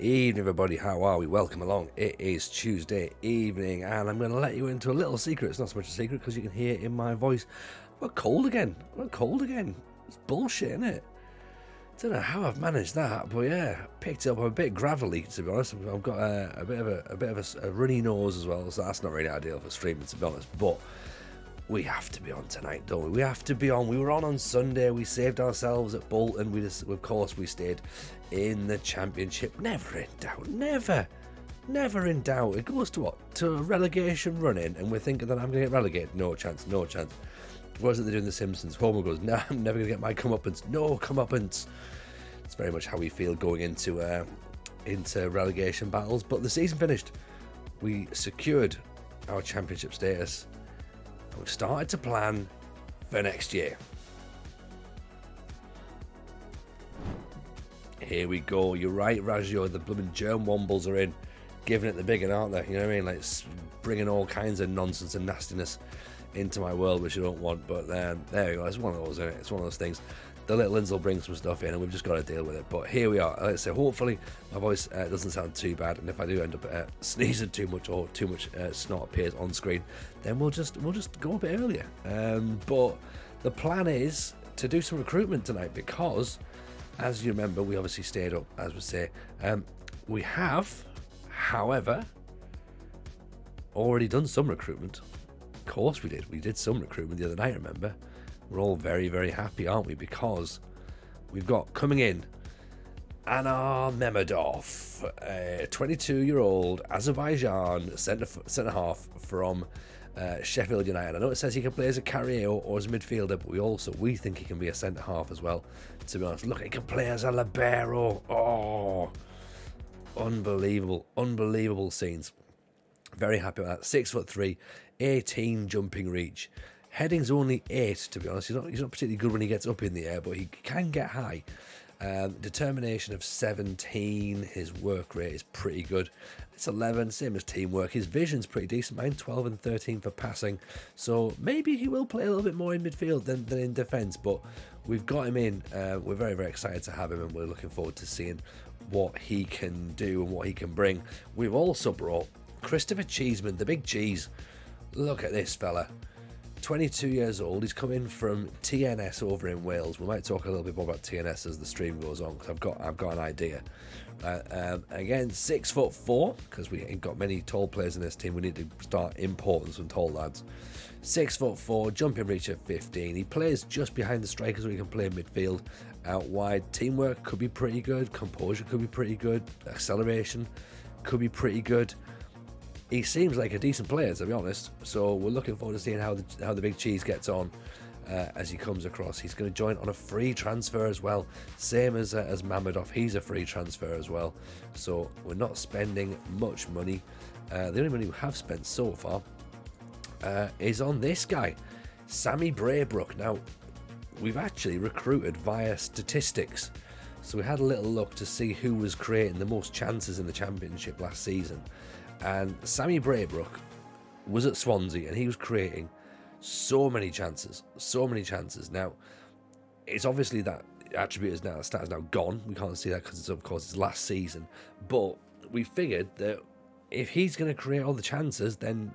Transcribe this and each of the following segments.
Evening, everybody. How are we? Welcome along. It is Tuesday evening, and I'm going to let you into a little secret. It's not so much a secret because you can hear it in my voice. We're cold again. It's bullshit, isn't it? Don't know how I've managed that, but yeah, picked it up. I'm a bit gravelly, to be honest. I've got a bit of a runny nose as well, so that's not really ideal for streaming, to be honest. But we have to be on tonight, don't we? We have to be on. We were on Sunday. We saved ourselves at Bolton. Of course, we stayed in the Championship. Never in doubt. Never in doubt. It goes to what? To a relegation run-in, and we're thinking that I'm going to get relegated. No chance. What is it they do in The Simpsons? Homer goes, "No, I'm never going to get my comeuppance." No comeuppance. It's very much how we feel going into relegation battles. But the season finished. We secured our Championship status. We've started to plan for next year. Here we go. You're right, Raggio. The blooming germ wombles are in, giving it the big one, aren't they? You know what I mean? Like bringing all kinds of nonsense and nastiness into my world, which I don't want. But there we go. It's one of those, isn't it? It's one of those things. The little ins will bring some stuff in, and we've just got to deal with it. But here we are. Let's say, hopefully, my voice doesn't sound too bad, and if I do end up sneezing too much or too much snot appears on screen, then we'll just go a bit earlier. But the plan is to do some recruitment tonight because, as you remember, we obviously stayed up, as we say. We have, however, already done some recruitment. Of course we did. We did some recruitment the other night, remember? We're all very, very happy, aren't we? Because we've got coming in Anar Memedov, a 22-year-old Azerbaijan centre half from Sheffield United. I know it says he can play as a carrier or as a midfielder, but we think he can be a centre half as well. To be honest, look, he can play as a libero. Oh, unbelievable scenes. Very happy with that. 6'3", 18 jumping reach. Heading's only 8, to be honest. He's not particularly good when he gets up in the air, but he can get high. Determination of 17. His work rate is pretty good. It's 11, same as teamwork. His vision's pretty decent. Mine 12 and 13 for passing. So maybe he will play a little bit more in midfield than in defence, but we've got him in. We're very, very excited to have him, and we're looking forward to seeing what he can do and what he can bring. We've also brought Christopher Cheeseman, the big cheese. Look at this fella. 22 years old. He's come in from TNS over in Wales. We might talk a little bit more about TNS as the stream goes on, because I've got an idea. Again, 6'4", because we ain't got many tall players in this team. We need to start importing some tall lads. 6'4", jumping reach at 15. He plays just behind the striker, so he can play midfield. Out wide, teamwork could be pretty good. Composure could be pretty good. Acceleration could be pretty good. He seems like a decent player, to be honest. So we're looking forward to seeing how the big cheese gets on as he comes across. He's going to join on a free transfer as well, same as Mamedov. He's a free transfer as well. So we're not spending much money. The only money we have spent so far is on this guy, Sammy Braybrook. Now, we've actually recruited via statistics. So we had a little look to see who was creating the most chances in the Championship last season. And Sammy Braybrook was at Swansea, and he was creating so many chances. Now, it's obviously that attribute is now, the stat is now gone. We can't see that because it's, of course, it's last season. But we figured that if he's going to create all the chances, then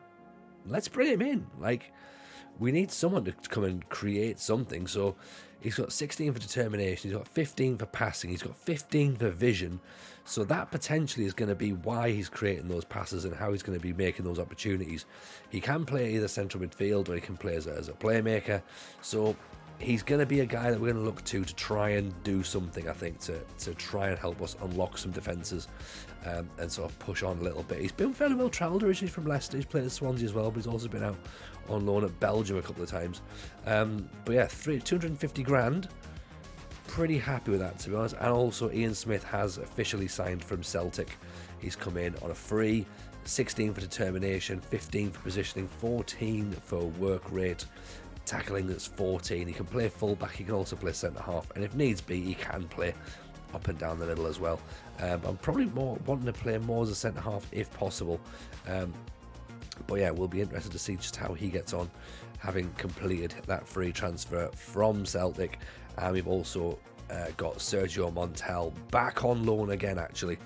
let's bring him in. Like, we need someone to come and create something. So he's got 16 for determination, he's got 15 for passing, he's got 15 for vision. So that potentially is going to be why he's creating those passes and how he's going to be making those opportunities. He can play either central midfield or he can play as a playmaker. So he's going to be a guy that we're going to look to try and do something, I think, to try and help us unlock some defences and sort of push on a little bit. He's been fairly well travelled, originally from Leicester. He's played at Swansea as well, but he's also been out on loan at Belgium a couple of times. But yeah, 250 grand. Pretty happy with that, to be honest. And also Ian Smith has officially signed from Celtic. He's come in on a free, 16 for determination, 15 for positioning, 14 for work rate, tackling that's 14. He can play full-back, he can also play centre-half, and if needs be, he can play up and down the middle as well. I'm probably more wanting to play more as a centre-half if possible. But yeah, we'll be interested to see just how he gets on, having completed that free transfer from Celtic. And we've also got Sergio Montiel back on loan again, actually,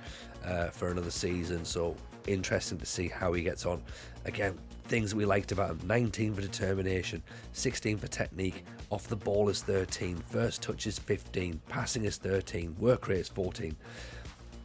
for another season. So interesting to see how he gets on. Again, things that we liked about him: 19 for determination, 16 for technique, off the ball is 13, first touch is 15, passing is 13, work rate is 14.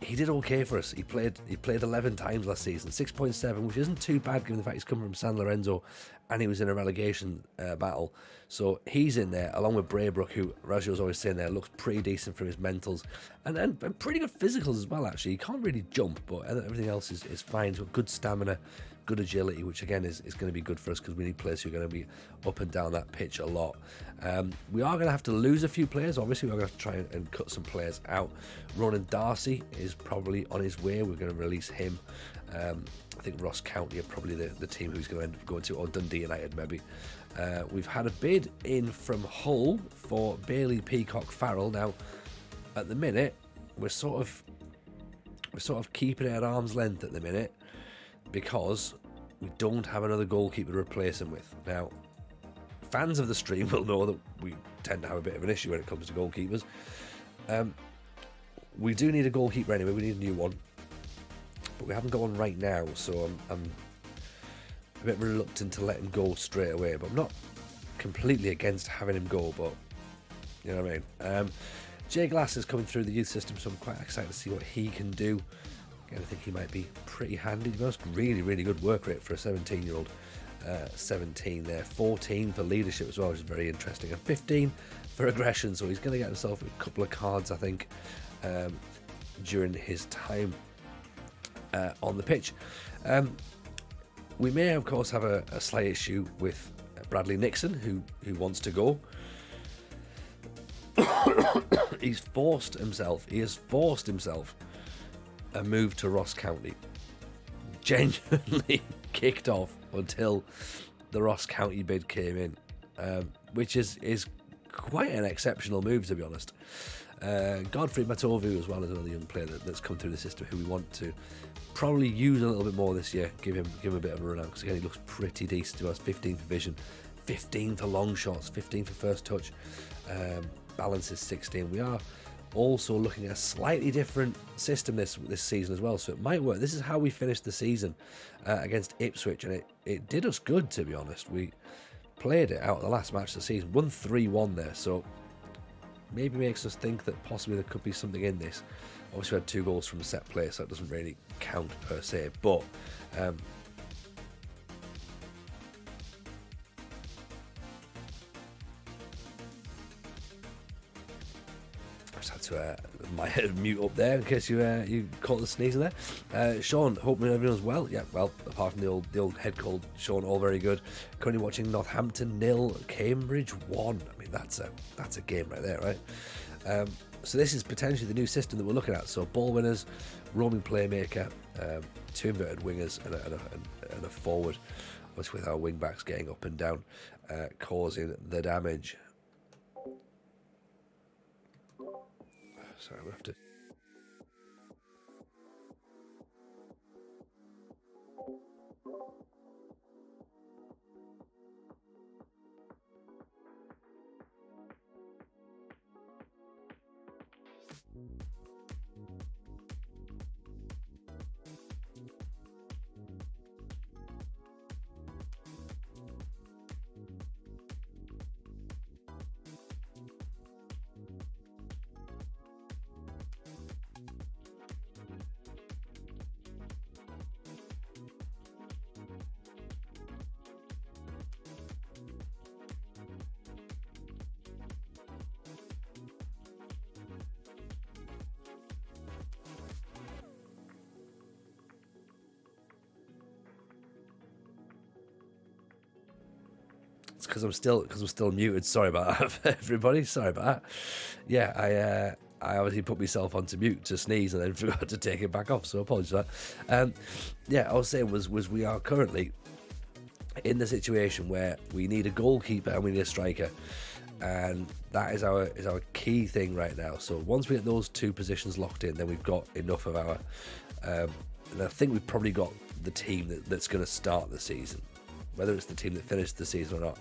He did okay for us. He played 11 times last season, 6.7, which isn't too bad given the fact he's come from San Lorenzo and he was in a relegation battle. So he's in there along with Braybrook, who Raggio's always saying there looks pretty decent from his mentals and pretty good physicals as well. Actually, he can't really jump, but everything else is fine. He's got good stamina, good agility, which again is going to be good for us because we need players who are going to be up and down that pitch a lot. We are going to have to lose a few players. Obviously, we're going to have to try and cut some players out. Ronan Darcy is probably on his way. We're going to release him. I think Ross County are probably the team who's going to end up going to, or Dundee United maybe. We've had a bid in from Hull for Bailey Peacock Farrell. Now, at the minute, we're sort of keeping it at arm's length at the minute, because we don't have another goalkeeper to replace him with. Now, fans of the stream will know that we tend to have a bit of an issue when it comes to goalkeepers. We do need a goalkeeper anyway. We need a new one, but we haven't got one right now, so I'm a bit reluctant to let him go straight away. But I'm not completely against having him go, but you know what I mean. Jay Glass is coming through the youth system, so I'm quite excited to see what he can do. Again, I think he might be pretty handy. To be honest, really, really good work rate for a 17-year-old. 17 there, 14 for leadership as well, which is very interesting, and 15 for aggression. So he's going to get himself a couple of cards, I think, during his time on the pitch. We may, of course, have a slight issue with Bradley Nixon, who wants to go. He has forced himself a move to Ross County. Genuinely kicked off until the Ross County bid came in, which is quite an exceptional move, to be honest. Godfrey Matovu as well is another young player that's come through the system who we want to probably use a little bit more this year. Give him a bit of a run out, because again, he looks pretty decent to us. 15 for vision, 15 for long shots, 15 for first touch, balance is 16. We are also looking at a slightly different system this season as well, so it might work. This is how we finished the season against Ipswich, and it did us good, to be honest. We played it out the last match of the season, won 3-1 there, so maybe makes us think that possibly there could be something in this. Obviously we had 2 goals from a set play, so it doesn't really count per se, but had to my mute up there in case you caught the sneeze there. Sean, hoping everyone's well. Yeah, well, apart from the old head cold, Sean, all very good. Currently watching Northampton 0, Cambridge 1. I mean, that's a game right there, right? So this is potentially the new system that we're looking at. So ball winners, roaming playmaker, 2 inverted wingers, and a forward. Obviously with our wing backs getting up and down, causing the damage. Sorry, we have to. Because I'm still muted. Sorry about that, everybody. Sorry about that. Yeah, I obviously put myself onto mute to sneeze and then forgot to take it back off. So apologies for that. Yeah, I was saying was we are currently in the situation where we need a goalkeeper and we need a striker, and that is our key thing right now. So once we get those 2 positions locked in, then we've got enough of our. And I think we've probably got the team that's going to start the season. Whether it's the team that finished the season or not,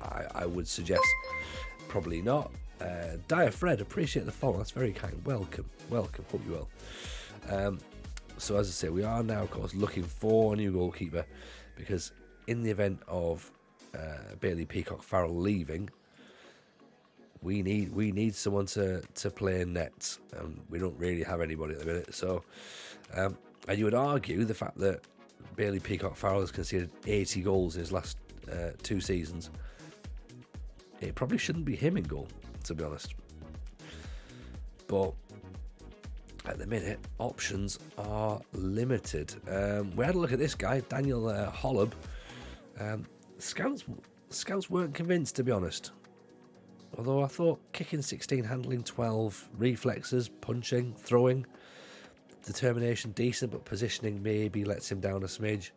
I would suggest probably not. Dire Fred, appreciate the follow. That's very kind. Welcome. Hope you well. So as I say, we are now, of course, looking for a new goalkeeper, because in the event of Bailey Peacock Farrell leaving, we need someone to play in nets, and we don't really have anybody at the minute. So, and you would argue the fact that Bailey Peacock Farrell has conceded 80 goals in his last 2 seasons, it probably shouldn't be him in goal, to be honest. But at the minute, options are limited. We had a look at this guy, Daniel Holub. Scouts weren't convinced, to be honest. Although I thought kicking 16, handling 12, reflexes, punching, throwing, determination decent, but positioning maybe lets him down a smidge.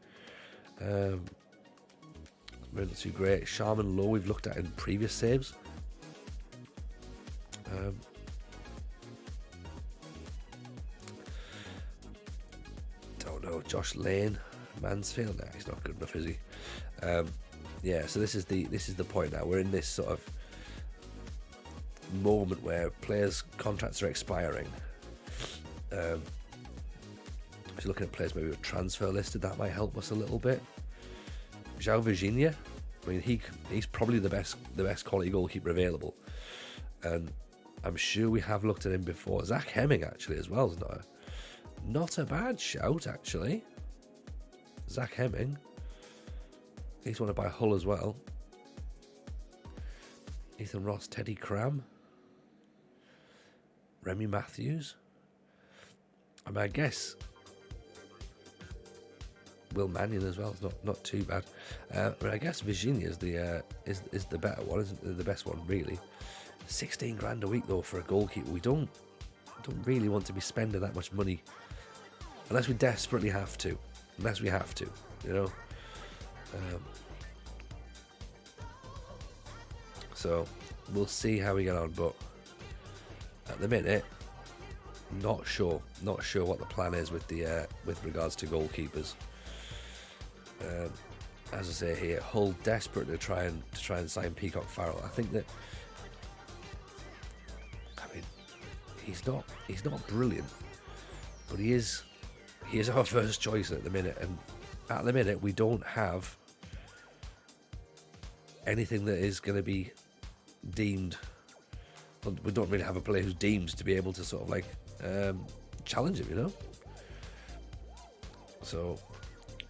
Not too great. Sharman Lowe we've looked at in previous saves. Don't know. Josh Lane, Mansfield. Nah, he's not good enough, is he? Yeah. So this is the point now. We're in this sort of moment where players' contracts are expiring. If you're looking at players maybe with transfer listed, that might help us a little bit. João Virginia, I mean, he's probably the best quality goalkeeper available, and I'm sure we have looked at him before. Zach Hemming actually as well is not a bad shout actually. Zach Hemming, he's wanted by Hull as well. Ethan Ross, Teddy Cram, Remy Matthews. I mean, I guess Will Mannion as well. It's not too bad. I mean, I guess Virginia is the better one, isn't it? The best one, really. 16 grand a week though for a goalkeeper. We don't really want to be spending that much money unless we desperately have to. Unless we have to, you know. So we'll see how we get on, but at the minute, not sure what the plan is with regards to goalkeepers. As I say here, Hull desperate to try and sign Peacock Farrell. I think that, I mean, he's not brilliant, but he is our first choice at the minute, and at the minute we don't have anything that is going to be deemed. We don't really have a player who's deemed to be able to sort of like challenge him, you know. So,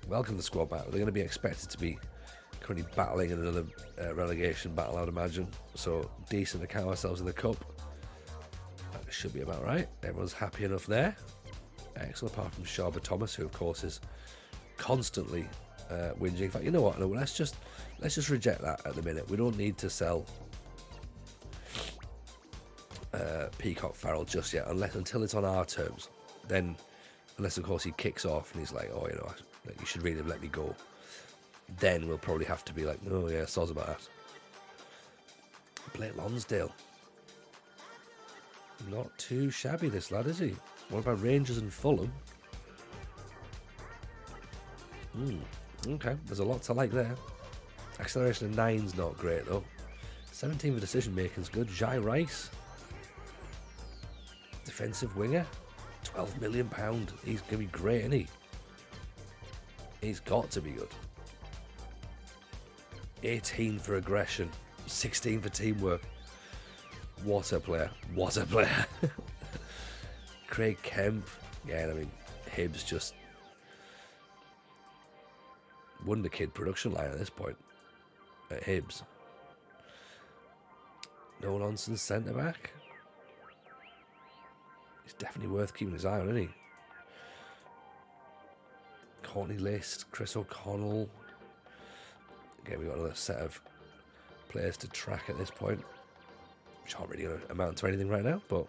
welcome to the squad back. They're going to be expected to be currently battling in another relegation battle, I'd imagine. So, decent to count ourselves in the cup. That should be about right. Everyone's happy enough there. Excellent, apart from Sharba Thomas, who of course is constantly whinging. In fact, you know what? No, let's just reject that at the minute. We don't need to sell Peacock Farrell just yet, until it's on our terms. Then, unless of course he kicks off and he's like, oh, you know, you should really have let me go. Then we'll probably have to be like, oh yeah, soz about that. Blake Lonsdale, not too shabby this lad, is he? What about Rangers and Fulham? Okay, there's a lot to like there. Acceleration of 9's not great though. 17 for decision making's good. Jai Rice, defensive winger, £12 million. He's going to be great, isn't he? He's got to be good. 18 for aggression, 16 for teamwork. What a player. Craig Kemp, yeah, I mean, Hibbs just wonder kid production line at this point at Hibbs. No nonsense centre back. He's definitely worth keeping his eye on, isn't he? Courtney List, Chris O'Connell. Again, we've got another set of players to track at this point, which aren't really going to amount to anything right now, but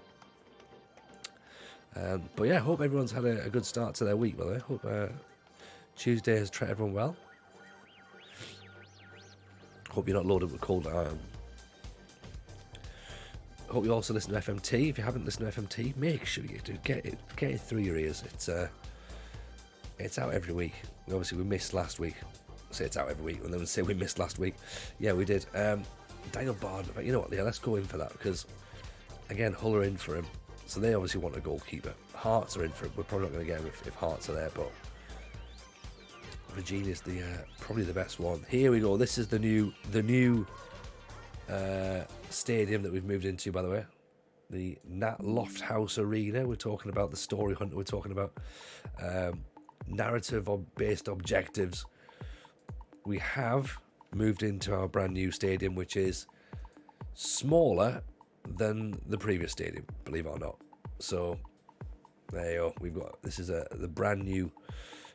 yeah, I hope everyone's had a good start to their week, by the way. Hope Tuesday has treated everyone well. Hope you're not loaded with cold now. Hope you also listen to FMT. If you haven't listened to FMT, make sure you do. Get it through your ears. It's out every week. Obviously, we missed last week. Say it's out every week, and then say we missed last week. Yeah, we did. Daniel Bard, you know what, yeah, let's go in for that, because, again, Hull are in for him, so they obviously want a goalkeeper. Hearts are in for him. We're probably not going to get him if Hearts are there, but Regina's probably the best one. Here we go. This is the new stadium that we've moved into, by the way. The Nat Lofthouse Arena. We're talking about the story hunter. We're talking about narrative-based objectives. We have moved into our brand new stadium, which is smaller than the previous stadium, believe it or not. So there you go. This is the brand new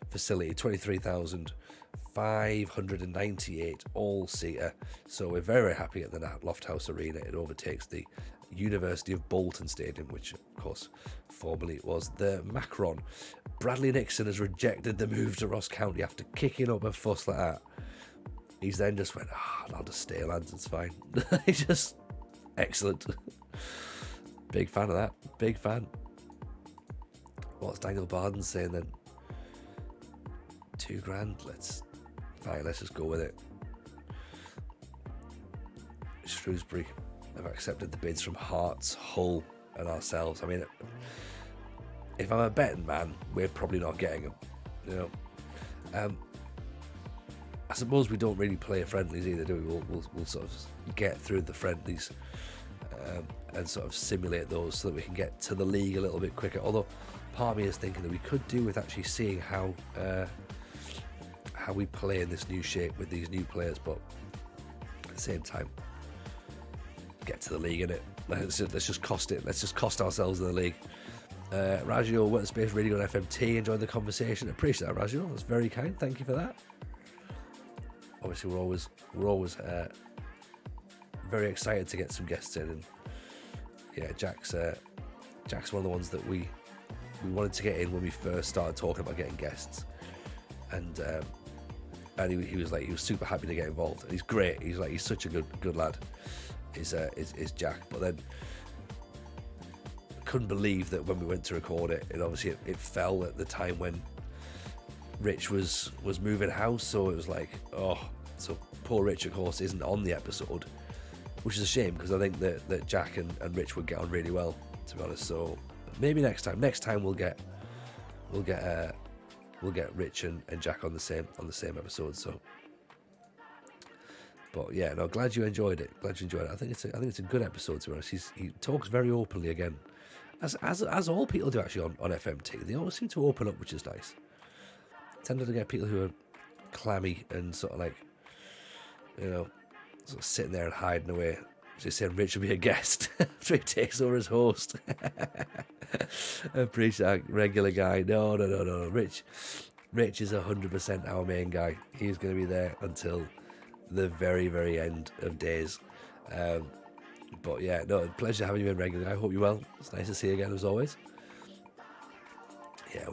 facility, 23,598 all-seater. So we're very, very happy at the Nat Lofthouse Arena. It overtakes the University of Bolton Stadium, which of course formerly was the Macron. Bradley Nixon has rejected the move to Ross County after kicking up a fuss like that. He's then just went, I'll just stay, lads, it's fine. He's just excellent. Big fan of that. Big fan. What's Daniel Barden saying then? $2,000. Let's just go with it. Shrewsbury have accepted the bids from Hearts, Hull, and ourselves. I mean, if I'm a betting man, we're probably not getting them. You know, I suppose we don't really play friendlies either, do we? We'll sort of get through the friendlies and sort of simulate those so that we can get to the league a little bit quicker. Although part of me is thinking that we could do with actually seeing how we play in this new shape with these new players, but at the same time, get to the league, innit? Let's just cost it. Let's just cost ourselves in the league. Raggio, Wet Space Radio on FMT, enjoyed the conversation. Appreciate that, Raggio. That's very kind. Thank you for that. Obviously, we're always very excited to get some guests in, and yeah, Jack's one of the ones that we wanted to get in when we first started talking about getting guests, and he was super happy to get involved, and he's great. He's such a good lad. Is Jack, but then couldn't believe that when we went to record it, and obviously it fell at the time when Rich was moving house, so it was like, so poor Rich of course isn't on the episode, which is a shame, because I think that Jack and Rich would get on really well, to be honest. So maybe next time we'll get Rich and Jack on the same episode. So, but yeah, no, glad you enjoyed it. I think it's a good episode, to be honest. He talks very openly again, as all people do actually on FMT. They always seem to open up, which is nice. Tended to get people who are clammy and sort of like, you know, sort of sitting there and hiding away. Just saying Rich will be a guest after he takes over as host. I appreciate that, regular guy. No. Rich is 100% our main guy. He's going to be there until the very, very end of days. But yeah, no, pleasure having you in, regular. I hope you're well. It's nice to see you again, as always. Yeah,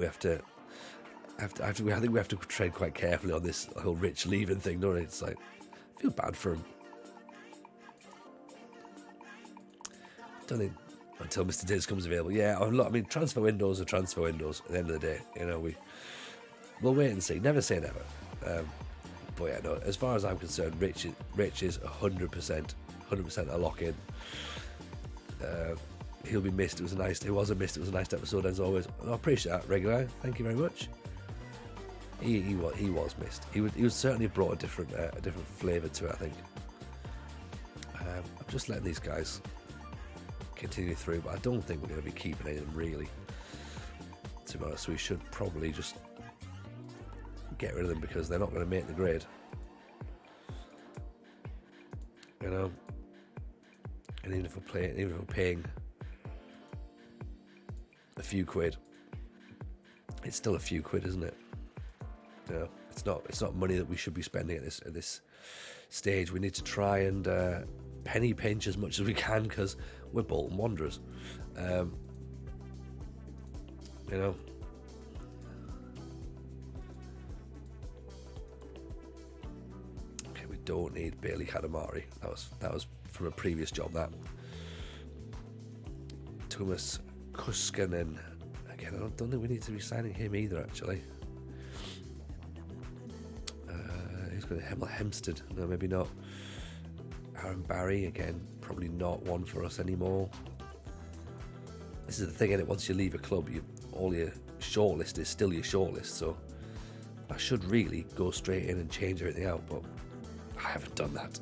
I think we have to tread quite carefully on this whole Rich leaving thing, don't we? It's like, I feel bad for him. Don't think until Mr. Diz comes available. Yeah, I mean, transfer windows are transfer windows. At the end of the day, you know, we'll wait and see. Never say never. But yeah, no. As far as I'm concerned, Rich is 100% a lock in. He'll be missed. It was a nice episode, as always. And I appreciate that, regular. Thank you very much. He was missed. He would certainly brought a different flavour to it, I think. I'm just letting these guys continue through, but I don't think we're going to be keeping any of them, really, to be honest. We should probably just get rid of them, because they're not going to make the grade, you know. And even if we're paying a few quid, it's still a few quid, isn't it? You know, it's not money that we should be spending at this stage. We need to try and penny pinch as much as we can, because we're Bolton Wanderers. You know. Okay, we don't need Bailey Kadamari. That was from a previous job. That Thomas Kuskanen. Again, I don't think we need to be signing him either, actually. He's got Hemel Hempstead. No, maybe not. Aaron Barry, again, probably not one for us anymore. This is the thing, innit? Once you leave a club, all your shortlist is still your shortlist, so I should really go straight in and change everything out, but I haven't done that.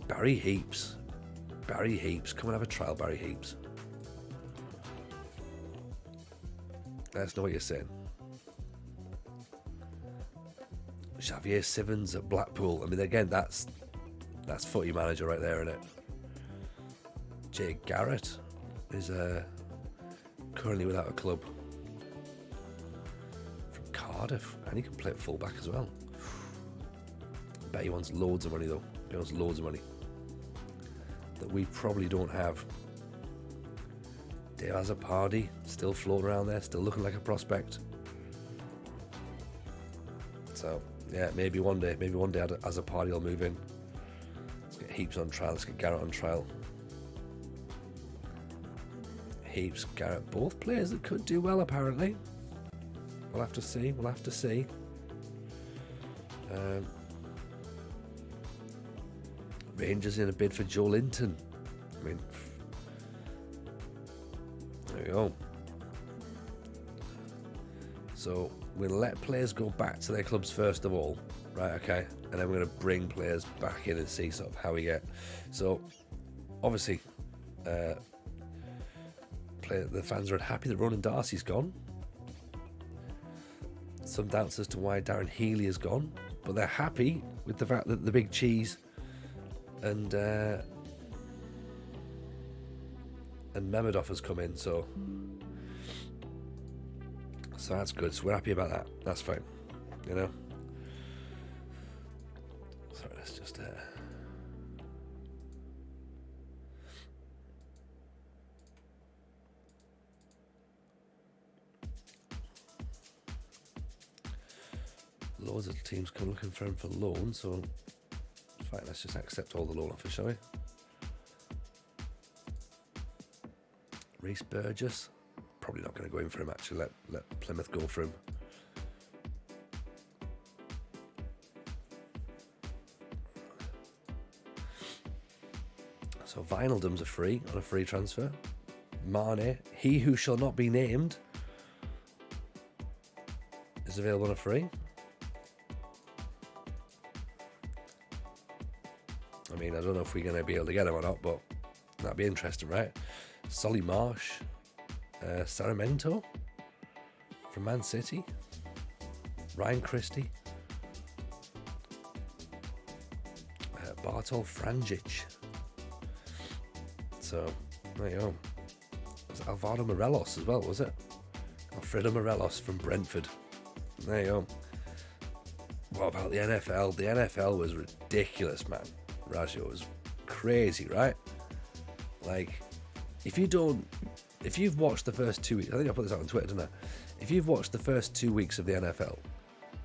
Barry Heaps. Barry Heaps. Come and have a trial, Barry Heaps. Let us know what you're saying. Xavier Sivens at Blackpool. I mean, again, that's footy manager right there, isn't it? Jay Garrett is currently without a club. From Cardiff. And he can play at fullback as well. I bet he wants loads of money, though. He wants loads of money that we probably don't have. Dale Azzopardi, still floating around there, still looking like a prospect. So, yeah, maybe one day Azzopardi will move in. Let's get Heaps on trial, let's get Garrett on trial. Heaps, Garrett, both players that could do well, apparently. We'll have to see, Rangers in a bid for Joe Linton. I mean, there we go. So we'll let players go back to their clubs first of all, right? Okay, and then we're going to bring players back in and see sort of how we get. So obviously, the fans are unhappy that Ronan Darcy's gone. Some doubts as to why Darren Healy has gone, but they're happy with the fact that the Big Cheese and Memedov has come in, so that's good. So we're happy about that. That's fine, you know. Sorry, let's just loads of teams come looking for him for loan, so fine, let's just accept all the loan offers, shall we? Reece Burgess, probably not going to go in for him, actually. Let Plymouth go for him. So Wijnaldum's a free on a free transfer. Mane, he who shall not be named, is available on a free. I mean, I don't know if we're going to be able to get him or not, but that'd be interesting, right? Solly Marsh, Sarmiento from Man City, Ryan Christie, Bartol Franjic. So, there you go. It was Alvaro Morelos as well, was it? Alfredo Morelos from Brentford. There you go. What about the NFL? The NFL was ridiculous, man. Rajo, was crazy, right? Like, if you've watched the first 2 weeks, I think I put this out on Twitter, didn't I? If you've watched the first 2 weeks of the NFL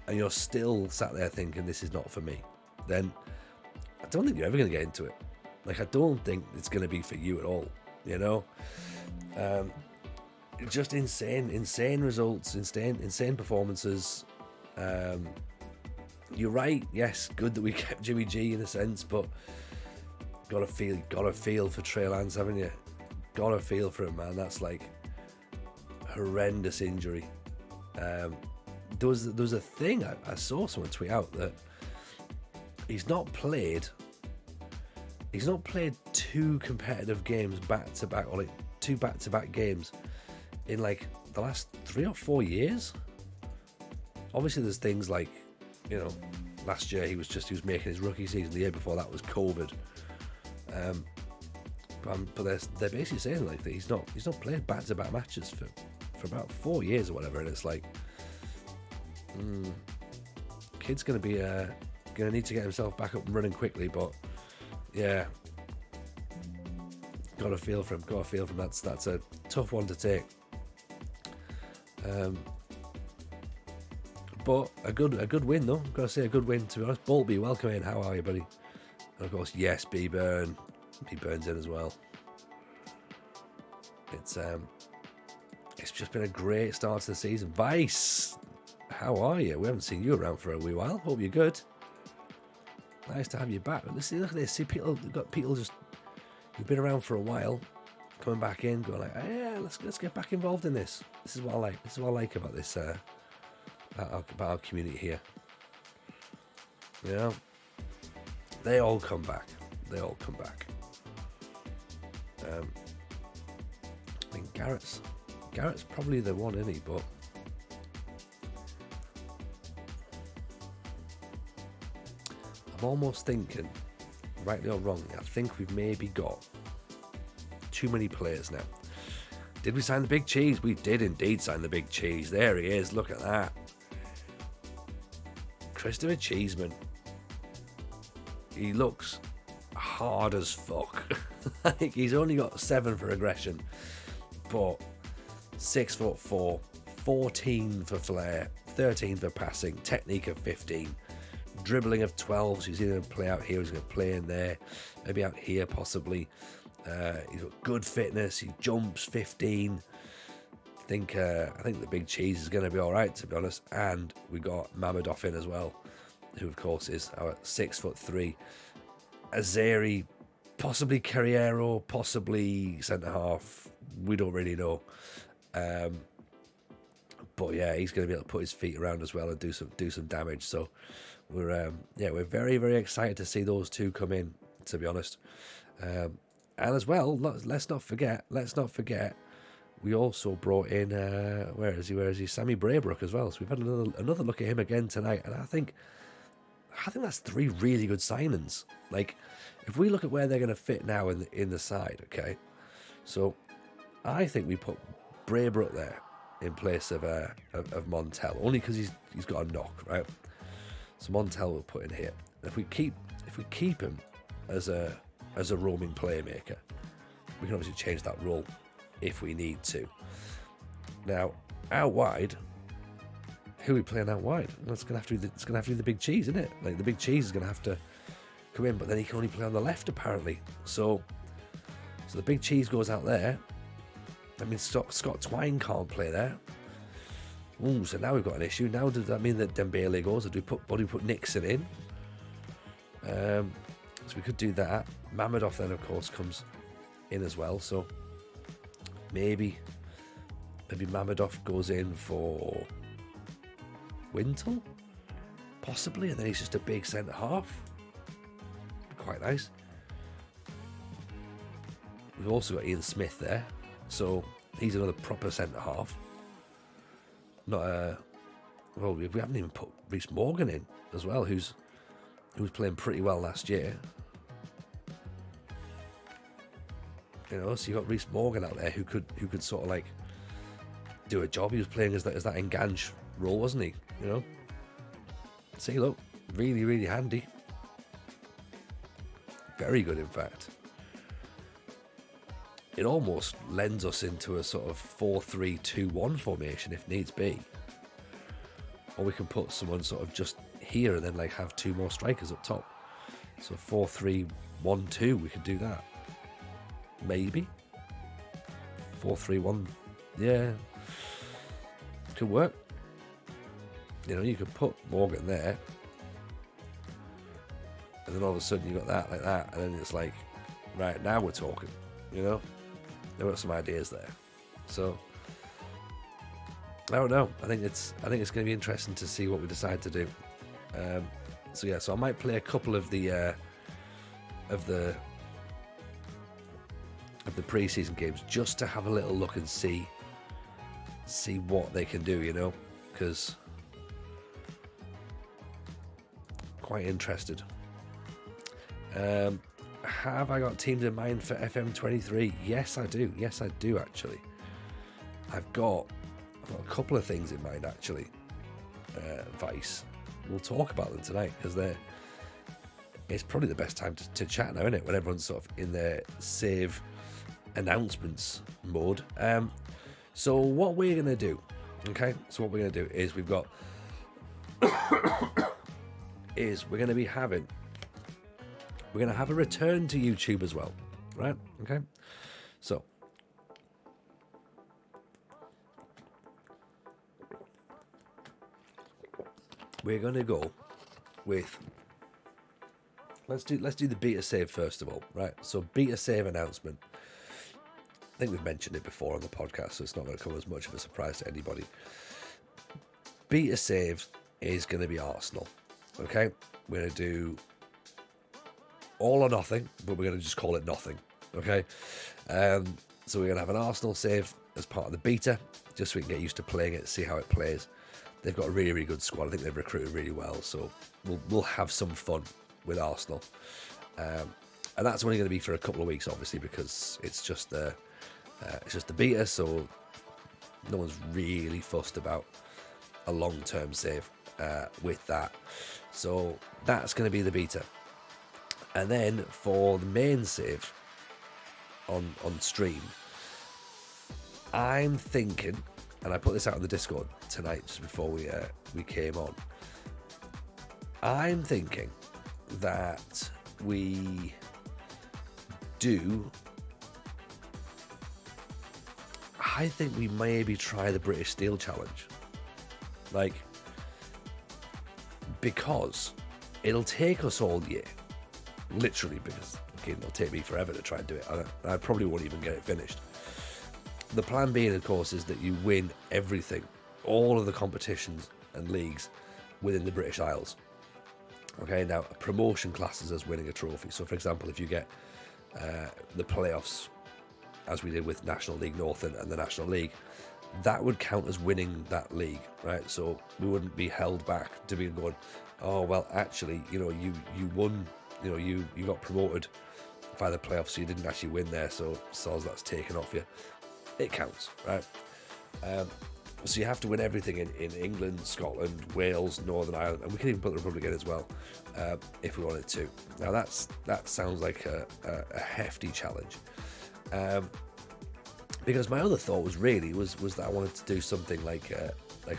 and you're still sat there thinking this is not for me, then I don't think you're ever going to get into it. Like, I don't think it's going to be for you at all, you know? Just insane results, insane performances. You're right, yes, good that we kept Jimmy G in a sense, but gotta feel for Trey Lance, haven't you? Gotta feel for him, man. That's like horrendous injury. There was a thing I saw someone tweet out that he's not played two competitive games back to back, or like two back-to-back games in like the last 3 or 4 years. Obviously there's things like, you know, last year he was making his rookie season. The year before that was COVID. But they're basically saying like that he's not played back-to-back matches for about 4 years or whatever, and it's like, kid's gonna need to get himself back up and running quickly. But yeah, gotta feel for him. That's a tough one to take. But a good win though. Gotta say, a good win, to be honest. Boltby, welcome in. How are you, buddy? And of course, yes, B-Burn. B-Burn's in as well. It's just been a great start to the season. Vice, how are you? We haven't seen you around for a wee while. Hope you're good. Nice to have you back. Look at this. See, we've got people just who've been around for a while coming back in, going like, oh, yeah, let's get back involved in this. This is what I like. This is what I like about this about our community here. You know, they all come back. They all come back. I mean, Garrett's probably the one, isn't he? But I'm almost thinking, rightly or wrongly, I think we've maybe got too many players now. Did we sign the big cheese? We did indeed sign the big cheese. There he is. Look at that. Christopher Cheeseman. He looks hard as fuck. Like, he's only got 7 for aggression, but 6'4", 14 for flair, 13 for passing, technique of 15, dribbling of 12. So he's either going to play out here, he's going to play in there, maybe out here possibly. He's got good fitness. He jumps 15. I think the big cheese is going to be all right, to be honest. And we got Mamadov in as well, who of course is our 6'3". Azeri, possibly Carriero, possibly centre half. We don't really know. But yeah, he's going to be able to put his feet around as well and do some damage. So we're very, very excited to see those two come in, to be honest. And as well, let's not forget, we also brought in where is he? Sammy Braybrook as well. So we've had another look at him again tonight, and I think that's 3 really good signings. Like, if we look at where they're going to fit now in the side, okay. So I think we put Braybrook there in place of Montel, only because he's got a knock, right? So Montel we'll put in here. If we keep him as a roaming playmaker, we can obviously change that role if we need to. Now, out wide, who are we playing out wide? Well, it's gonna have to be the big cheese, isn't it? Like, the big cheese is gonna have to come in, but then he can only play on the left apparently. So the big cheese goes out there. I mean, Scott Twine can't play there. Ooh, so now we've got an issue. Now does that mean that Dembele goes, or do we put Nixon in? So we could do that. Mamadov then, of course, comes in as well. So maybe Mamadov goes in for Wintle, possibly, and then he's just a big centre half. Quite nice. We've also got Ian Smith there, so he's another proper centre half. Not well, we haven't even put Reece Morgan in as well, who was playing pretty well last year. You know, so you got Reece Morgan out there who could sort of like do a job. He was playing as that Enganche role, wasn't he? You know. See, look, really, really handy. Very good, in fact. It almost lends us into a sort of 4-3-2-1 formation if needs be. Or we can put someone sort of just here and then like have 2 more strikers up top. So 4-3-1-2, we could do that. Maybe 4-3-1, yeah, could work. You know, you could put Morgan there, and then all of a sudden you got that like that, and then it's like, right, now we're talking. You know, there were some ideas there. So I don't know. I think it's going to be interesting to see what we decide to do. So I might play a couple of the pre-season games just to have a little look and see what they can do, you know, because quite interested. Have I got teams in mind for FM23? Yes, I do actually. I've got a couple of things in mind actually. Vice, we'll talk about them tonight because it's probably the best time to chat now, isn't it, when everyone's sort of in their save announcements mode. So what we're going to do, okay, is we're going to have a return to YouTube as well, right? Okay, so we're going to go with let's do the beta save first of all, right? So beta save announcement. I think we've mentioned it before on the podcast, so it's not going to come as much of a surprise to anybody. Beta save is going to be Arsenal. Okay, we're going to do all or nothing, but we're going to just call it nothing. Okay, so we're going to have an Arsenal save as part of the beta, just so we can get used to playing it, see how it plays. They've got a really, really good squad. I think they've recruited really well, so we'll have some fun with Arsenal. And that's only going to be for a couple of weeks, obviously, because it's just the beta, so no one's really fussed about a long-term save with that. So that's going to be the beta. And then for the main save on stream, I'm thinking, and I put this out on the Discord tonight just before we came on, I'm thinking that we do... I think we maybe try the British Steel Challenge. Like, because it'll take us all year. Literally, because, again, it'll take me forever to try and do it. I probably won't even get it finished. The plan being, of course, is that you win everything, all of the competitions and leagues within the British Isles. Okay, now, promotion classes as winning a trophy. So, for example, if you get the playoffs, as we did with National League North and the National League, that would count as winning that league, right? So we wouldn't be held back to be going, oh, well, actually, you won, you got promoted by the playoffs, so you didn't actually win there, so that's taken off you. It counts, right? So you have to win everything in England, Scotland, Wales, Northern Ireland, and we can even put the Republic in as well, if we wanted to. Now that sounds like a hefty challenge. Because my other thought was that I wanted to do something like a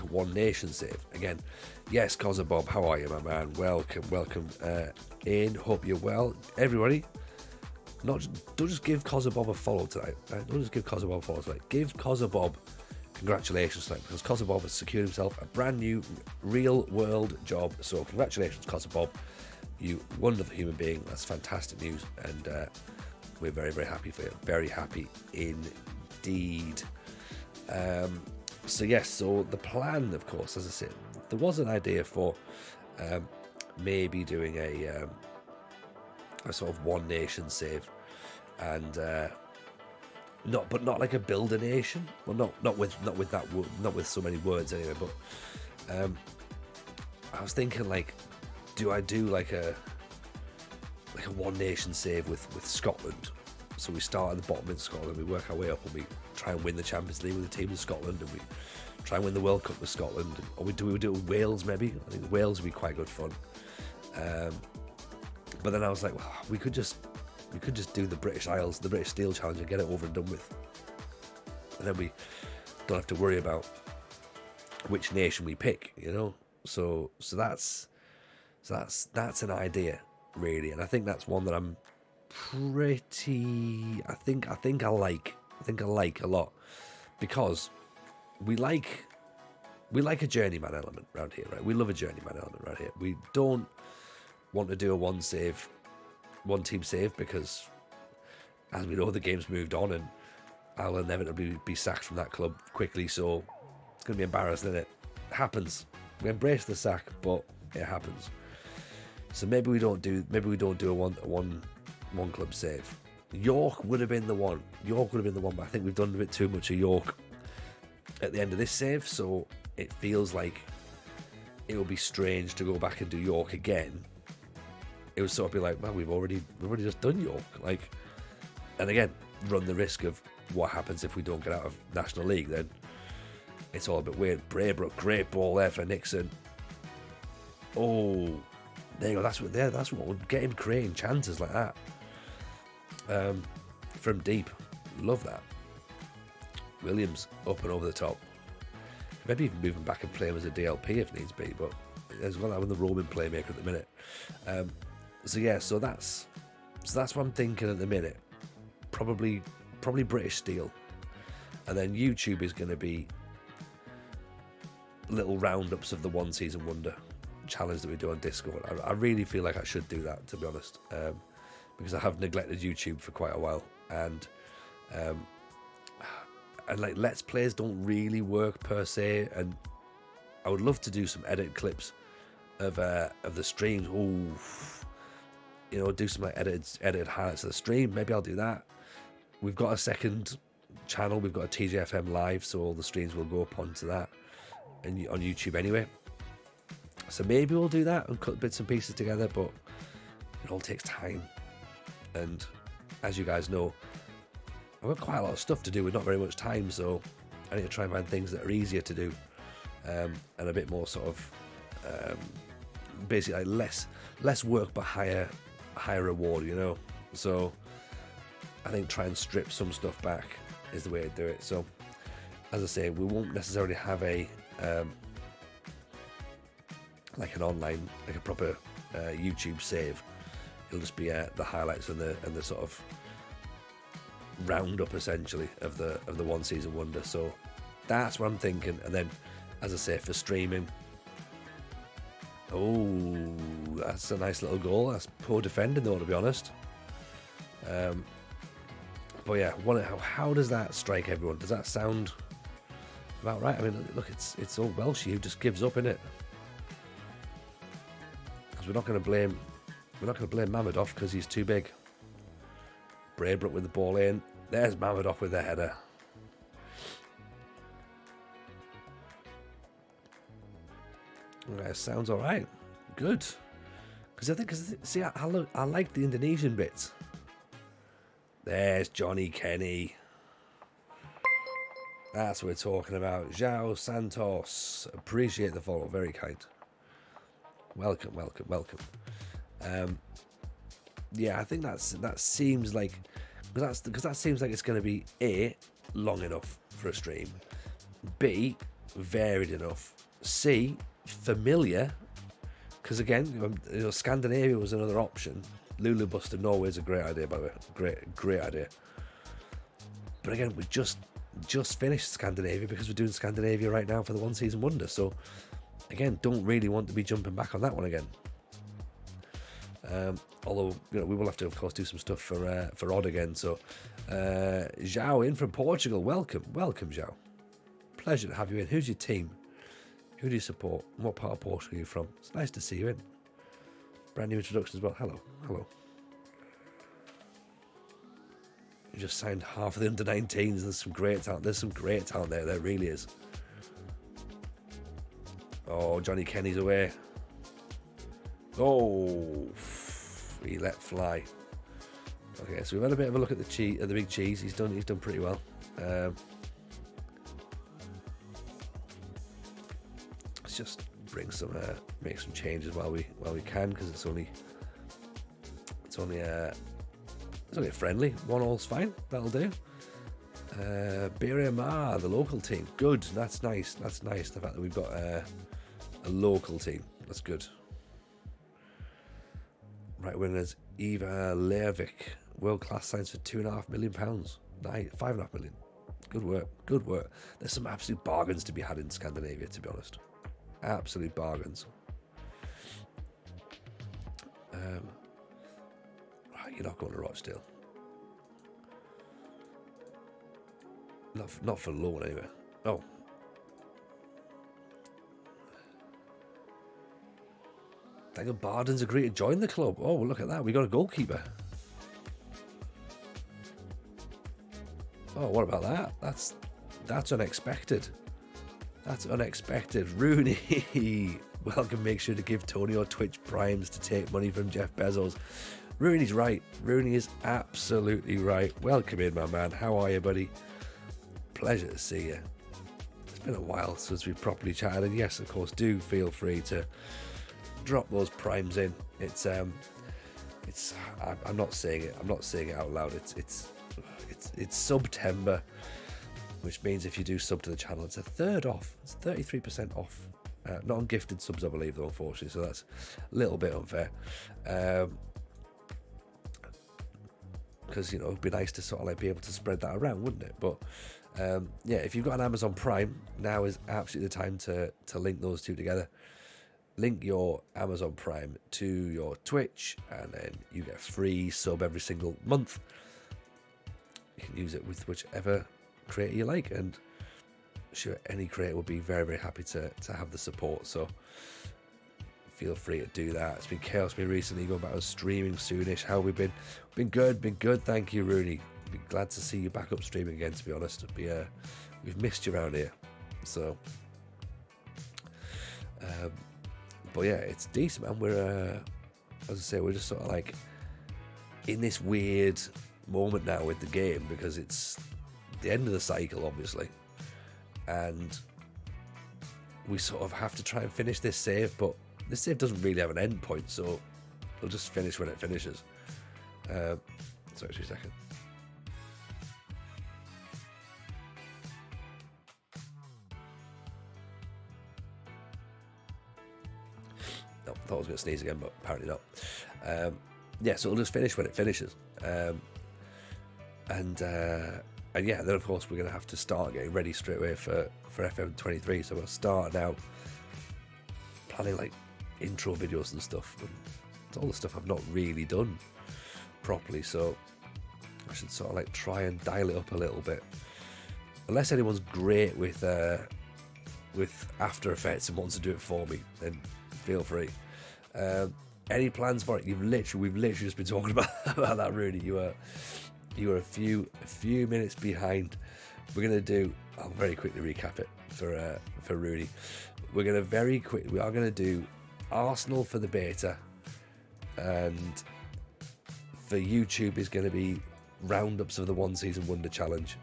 One Nation save. Again, yes, Cozza Bob, how are you, my man? Welcome in. Hope you're well, everybody. Don't just give Cozza Bob a follow tonight. Right? Don't just give Cozza Bob a follow tonight. Give Cozza Bob congratulations tonight, because Cozza Bob has secured himself a brand new real world job. So congratulations, Cozza Bob. You wonderful human being. That's fantastic news, and we're very, very happy for you. Very happy indeed. So yes, so the plan, of course, as I said, there was an idea for maybe doing a sort of One Nation save, and not like a build a nation. Well, not with so many words anyway. But I was thinking, like, do I do like a One Nation save with Scotland? So we start at the bottom in Scotland, we work our way up, and we try and win the Champions League with the team in Scotland, and we try and win the World Cup with Scotland, or we do it with Wales maybe. I think Wales would be quite good fun. But then I was like, well, we could just do the British Isles, the British Steel Challenge, and get it over and done with, and then we don't have to worry about which nation we pick, So that's an idea, really, and I think that's one that I'm pretty. I think I like a lot, because we like a journeyman element around here, right? We love a journeyman element around here. We don't want to do a one team save, because, as we know, the game's moved on, and I'll inevitably be sacked from that club quickly. So it's going to be embarrassing, isn't it? It happens. We embrace the sack, but it happens. So maybe we don't do a one club save. York would have been the one. But I think we've done a bit too much of York at the end of this save, so it feels like it would be strange to go back and do York again. It would sort of be like, well, we've already just done York, like, and again, run the risk of what happens if we don't get out of National League. Then it's all a bit weird. Braybrook, great ball there for Nixon. Oh, there you go. That's what would get him creating chances like that. From deep, love that. Williams up and over the top. Maybe even move him back and play him as a DLP if needs be. But as well, I'm the Roman playmaker at the minute. So that's what I'm thinking at the minute. Probably British Steel, and then YouTube is going to be little roundups of the one season wonder, challenge that we do on Discord. I really feel like I should do that, to be honest, because I have neglected YouTube for quite a while, and like Let's Plays don't really work per se, and I would love to do some edit clips of the streams. Ooh, you know, do some like edited highlights of the stream. Maybe I'll do that. We've got a second channel. We've got a TJFM Live, so all the streams will go up onto that and on YouTube anyway. So maybe we'll do that and cut bits and pieces together, but it all takes time. And as you guys know, I've got quite a lot of stuff to do with not very much time, so I need to try and find things that are easier to do, and a bit more sort of basically like less work but higher reward, you know. So I think try and strip some stuff back is the way to do it. So as I say, we won't necessarily have a like an online, like a proper YouTube save. It'll just be the highlights and the sort of roundup essentially of the one season wonder. So that's what I'm thinking. And then, as I say, for streaming, oh, that's a nice little goal. That's poor defending though, to be honest. But yeah, how does that strike everyone? Does that sound about right? I mean, look, it's all Welshie who just gives up, innit? Because we're not going to blame Mamadov because he's too big. Braybrook with the ball in. There's Mamadov with the header. Sounds all right. Good. Because see, I like the Indonesian bits. There's Johnny Kenny. That's what we're talking about. João Santos. Appreciate the follow. Very kind. Welcome. Yeah, I think that seems like because that seems like it's going to be A, long enough for a stream, B, varied enough, C, familiar, because again, you know, Scandinavia was another option. Lulu Buster Norway is a great idea, by the way, great idea. But again, we just finished Scandinavia because we're doing Scandinavia right now for the one season wonder. So again, don't really want to be jumping back on that one again. Although, you know, we will have to, of course, do some stuff for Odd again. So, João in from Portugal. Welcome, João. Pleasure to have you in. Who's your team? Who do you support? And what part of Portugal are you from? It's nice to see you in. Brand new introduction as well. Hello. You just signed half of the under-19s. There's some great talent. There. There really is. Oh, Johnny Kenny's away. Oh, he let fly. Okay, so we've had a bit of a look at the big cheese. He's done pretty well. Let's just bring some make some changes while we can, because it's only a friendly. 1-all's fine. That'll do. Birria Mar, the local team. Good. That's nice. The fact that we've got a local team. That's good. Right wingers Eva Lervik, world class signs for £2.5 million. Nice, £5.5 million. Good work. There's some absolute bargains to be had in Scandinavia, to be honest. Absolute bargains. Right, you're not going to Rochdale. Not for loan anyway. Oh. Daniel Barden's agreed to join the club. Oh, look at that. We got a goalkeeper. Oh, what about that? That's unexpected. That's unexpected. Rooney. Welcome. Make sure to give Tony your Twitch primes to take money from Jeff Bezos. Rooney's right. Rooney is absolutely right. Welcome in, my man. How are you, buddy? Pleasure to see you. It's been a while since we've properly chatted. And yes, of course, do feel free to drop those primes in. I'm not saying it out loud. It's September, which means if you do sub to the channel, it's a third off. It's 33% off. Not on gifted subs, I believe, though, unfortunately. So that's a little bit unfair. Because, you know, it'd be nice to sort of like be able to spread that around, wouldn't it? But yeah, if you've got an Amazon Prime, now is absolutely the time to link those two together. link your Amazon Prime to your Twitch, and then you get a free sub every single month. You can use it with whichever creator you like, and sure, any creator would be very, very happy to have the support. So feel free to do that. It's been chaos me recently, going back on streaming soonish. How have we been? Been good. Thank you, Rooney. Be glad to see you back up streaming again, to be honest. We've missed you around here. So, but yeah, it's decent, man. We're, as I say, we're just sort of like in this weird moment now with the game, because it's the end of the cycle, obviously, and we sort of have to try and finish this save, but this save doesn't really have an end point, so it'll just finish when it finishes. Sorry, 2 seconds. No, thought I was going to sneeze again, but apparently not. Yeah, so it'll just finish when it finishes. And yeah, then of course we're going to have to start getting ready straight away for FM23. So we'll start now planning like intro videos and stuff. And it's all the stuff I've not really done properly, so I should sort of like try and dial it up a little bit. Unless anyone's great with After Effects and wants to do it for me, then feel free. Any plans for it? We've literally just been talking about that, Rooney. You were a few minutes behind. We're gonna do. I'll very quickly recap it for Rooney. We are gonna do Arsenal for the beta, and for YouTube is going to be roundups of the One Season Wonder Challenge,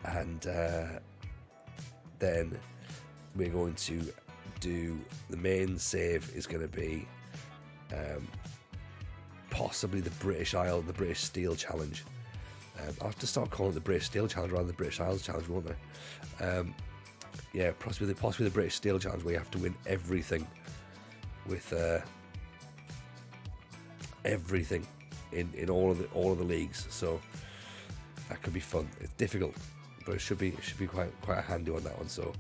and then we're going to do the main save is going to be possibly the British Isle, the British Steel Challenge. I'll have to start calling it the British Steel Challenge rather than the British Isles Challenge, won't I? Yeah, possibly the British Steel Challenge, where you have to win everything with everything in all of the leagues. So that could be fun. It's difficult, but it should be quite a handy on that one. So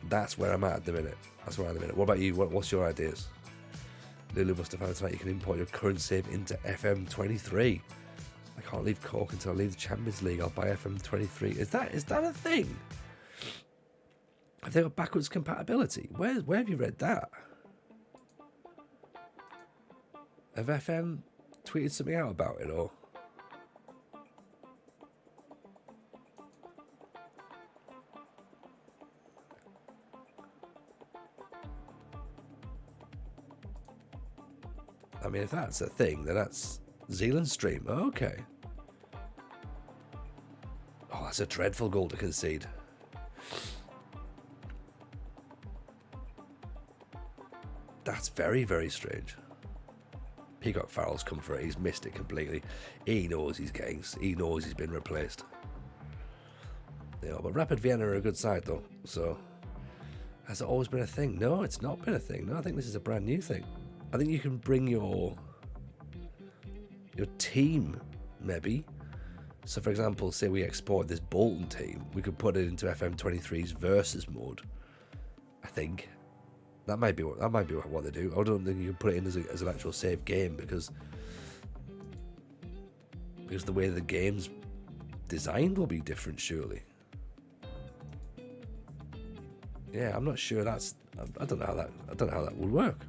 that's where I'm at the minute. What about you? What's your ideas? Lulu must have found tonight you can import your current save into FM23. I can't leave Cork until I leave the Champions League. I'll buy FM23. Is that a thing? Have they got backwards compatibility? Where have you read that? Have FM tweeted something out about it, or? I mean, if that's a thing, then that's Zealand Stream. Oh, okay. Oh, that's a dreadful goal to concede. That's very, very strange. Peacock Farrell's come for it. He's missed it completely. He knows he's been replaced. Yeah, but Rapid Vienna are a good side, though. So, has it always been a thing? No, it's not been a thing. No, I think this is a brand new thing. I think you can bring your team, maybe. So, for example, say we export this Bolton team, we could put it into FM23's versus mode. I think. That might be what they do. I don't think you can put it in as an actual save game, because the way the game's designed will be different, surely. Yeah, I'm not sure that's. I don't know how that would work.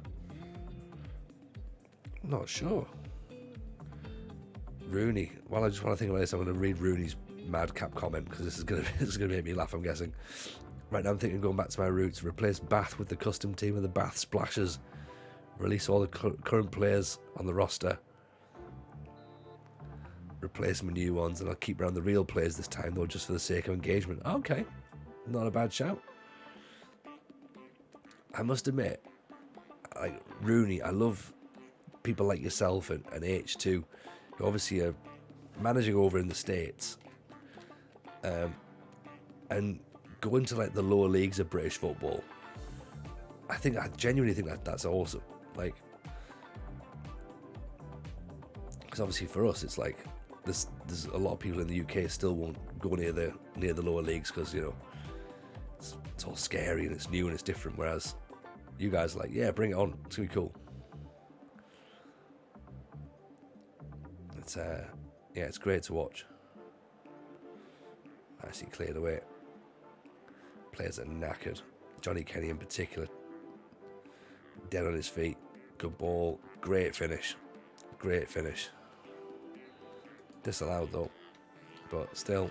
I'm not sure. Rooney. Well, I just want to think about this. I'm going to read Rooney's madcap comment, because this is going to make me laugh, I'm guessing. Right now I'm thinking going back to my roots, replace Bath with the custom team of the Bath Splashers, release all the current players on the roster, replace them with new ones, and I'll keep around the real players this time, though, just for the sake of engagement. Okay, not a bad shout. I must admit, like Rooney, I love people like yourself and H2, who obviously are managing over in the States, and go into like the lower leagues of British football. I genuinely think that's awesome. Like, because obviously for us, it's like there's a lot of people in the UK still won't go near the lower leagues, because it's all scary and it's new and it's different. Whereas you guys are like, yeah, bring it on. It's gonna be cool. It's great to watch. Actually cleared away. Players are knackered. Johnny Kenny in particular, dead on his feet. Good ball. Great finish. Great finish. Disallowed though, but still.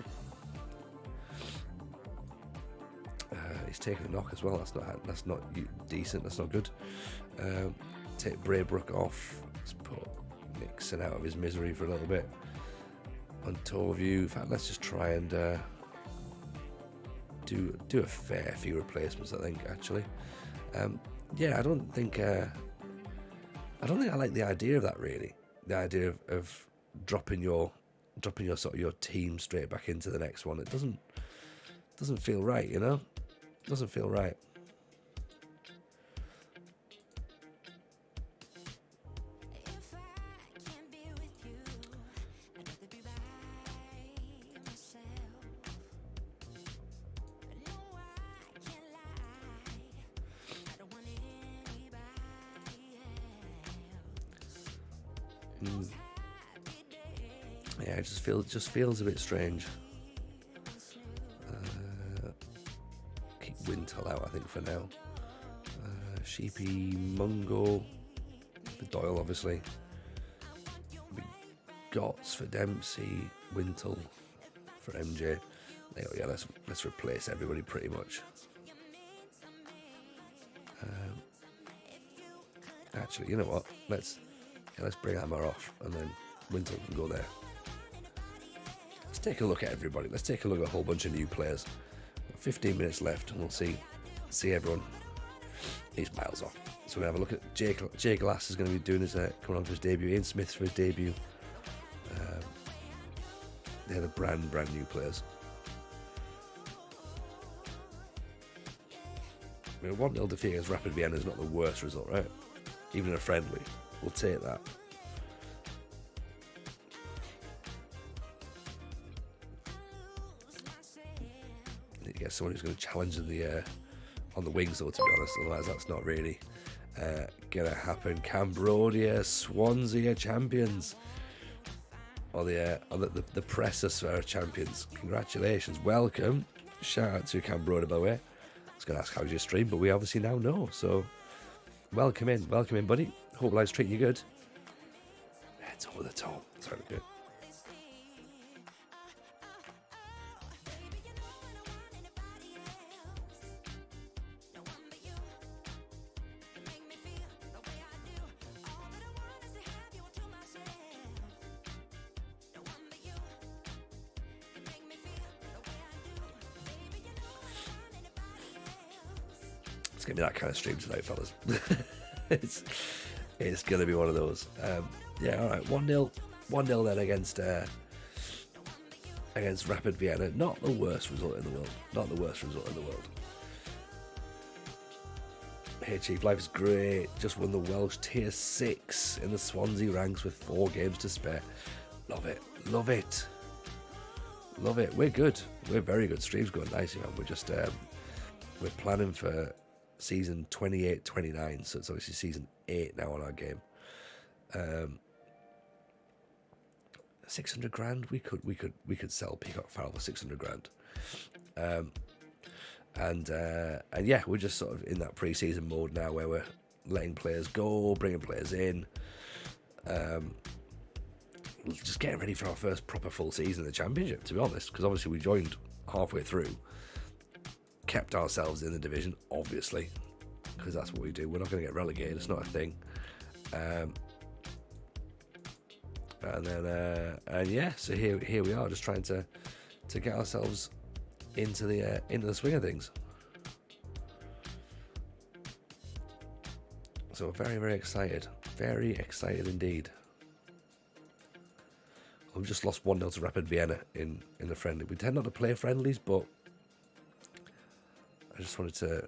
He's taking a knock as well. That's not decent. That's not good. Take Braybrook off. Let's put Nixon out of his misery for a little bit. On Torview. In fact, let's just try and do a fair few replacements. I think actually. I don't think I like the idea of that really. The idea of dropping your sort of your team straight back into the next one. It doesn't feel right, you know. It doesn't feel right. Yeah, it just feels a bit strange. Keep Wintel out, I think, for now. Sheepy, Mungo, for Doyle, obviously. Gots for Dempsey, Wintel for MJ. Yeah, let's replace everybody pretty much. Actually, you know what? Let's bring Amar off, and then Wintel can go there. Let's take a look at everybody. Let's take a look at a whole bunch of new players. 15 minutes left, and we'll see everyone. He's miles off. So we're going to have a look at Jay Glass is going to be doing his coming on for his debut. Ian Smith for his debut. They're the brand new players. I mean, 1-0 defeat against Rapid Vienna is not the worst result, right? Even in a friendly, we'll take that. Need to get someone who's going to challenge on the wings, though, to be honest. Otherwise, that's not really going to happen. Cambodia, Swansea champions. Or the Presser champions. Congratulations, welcome. Shout out to Cambodia, by the way. I was going to ask how's your stream, but we obviously now know. So, welcome in, buddy. Hope life's treating you good. It's over the top. Sorry a bit. It's going to be that kind of stream tonight, fellas. It's going to be one of those. Yeah, all right. 1-0 then against Rapid Vienna. Not the worst result in the world. Hey, Chief, life is great. Just won the Welsh Tier 6 in the Swansea ranks with 4 games to spare. Love it. We're good. We're very good. Stream's going nicely, man. We're just we're planning for season 28-29, so it's obviously season 8 now on our game. 600 grand. We could sell Peacock Farrell for 600 grand. And yeah, we're just sort of in that pre-season mode now where we're letting players go, bringing players in, just getting ready for our first proper full season in the Championship, to be honest, because obviously we joined halfway through, kept ourselves in the division, obviously, because that's what we do. We're not going to get relegated. It's not a thing. And then, and yeah, so here we are, just trying to get ourselves into the swing of things. So very, very excited indeed. We've just lost 1-0 to Rapid Vienna in the friendly. We tend not to play friendlies, but I just wanted to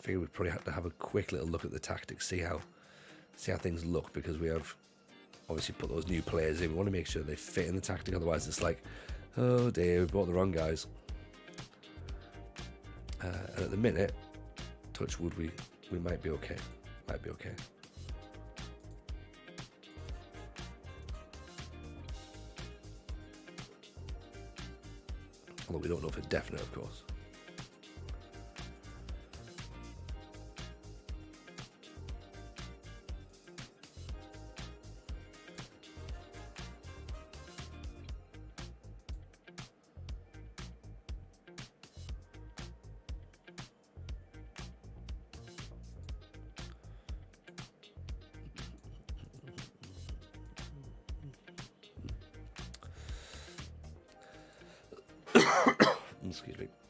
figure we'd probably have to have a quick little look at the tactics, see how things look, because we have obviously put those new players in. We want to make sure they fit in the tactic, otherwise it's like, oh dear, we bought the wrong guys. And at the minute, touch wood, we might be okay. Might be okay. Although we don't know for definite, of course.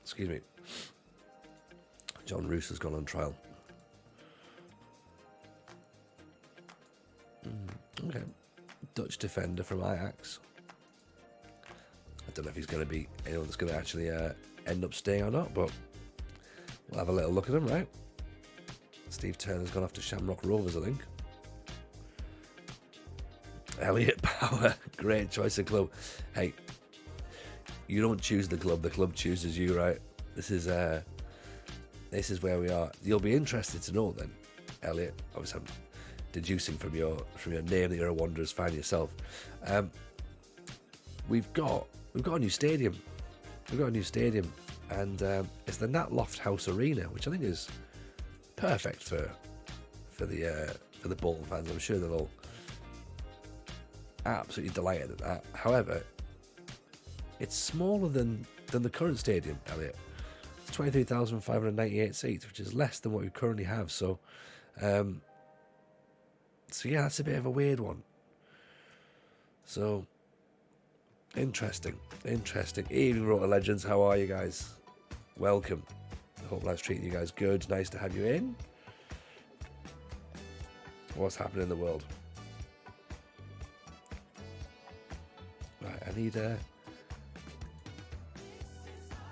Excuse me. John Roos has gone on trial. Okay. Dutch defender from Ajax. I don't know if he's going to be anyone that's going to actually end up staying or not, but we'll have a little look at him, right? Steve Turner's gone off to Shamrock Rovers, I think. Elliot Power, great choice of club. Hey, you don't choose the club chooses you, right? This is where we are. You'll be interested to know then, Elliot. Obviously, I'm deducing from your name that you're a Wanderers fan yourself. We've got a new stadium. And it's the Nat Loft House Arena, which I think is perfect for the Bolton fans. I'm sure they're all absolutely delighted at that. However, it's smaller than the current stadium, Elliot. It's 23,598 seats, which is less than what we currently have. So yeah, that's a bit of a weird one. So interesting. Evening, Rotor Legends. How are you guys? Welcome. I hope life's treating you guys good. Nice to have you in. What's happening in the world? Right, I need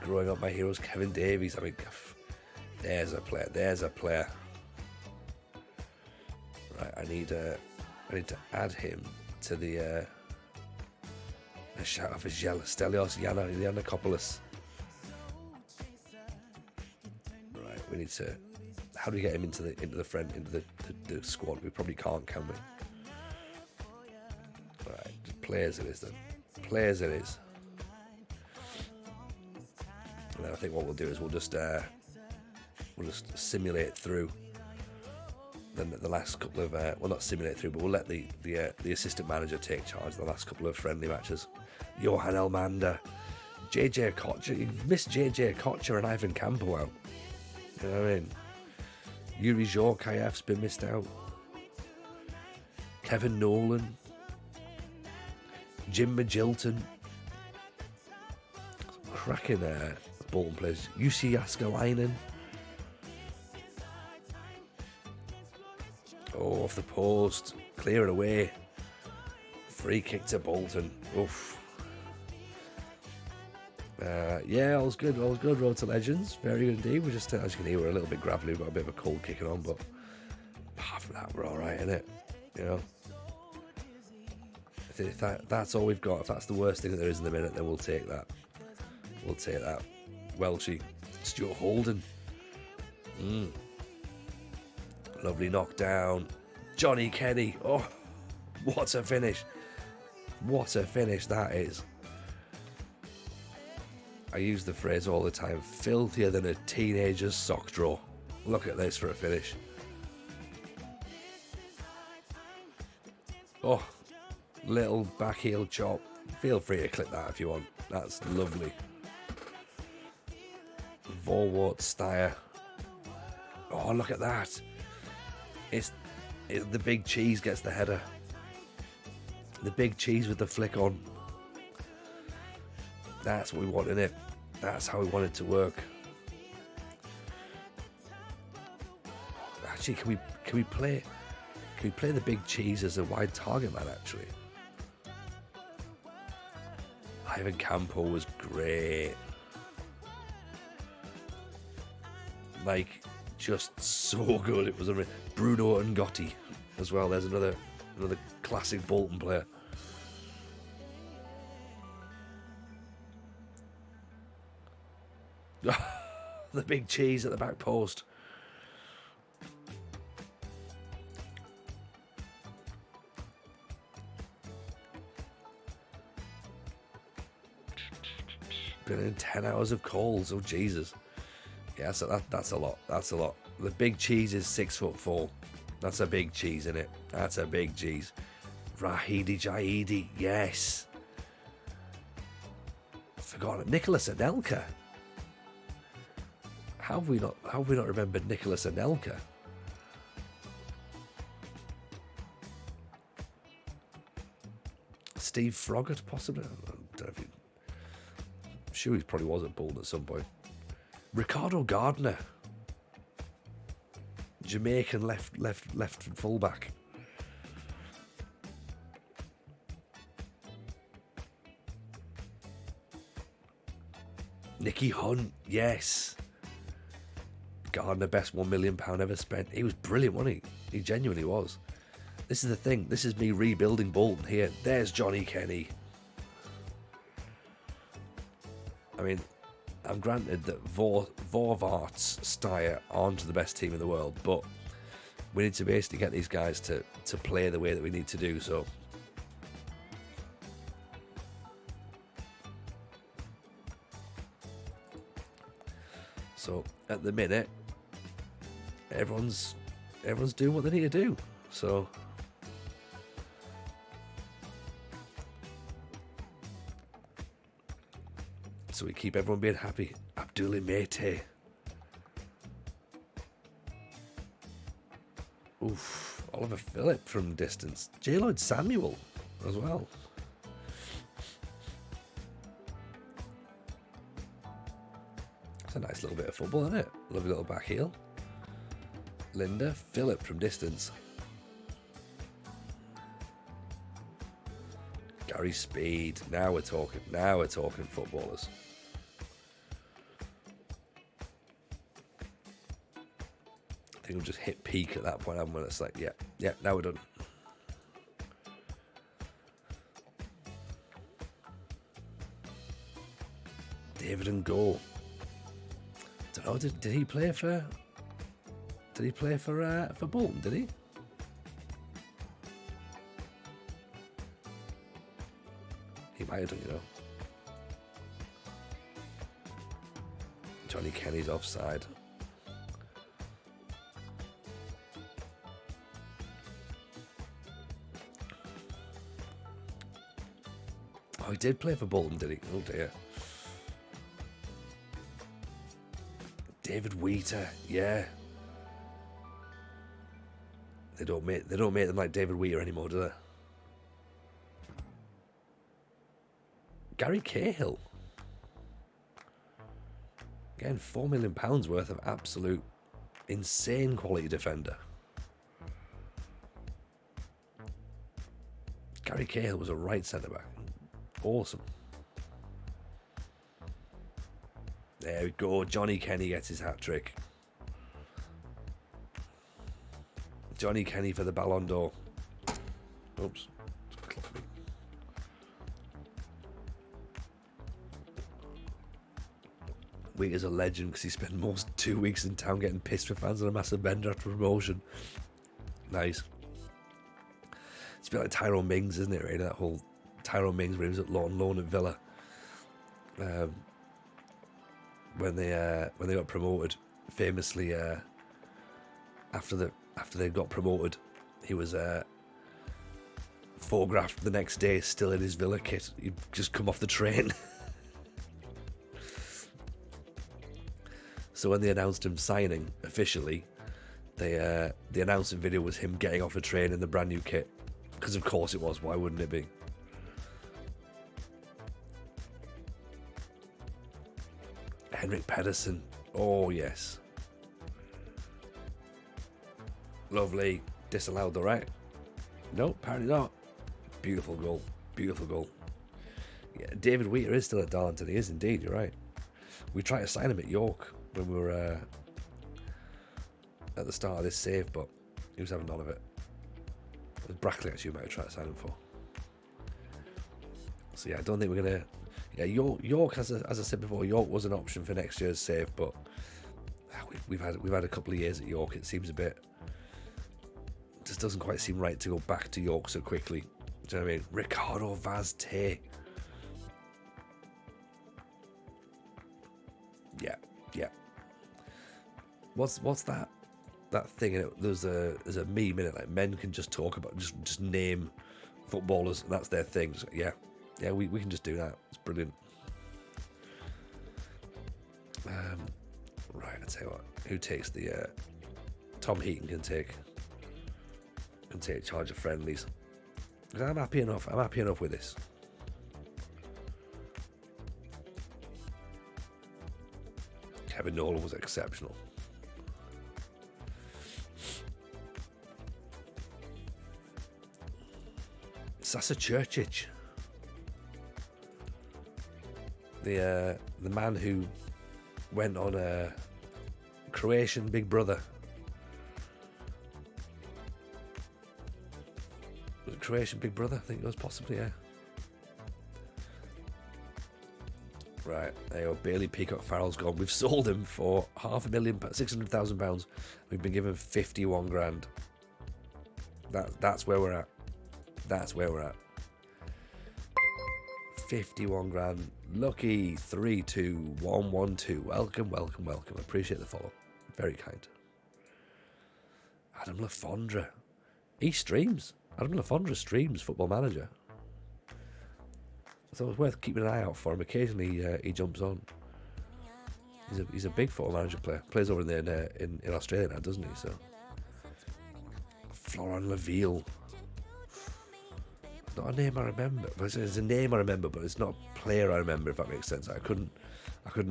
growing up, my heroes, Kevin Davies. I mean, there's a player. Right, I need to add him to the a shout out for Stelios Yiannakopoulos. Right, we need to. How do we get him into the squad? We probably can't, can we? Right, just players it is then. Players it is. And I think what we'll do is we'll just simulate through the last couple of well, not simulate through, but we'll let the assistant manager take charge of the last couple of friendly matches. Johan Elmander, JJ Kocher, you missed JJ Kocher and Ivan Campo out. You know what I mean? Yuri Zhorkayev's been missed out. Kevin Nolan, Jim Magilton, cracking Bolton players. Jussi Jaskalainen. Oh, off the post, clear it away. Free kick to Bolton. Oof. Yeah, all's good, Road to Legends. Very good indeed. We're just, as you can hear, we're a little bit gravelly. We've got a bit of a cold kicking on, but apart from that, we're alright, innit? You know? If that's all we've got, if that's the worst thing that there is in the minute, then we'll take that. We'll take that. Welshie. Stuart Holden. Lovely knockdown. Johnny Kenny. Oh, what a finish. What a finish that is. I use the phrase all the time, filthier than a teenager's sock drawer. Look at this for a finish. Oh, little back heel chop. Feel free to clip that if you want. That's lovely. Vorwart Steyer. Oh, look at that. It's the big cheese gets the header. The big cheese with the flick on. That's what we want, innit? That's how we want it to work. Actually, can we play the big cheese as a wide target man? Actually, Ivan Campo was great. Like, just so good. It was Bruno Ngotti as well. There's another classic Bolton player. the big cheese at the back post. Been in 10 hours of calls. Oh, Jesus. Yeah, so that's a lot. That's a lot. The big cheese is 6'4". That's a big cheese, isn't it? That's a big cheese. Rahidi Jaidi. Yes. Forgotten. Nicholas Anelka. How have we not remembered Nicholas Anelka? Steve Froggatt, possibly. I don't know if he, I'm sure he probably was at Bolton at some point. Ricardo Gardner, Jamaican left fullback. Nicky Hunt, yes. Gardner, best £1 million ever spent. He was brilliant, wasn't he? He genuinely was. This is the thing. This is me rebuilding Bolton here. There's Johnny Kenny. I mean, I'm granted that Vorvarts, Steyer aren't the best team in the world, but we need to basically get these guys to play the way that we need to do. So at the minute, everyone's doing what they need to do. So we keep everyone being happy. Abdullah Mete. Oof. Oliver Phillip from distance. J. Lloyd Samuel as well. It's a nice little bit of football, isn't it? Lovely little back heel. Linda Phillip from distance. Gary Speed. Now we're talking footballers. I think we'll just hit peak at that point, haven't we? It's like, yeah, now we're done. David and Go. Don't know. Did he play for? Did he play for Bolton? Did he? He might have done, you know. Johnny Kenny's offside. Oh, he did play for Bolton, did he? Oh dear. David Wheater, yeah. They don't make them like David Wheater anymore, do they? Gary Cahill. Again, £4 million worth of absolute insane quality defender. Gary Cahill was a right centre back. Awesome. There we go. Johnny Kenny gets his hat trick. Johnny Kenny for the Ballon d'Or. Oops. Wheater's a legend because he spent most 2 weeks in town getting pissed for fans on a massive bender after promotion. Nice. It's a bit like Tyrone Mings, isn't it, really? That whole Tyrone Mings when he was at loan at Villa. When they got promoted, famously after they got promoted, he was photographed the next day still in his Villa kit. He'd just come off the train. So when they announced him signing officially, the announcement video was him getting off a train in the brand new kit. Because of course it was. Why wouldn't it be? Henrik Pedersen. Oh yes. Lovely. Disallowed though, right? Nope, apparently not. Beautiful goal. Beautiful goal. Yeah, David Wheater is still at Darlington. He is indeed, you're right. We tried to sign him at York when we were at the start of this save, but he was having none of it. It was Brackley actually who might have tried to sign him for. So yeah, I don't think we're gonna. Yeah, York as I said before, York was an option for next year's save, but we've had a couple of years at York. It seems a bit, just doesn't quite seem right to go back to York so quickly. Do you know what I mean? Ricardo Vaz Tay. Yeah. What's that thing in it? There's a meme in it, like men can just talk about, just name footballers, and that's their thing. So, yeah, we can just do that. It's brilliant. Right, I tell you what, who takes the Tom Heaton can take charge of friendlies. I'm happy enough with this. Kevin Nolan was exceptional. Sasa Churchic, the man who went on a Croatian Big Brother. Was it Croatian Big Brother? I think it was, possibly, yeah. Right, there you go. Bailey Peacock Farrell's gone. We've sold him for £500,000, £600,000. We've been given 51 grand. That's where we're at. That's where we're at. 51 grand. Lucky 32112. Welcome. Appreciate the follow. Very kind. Adam Lafondra. He streams. Adam Lafondra streams Football Manager. So it's worth keeping an eye out for him. Occasionally he jumps on. He's a big Football Manager player. Plays over there in Australia now, doesn't he? So Florent Laville. Not a name I remember. It's a name I remember, but it's not a player I remember, if that makes sense. I couldn't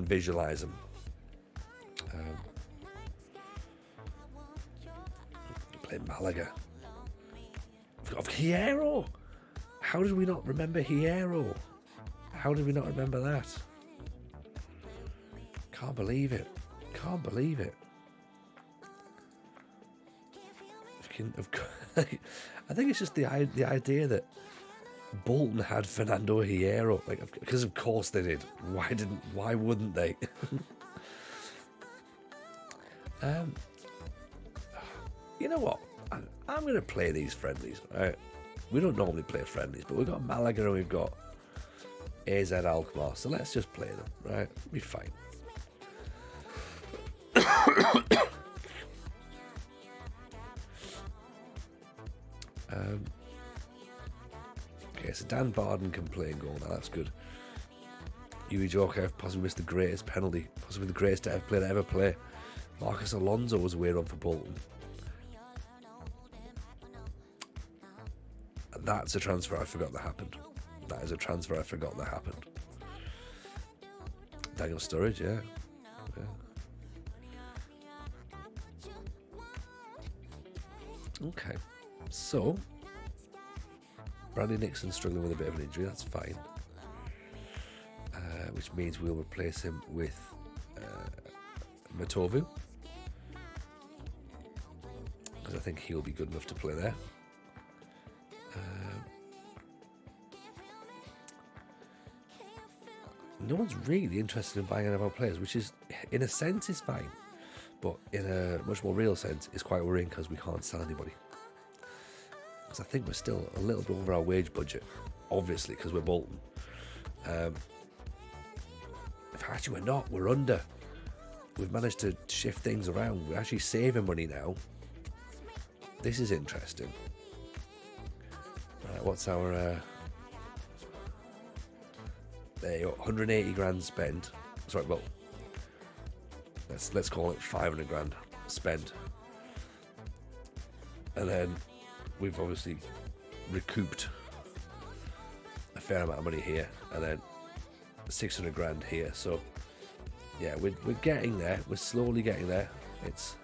visualise him. Played Malaga. Of Hierro. How did we not remember Hierro? How did we not remember that? Can't believe it. I think it's just the idea that Bolton had Fernando Hierro, because of course they did. Why wouldn't they? You know what? I'm going to play these friendlies. Right? We don't normally play friendlies, but we've got Malaga and we've got AZ Alkmaar, so let's just play them. Right? It'll be fine. Okay, so Dan Barden can play and goal now. That's good. Yuri Joker possibly missed the greatest penalty, possibly the greatest player to ever play. Marcus Alonso was away run for Bolton. And that's a transfer I forgot that happened. That is a transfer I forgot that happened. Daniel Sturridge, yeah. Okay, so Brandy Nixon's struggling with a bit of an injury. That's fine, which means we'll replace him with Matovu, because I think he'll be good enough to play there. No one's really interested in buying any of our players, which is, in a sense, is fine, but in a much more real sense, it's quite worrying because we can't sell anybody. Because I think we're still a little bit over our wage budget, obviously, because we're Bolton. Actually, we're not. We're under. We've managed to shift things around. We're actually saving money now. This is interesting. Right, what's our... there you go, 180 grand spent. Sorry, well, let's call it 500 grand spent. And then we've obviously recouped a fair amount of money here, and then 600 grand here. So yeah, we're getting there. We're slowly getting there. It's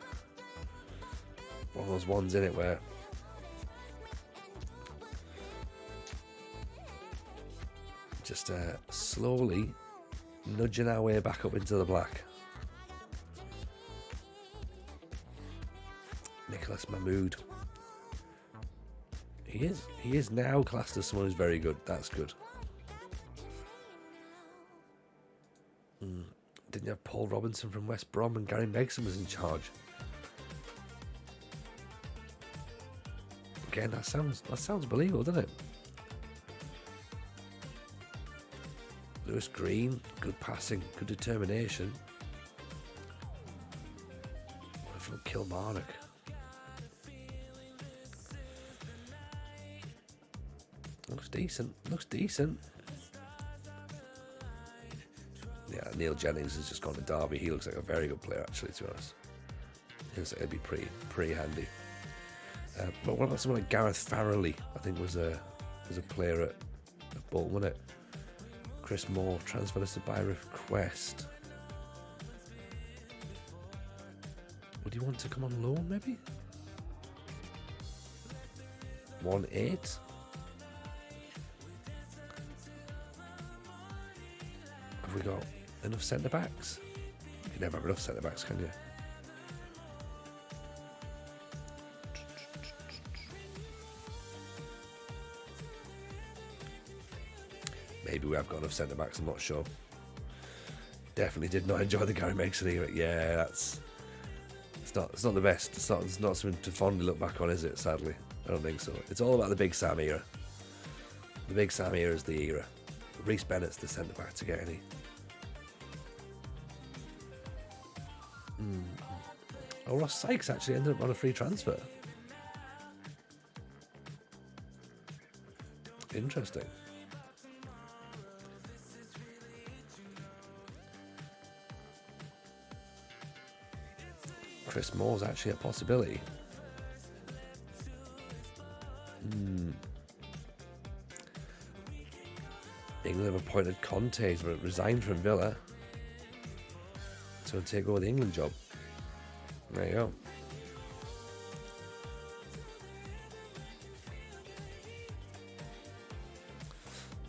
one of those ones in it where just slowly nudging our way back up into the black. Nicholas Mahmood. He is now classed as someone who's very good. That's good. Didn't you have Paul Robinson from West Brom and Gary Megson was in charge? Again, that sounds believable, doesn't it? Lewis Green, good passing, good determination. What from Kilmarnock? Looks decent. Yeah, Neil Jennings has just gone to Derby. He looks like a very good player, actually, to be honest. He looks like he'd be pretty handy. But what about someone like Gareth Farrelly? I think was a player at Bolton, wasn't it? Chris Moore transferred us by request. Would he want to come on loan, maybe? 1-8. Have we got enough centre backs? You can never have enough centre backs, can you? Maybe we have got enough centre backs. I'm not sure. Definitely did not enjoy the Gary Megson era. Yeah, it's not the best. It's not something to fondly look back on, is it? Sadly, I don't think so. It's all about the Big Sam era. The Big Sam era is the era. Reece Bennett's the centre back to get any. Oh, Ross Sykes actually ended up on a free transfer. Interesting. Chris Moore's actually a possibility. England have appointed Conte to resign from Villa to take over the England job. There you go.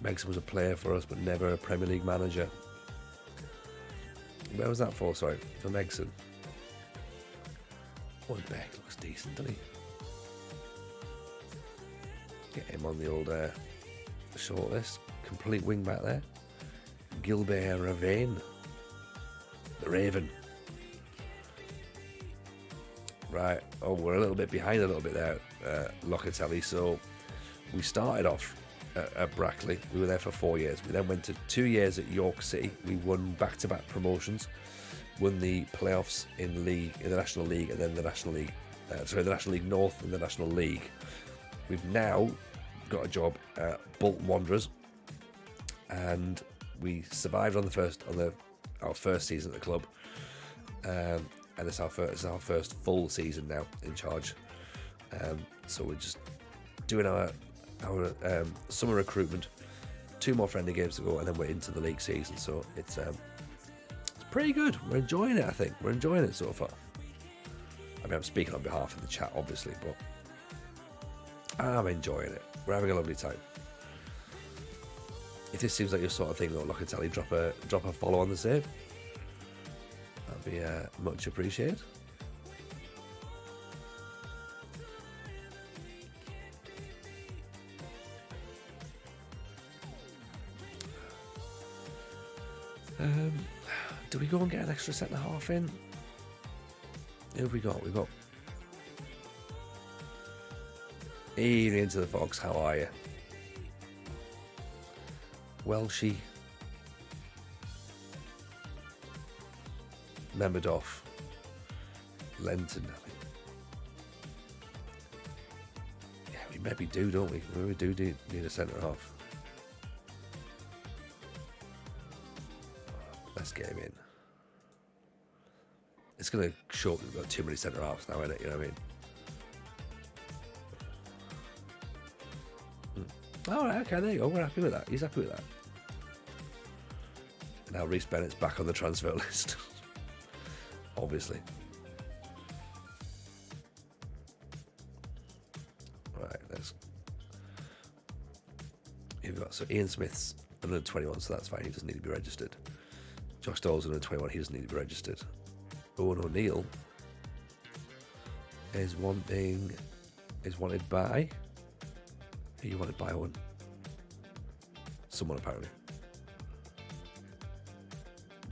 Megson was a player for us, but never a Premier League manager. Where was that for? Sorry, for Megson. Owen Beck looks decent, doesn't he? Get him on the old shortlist. Complete wing back there. Gilbert Ravane. The Raven. Right. Oh, we're a little bit behind a little bit there, Locatelli. So we started off at Brackley. We were there for 4 years. We then went to 2 years at York City. We won back-to-back promotions. Won the playoffs in the National League, and then the National League. The National League North and the National League. We've now got a job at Bolton Wanderers, and we survived on our first season at the club, and it's our first full season now in charge. So we're just doing our summer recruitment, 2 more friendly games to go, and then we're into the league season. So it's pretty good. We're enjoying it. I think we're enjoying it so far. I mean, I'm speaking on behalf of the chat, obviously, but I'm enjoying it. We're having a lovely time. If this seems like your sort of thing, though, Locatelli, drop a follow on the save. That'd be much appreciated. Do we go and get an extra centre half in? Who have we got? We've got Ian into the Fox. How are you? Welshie. Memberdoff. Lenton. Yeah, we maybe do, don't we? We do need a centre half. Let's get him in. It's going to show up we've got too many centre halves now, isn't it? You know what I mean? Alright, okay, there you go. We're happy with that. He's happy with that. Now Reece Bennett's back on the transfer list. Obviously. Right, let's. Here we've got, so Ian Smith's under 21, so that's fine. He doesn't need to be registered. Josh Dole's under 21. He doesn't need to be registered. Owen O'Neill is wanted by. Who you wanted by, Owen? Someone apparently.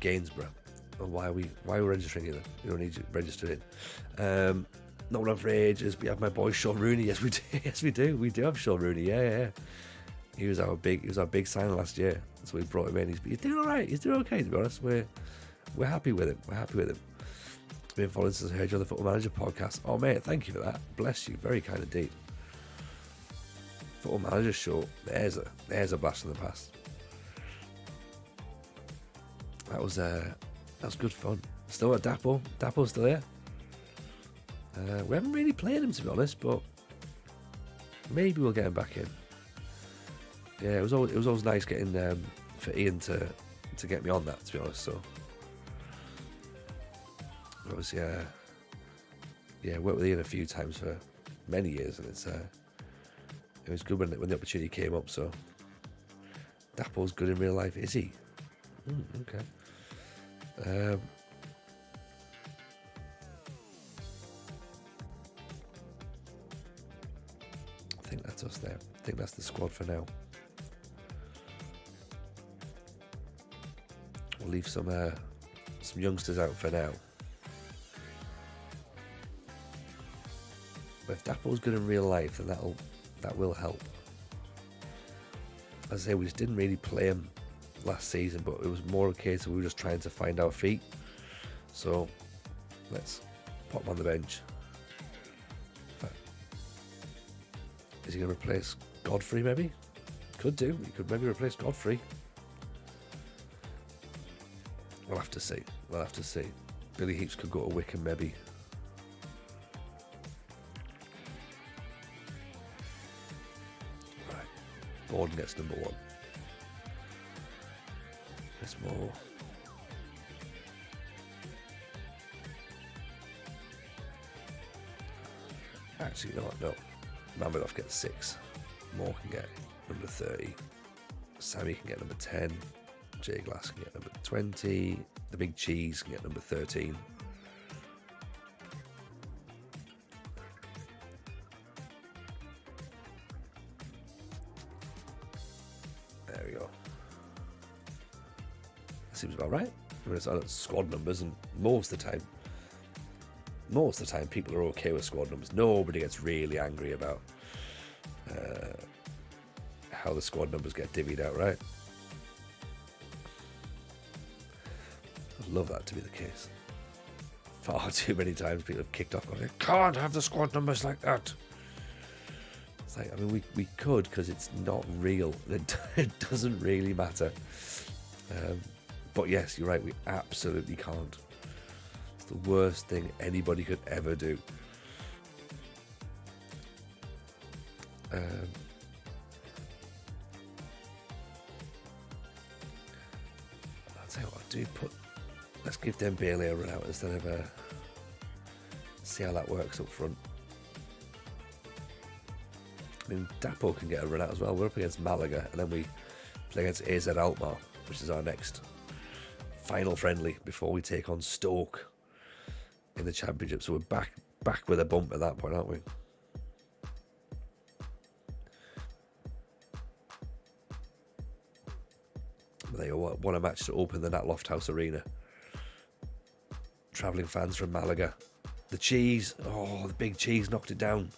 Gainsborough. Or why we're registering it then? You don't need to register it. Not one for ages. We have my boy Sean Rooney. Yes, we do. Yes, we do. We do have Sean Rooney. Yeah. He was our big signing last year. So we brought him in. He's doing all right. He's doing okay, to be honest. We're happy with him. Been following since I heard you on the Football Manager podcast. Oh mate, thank you for that. Bless you. Very kind indeed. Football Manager show. There's a blast from the past. That was good fun. Still at Dapo. Dapo's still here. We haven't really played him, to be honest, but maybe we'll get him back in. Yeah, it was always nice getting for Ian to get me on that, to be honest. So it was worked with Ian a few times for many years, and it was good when the opportunity came up. So Dapo's good in real life, is he? Okay. I think that's us there. I think that's the squad for now. We'll leave some youngsters out for now. But if Dapo's good in real life, then that will help. As I say, we just didn't really play him last season, but it was more a case of we were just trying to find our feet. So let's pop him on the bench. Is he going to replace Godfrey, maybe? Could do. He could maybe replace Godfrey. We'll have to see. Billy Heaps could go to Wickham, maybe. Right. Gordon gets number 1. There's more. Actually, no. Mamedov gets 6. Moore can get number 30. Sammy can get number 10. Jay Glass can get number 20. The Big Cheese can get number 13. There we go. Seems about right. I mean, it's squad numbers, and most of the time people are okay with squad numbers. Nobody gets really angry about how the squad numbers get divvied out, right? I'd love that to be the case. Far too many times people have kicked off going, "You can't have the squad numbers like that." It's like, I mean, we could, because it's not real. It doesn't really matter. But yes, you're right, we absolutely can't. It's the worst thing anybody could ever do. I'll tell you what, let's give Dembele a run out instead of see how that works up front. I mean, Dapo can get a run out as well. We're up against Malaga, and then we play against AZ Alkmaar, which is our next final friendly before we take on Stoke in the Championship. So we're back with a bump at that point, aren't we? They want a match to open the Nat Lofthouse Arena. Travelling fans from Malaga. The Cheese. Oh, the Big Cheese knocked it down.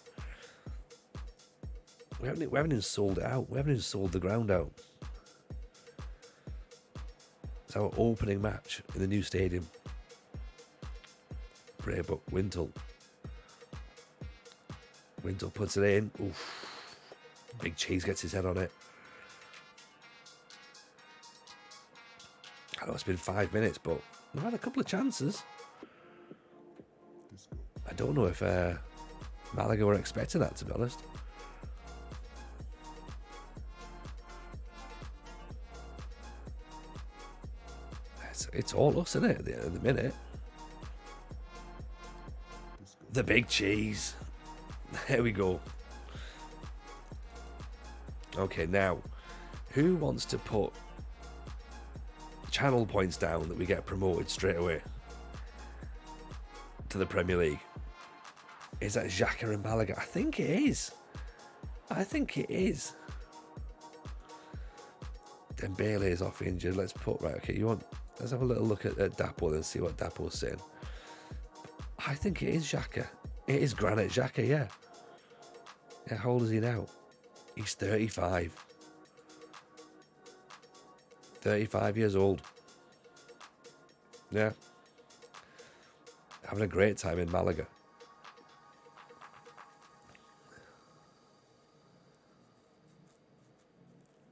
We haven't even sold it out. We haven't even sold the ground out. It's our opening match in the new stadium. Braybook, Wintle puts it in. Oof. Big Cheese gets his head on it. I know it's been 5 minutes, but we've had a couple of chances. I don't know if Malaga were expecting that, to be honest. It's all us, isn't it, at the end of the minute? The Big Cheese. There we go. Okay, now, who wants to put channel points down that we get promoted straight away to the Premier League? Is that Xhaka and Malaga? I think it is. Dembele is off injured. Let's put, right, okay, you want Let's have a little look at Dapo and see what Dapo's saying. I think it is Xhaka. It is Granit Xhaka, yeah. Yeah, how old is he now? He's 35. 35 years old. Yeah. Having a great time in Malaga.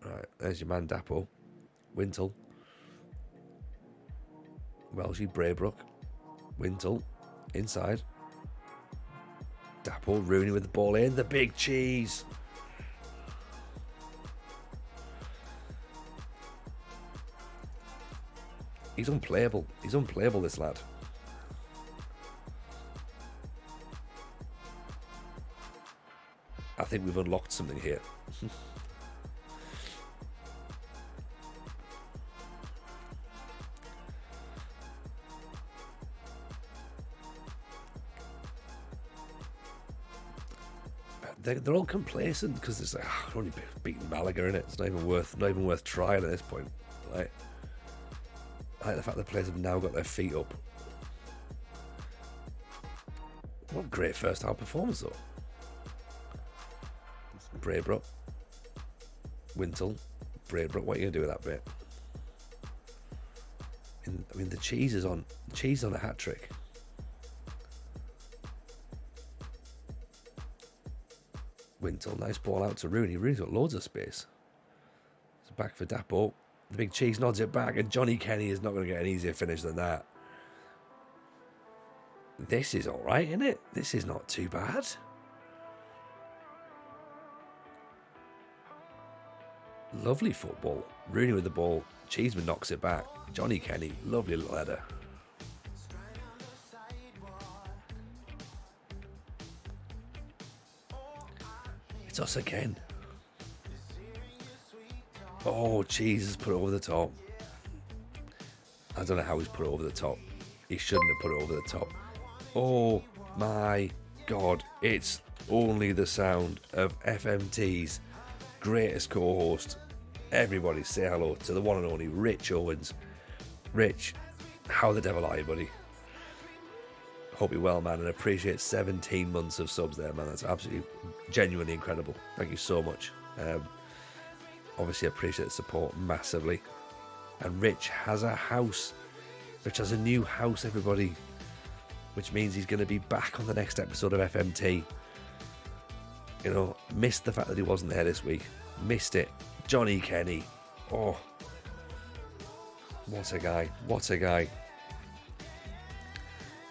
Right, there's your man Dapo. Wintle. Welshie, Braybrook. Wintle. Inside. Dapo, Rooney with the ball in. The big cheese. He's unplayable. He's unplayable, this lad. I think we've unlocked something here. They're all complacent because it's like, we're only beating Malaga, innit? It's not even worth trying at this point. Like, I like the fact the players have now got their feet up. What a great first half performance though. Braybrook. Wintle. Braybrook, what are you going to do with that bit? I mean, the cheese is on a hat trick. Wintle, nice ball out to Rooney. Rooney's got loads of space. It's back for Dapo. The big cheese nods it back, and Johnny Kenny is not going to get an easier finish than that. This is all right, isn't it? This is not too bad. Lovely football. Rooney with the ball. Cheeseman knocks it back. Johnny Kenny, lovely little header. It's us again. Oh, Cheese has put it over the top. I don't know how he's put it over the top. He shouldn't have put it over the top. Oh my God. It's only the sound of FMT's greatest co-host. Everybody say hello to the one and only Rich Owens. Rich, how the devil are you, buddy? Hope you're well, man, and appreciate 17 months of subs there, man. That's absolutely, genuinely incredible. Thank you so much. Obviously, I appreciate the support massively. And Rich has a house. Rich has a new house, everybody. Which means he's going to be back on the next episode of FMT. You know, missed the fact that he wasn't there this week. Missed it. Johnny Kenny. Oh. What a guy. What a guy.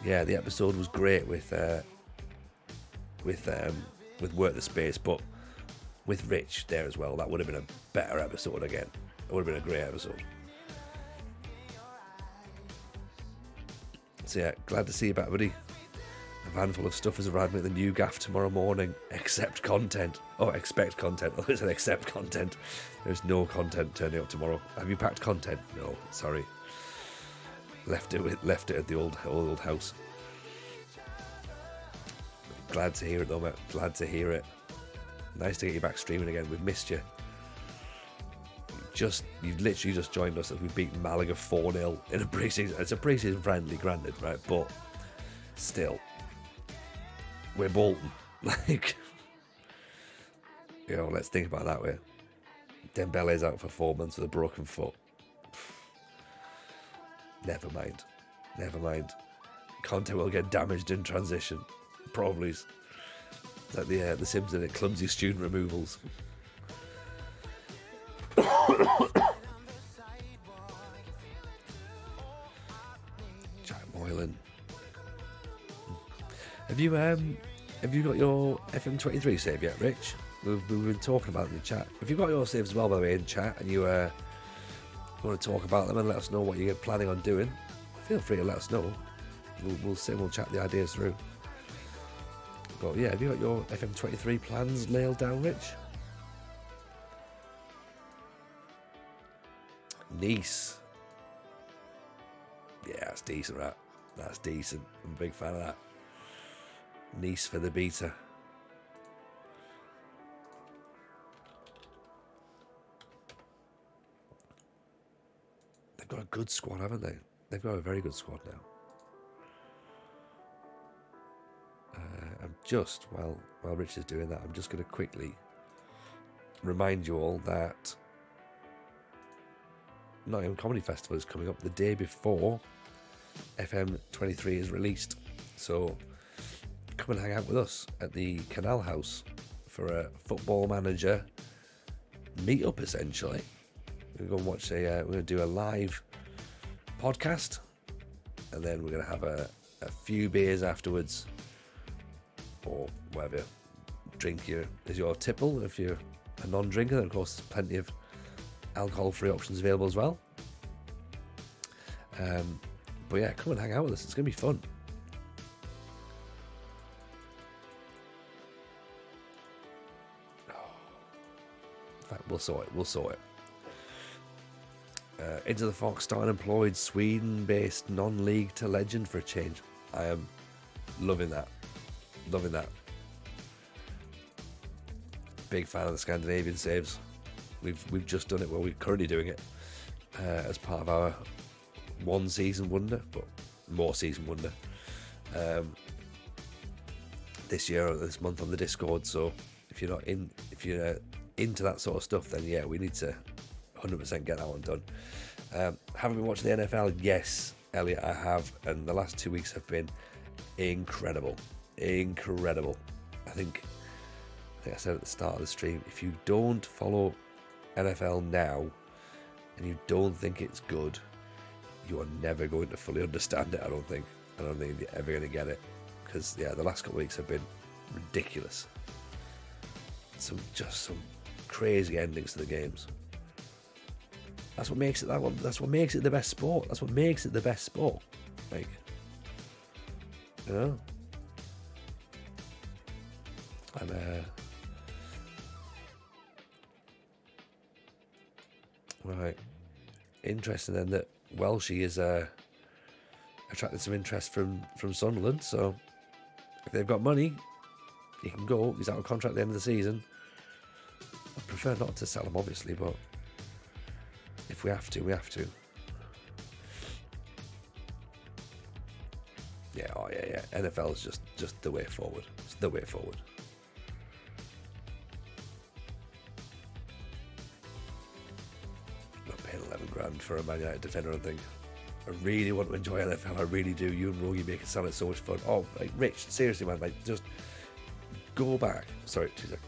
Yeah, the episode was great with Work the Space, but with Rich there as well, that would have been a better episode again. It would have been a great episode. So yeah, glad to see you back, buddy. A handful of stuff is arriving at the new gaff tomorrow morning. Except content. Oh, expect content. Oh, it's an accept content. There's no content turning up tomorrow. Have you packed content? No, sorry. Left it at the old house. Glad to hear it though, mate. Glad to hear it. Nice to get you back streaming again. We've missed you. You've literally just joined us as we beat Malaga 4-0 in a pre-season. It's a pre-season friendly, granted, right? But still, we're Bolton. Like, you know, let's think about it that way. Dembele's out for 4 months with a broken foot. Never mind. Content will get damaged in transition. Probably. It's like the Simpsons at clumsy student removals. Jack Moylan. Have you got your FM23 save yet, Rich? We've been talking about it in the chat. If you've got your saves as well, by the way, in chat, and you want to talk about them and let us know what you're planning on doing, feel free to let us know. We'll chat the ideas through. But yeah, have you got your FM23 plans nailed down, Rich? Nice. Yeah, that's decent, right? That's decent. I'm a big fan of that. Nice for the beta. they've got a good squad, haven't they? They've got a very good squad now. I'm just, while Rich is doing that, I'm just going to quickly remind you all that Nottingham Comedy Festival is coming up the day before FM23 is released. So come and hang out with us at the Canal House for a Football Manager meet-up, essentially. We're going to watch we're going to do a live podcast, and then we're going to have a few beers afterwards, or whatever drink is your tipple. If you're a non-drinker, then of course there's plenty of alcohol-free options available as well. But yeah, come and hang out with us. It's going to be fun. In fact, we'll sort it. Into the Fox, starting employed, Sweden-based non-league to legend for a change. I am loving that. Big fan of the Scandinavian saves. We've just done it. Well, we're currently doing it as part of our one season wonder, but more season wonder this year or this month on the Discord. So if you're into that sort of stuff, then yeah, we need to 100% get that one done. Haven't been watching the NFL? Yes, Elliot, I have, and the last 2 weeks have been incredible. I think I said at the start of the stream, if you don't follow NFL now and you don't think it's good, you are never going to fully understand it. I don't think you're ever going to get it, because yeah, the last couple of weeks have been ridiculous. Some crazy endings to the games. That's what makes it that one. That's what makes it the best sport. That's what makes it the best sport. Like, you know. And right, interesting then that Welshie is attracted some interest from Sunderland. So if they've got money, he can go. He's out of contract at the end of the season. I prefer not to sell him, obviously, but if we have to, we have to. Yeah, yeah. NFL is just the way forward. It's the way forward. I'm not paying 11 grand for a Man United defender, I think. I really want to enjoy NFL. I really do. You and Rogie make it sound like so much fun. Oh, like, Rich, seriously, man, like, just go back. Sorry, 2 seconds.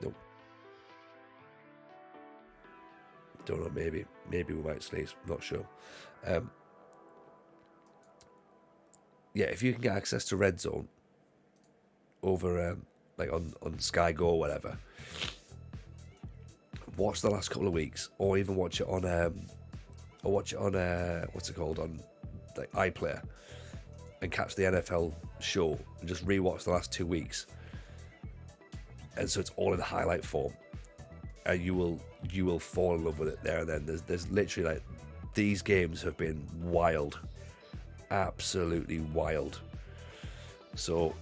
Nope. Don't know, maybe we might sneeze, not sure. Yeah, if you can get access to Red Zone over like on Sky Go or whatever, watch the last couple of weeks, or even watch it on what's it called, on like iPlayer, and catch the NFL show and just rewatch the last 2 weeks. And so it's all in highlight form, and you will fall in love with it there and then. There's literally, like, these games have been wild, absolutely wild. So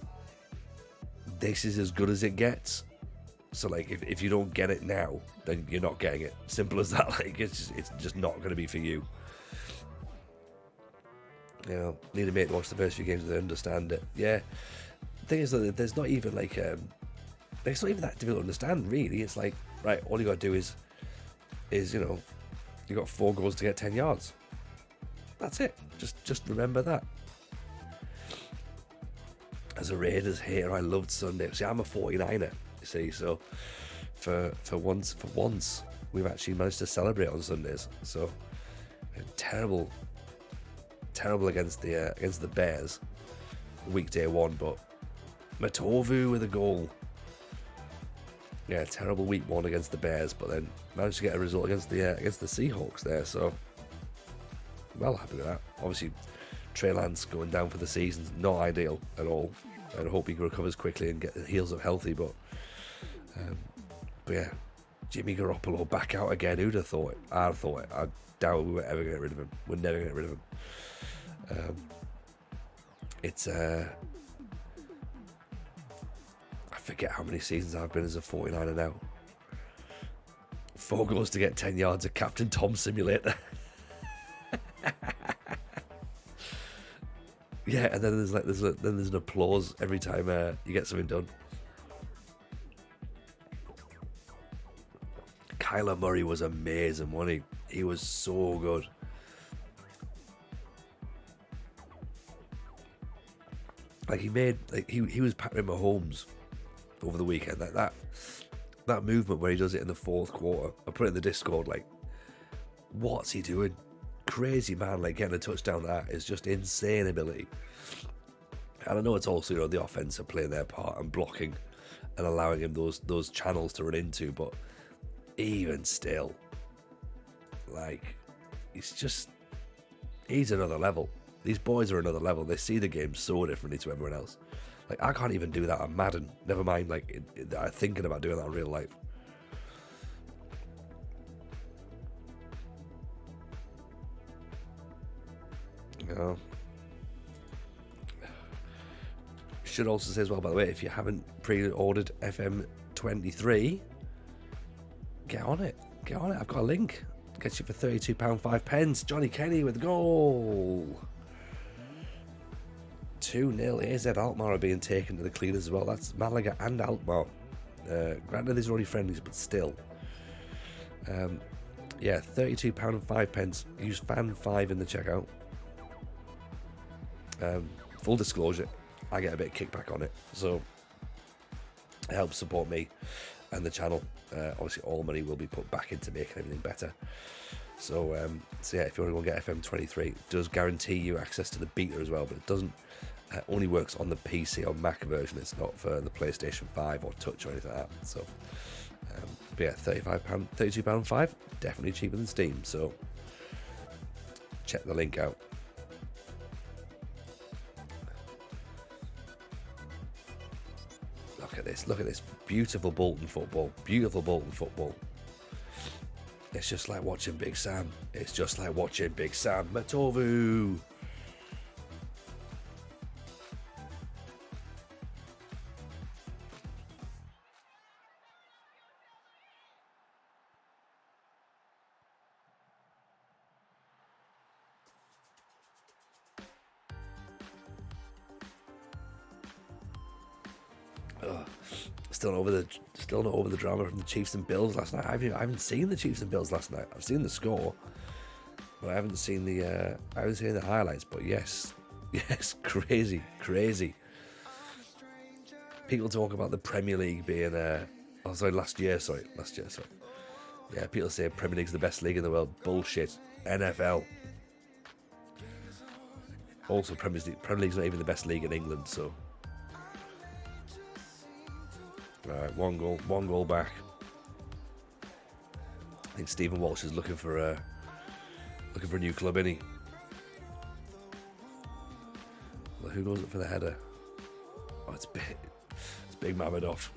this is as good as it gets. So like, if you don't get it now, then you're not getting it. Simple as that. Like, it's just not going to be for you. You know, need a mate to watch the first few games to understand it. Yeah. The thing is that there's not even like it's not even that difficult to understand, really. It's like, right, all you got to do is you know, you got 4 goals to get 10 yards. That's it. Just remember that. As a Raiders hater, I loved Sunday. See, I'm a 49er, you see, so for once we've actually managed to celebrate on Sundays. So terrible against the Bears, weekday 1, but Matovu with a goal. Yeah, terrible week 1 against the Bears, but then managed to get a result against the Seahawks there. So well happy with that. Obviously, Trey Lance going down for the season, not ideal at all. And I hope he recovers quickly and get the heels up healthy. But yeah, Jimmy Garoppolo back out again. Who'd have thought it? I'd thought it. I doubt we were ever going to get rid of him. We're never going to get rid of him. It's I forget how many seasons I've been as a 49er now. 4 goals to get 10 yards of Captain Tom Simulator. Yeah, and then there's an applause every time you get something done. Kyler Murray was amazing, wasn't he? He was so good. Like he was Patrick Mahomes over the weekend. Like that movement where he does it in the fourth quarter. I put it in the Discord. Like, what's he doing? Crazy man. Like getting a touchdown. That is just insane ability. And I know it's also the offense are playing their part and blocking and allowing him those channels to run into, but even still, like, he's another level. These boys are another level. They see the game so differently to everyone else. Like, I can't even do that on Madden. Never mind, like, I'm thinking about doing that in real life. You know. Should also say as well, by the way, if you haven't pre-ordered FM23, get on it. I've got a link. Gets you for £32.05. Johnny Kenny with the goal. 2-0. AZ Alkmaar are being taken to the cleaners as well. That's Malaga and Alkmaar. Granted, these are only friendlies, but still. Yeah, £32.05. Use FAN5 in the checkout. Full disclosure, I get a bit of kickback on it, so it helps support me and the channel. Obviously, all money will be put back into making everything better. So yeah, if you want to go and get FM23, it does guarantee you access to the beta as well, but it doesn't. Only works on the PC or Mac version. It's not for the PlayStation 5 or Touch or anything like that. So, but yeah, £32.05, definitely cheaper than Steam. So, check the link out. Look at this beautiful Bolton football. It's just like watching Big Sam. Matovu. Still not over the drama from the Chiefs and Bills last night. I haven't seen the Chiefs and Bills last night. I've seen the score, but I haven't seen the highlights. But yes, crazy. People talk about the Premier League being last year. Yeah, people say Premier League's the best league in the world. Bullshit. NFL. Also, Premier League's not even the best league in England. So. Right, one goal back. I think Stephen Walsh is looking for a new club, isn't he? Well, who goes up for the header? Oh, it's Big Mamedov.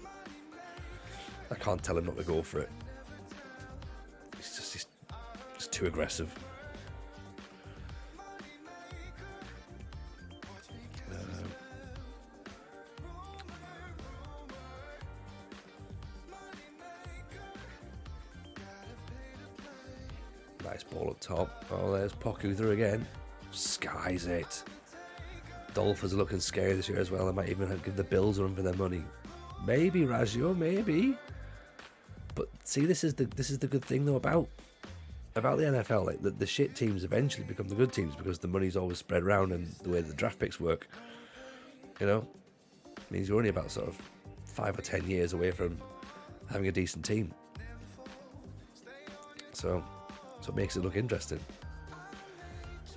I can't tell him not to go for it. He's too aggressive. Nice ball up top. Oh, there's Poku through again. Skies it. Dolphins are looking scary this year as well. They might even give the Bills a run for their money. Maybe, Raggio, maybe. But see, this is the good thing though about the NFL. Like the shit teams eventually become the good teams because the money's always spread around and the way the draft picks work. You know, it means you're only about sort of 5 or 10 years away from having a decent team. So it makes it look interesting.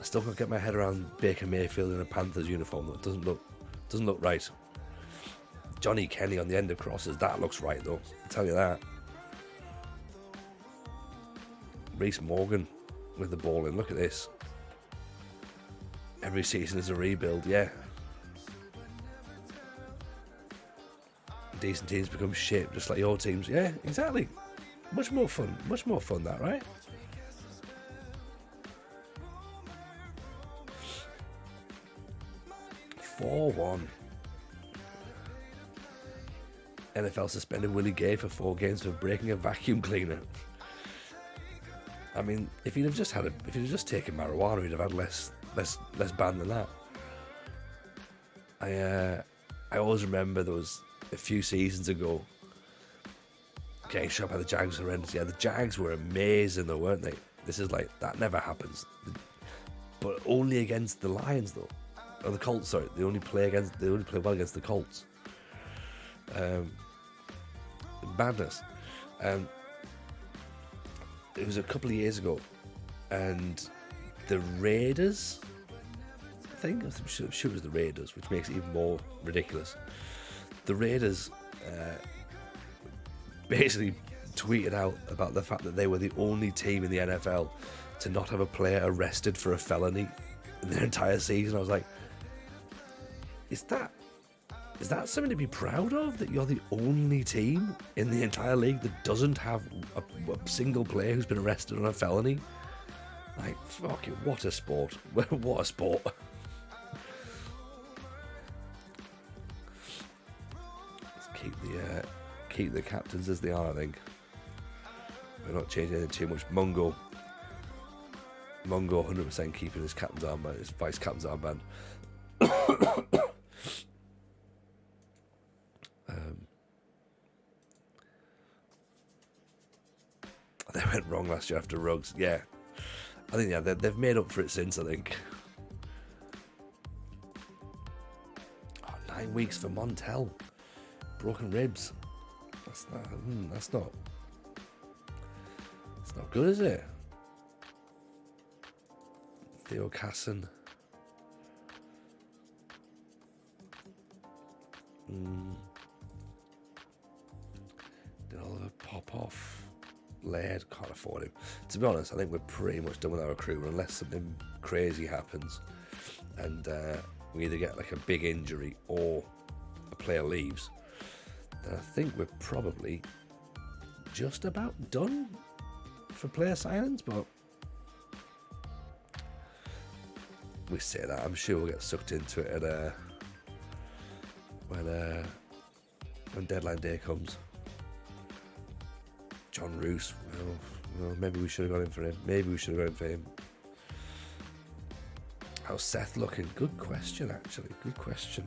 I still can't get my head around Baker Mayfield in a Panthers uniform though. It doesn't look right. Johnny Kenny on the end of crosses, that looks right though, I'll tell you that. Reece Morgan with the ball in, look at this. Every season is a rebuild, yeah. Decent teams become shit, just like your teams. Yeah, exactly. Much more fun that, right? 4-1. NFL suspended Willie Gay for 4 games for breaking a vacuum cleaner. I mean, if he'd have just taken marijuana, he'd have had less ban than that. I always remember there was a few seasons ago getting shot by the Jags horrendous. Yeah, the Jags were amazing though, weren't they? This is like, that never happens. But only against the Lions though. Or the Colts, sorry. They only play well against the Colts. Madness. It was a couple of years ago, and the Raiders, I'm sure it was the Raiders, which makes it even more ridiculous. The Raiders basically tweeted out about the fact that they were the only team in the NFL to not have a player arrested for a felony in their entire season. I was like, is that something to be proud of, that you're the only team in the entire league that doesn't have a single player who's been arrested on a felony? Like, fuck it, what a sport. What a sport. Let's keep the captains as they are, I think. We're not changing anything too much. Mungo 100% keeping his captain's armband, his vice captain's armband. They went wrong last year after Ruggs. Yeah, I think they've made up for it since. I think. 9 weeks for Montel, broken ribs. That's not good, is it? Theo Casson. Did Oliver pop off? Laird, can't afford him. To be honest, I think we're pretty much done with our recruitment unless something crazy happens and we either get like a big injury or a player leaves. Then I think we're probably just about done for player signings, but we say that. I'm sure we'll get sucked into it at when deadline day comes. John Roos, well, maybe we should have gone in for him. How's Seth looking? Good question, actually. Good question.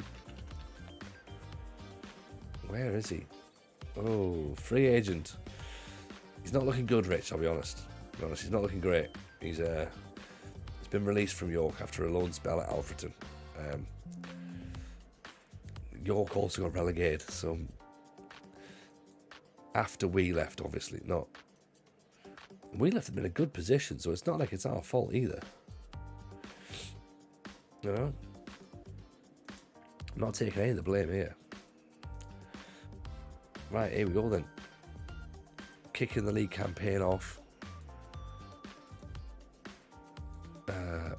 Where is he? Oh, free agent. He's not looking good, Rich, I'll be honest. He's not looking great. He's been released from York after a loan spell at Alfreton. York also got relegated, so after we left, obviously, not. We left them in a good position, so it's not like it's our fault either. You know? I'm not taking any of the blame here. Right, here we go then. Kicking the league campaign off.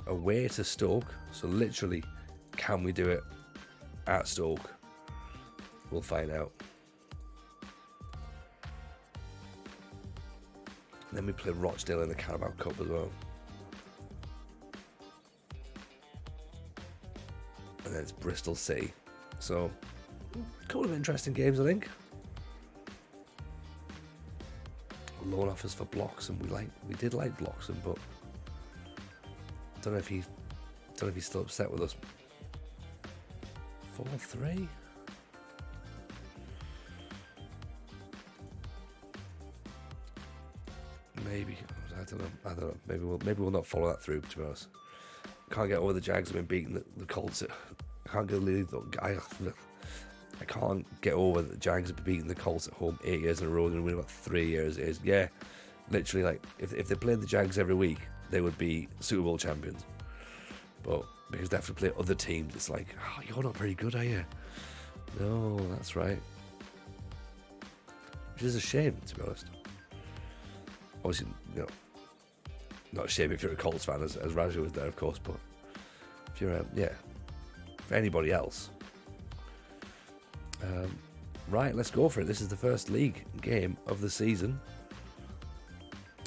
Away to Stoke. So literally, can we do it at Stoke? We'll find out. And then we play Rochdale in the Carabao Cup as well. And then it's Bristol City. So, a couple of interesting games, I think. Loan offers for Bloxham. We did like Bloxham, but don't know if he's still upset with us. 4-3. Maybe, I don't know. Maybe we'll not follow that through, to be honest. Can't get over the Jags have been beating the Colts. I can't get over that the Jags have been beating the Colts at home 8 years in a row. They're going to win about 3 years. Yeah, literally, like if they played the Jags every week, they would be Super Bowl champions. But because they have to play other teams, it's like, oh, you're not very good, are you? No, that's right. Which is a shame, to be honest. Obviously, you know, not a shame if you're a Colts fan, as Raja was there, of course, but if you're for anybody else. Right, let's go for it. This is the first league game of the season.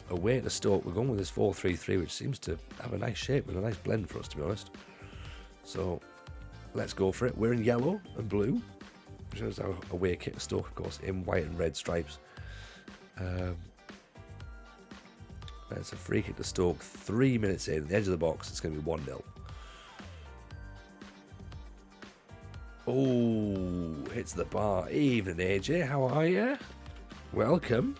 Away to Stoke. We're going with this 4-3-3, which seems to have a nice shape and a nice blend for us, to be honest. So, let's go for it. We're in yellow and blue, which is our away kit. Stoke, of course, in white and red stripes. It's a free kick to Stoke. 3 minutes in, the edge of the box. It's going to be 1-0. Oh, hits the bar. Evening, AJ. How are you? Welcome.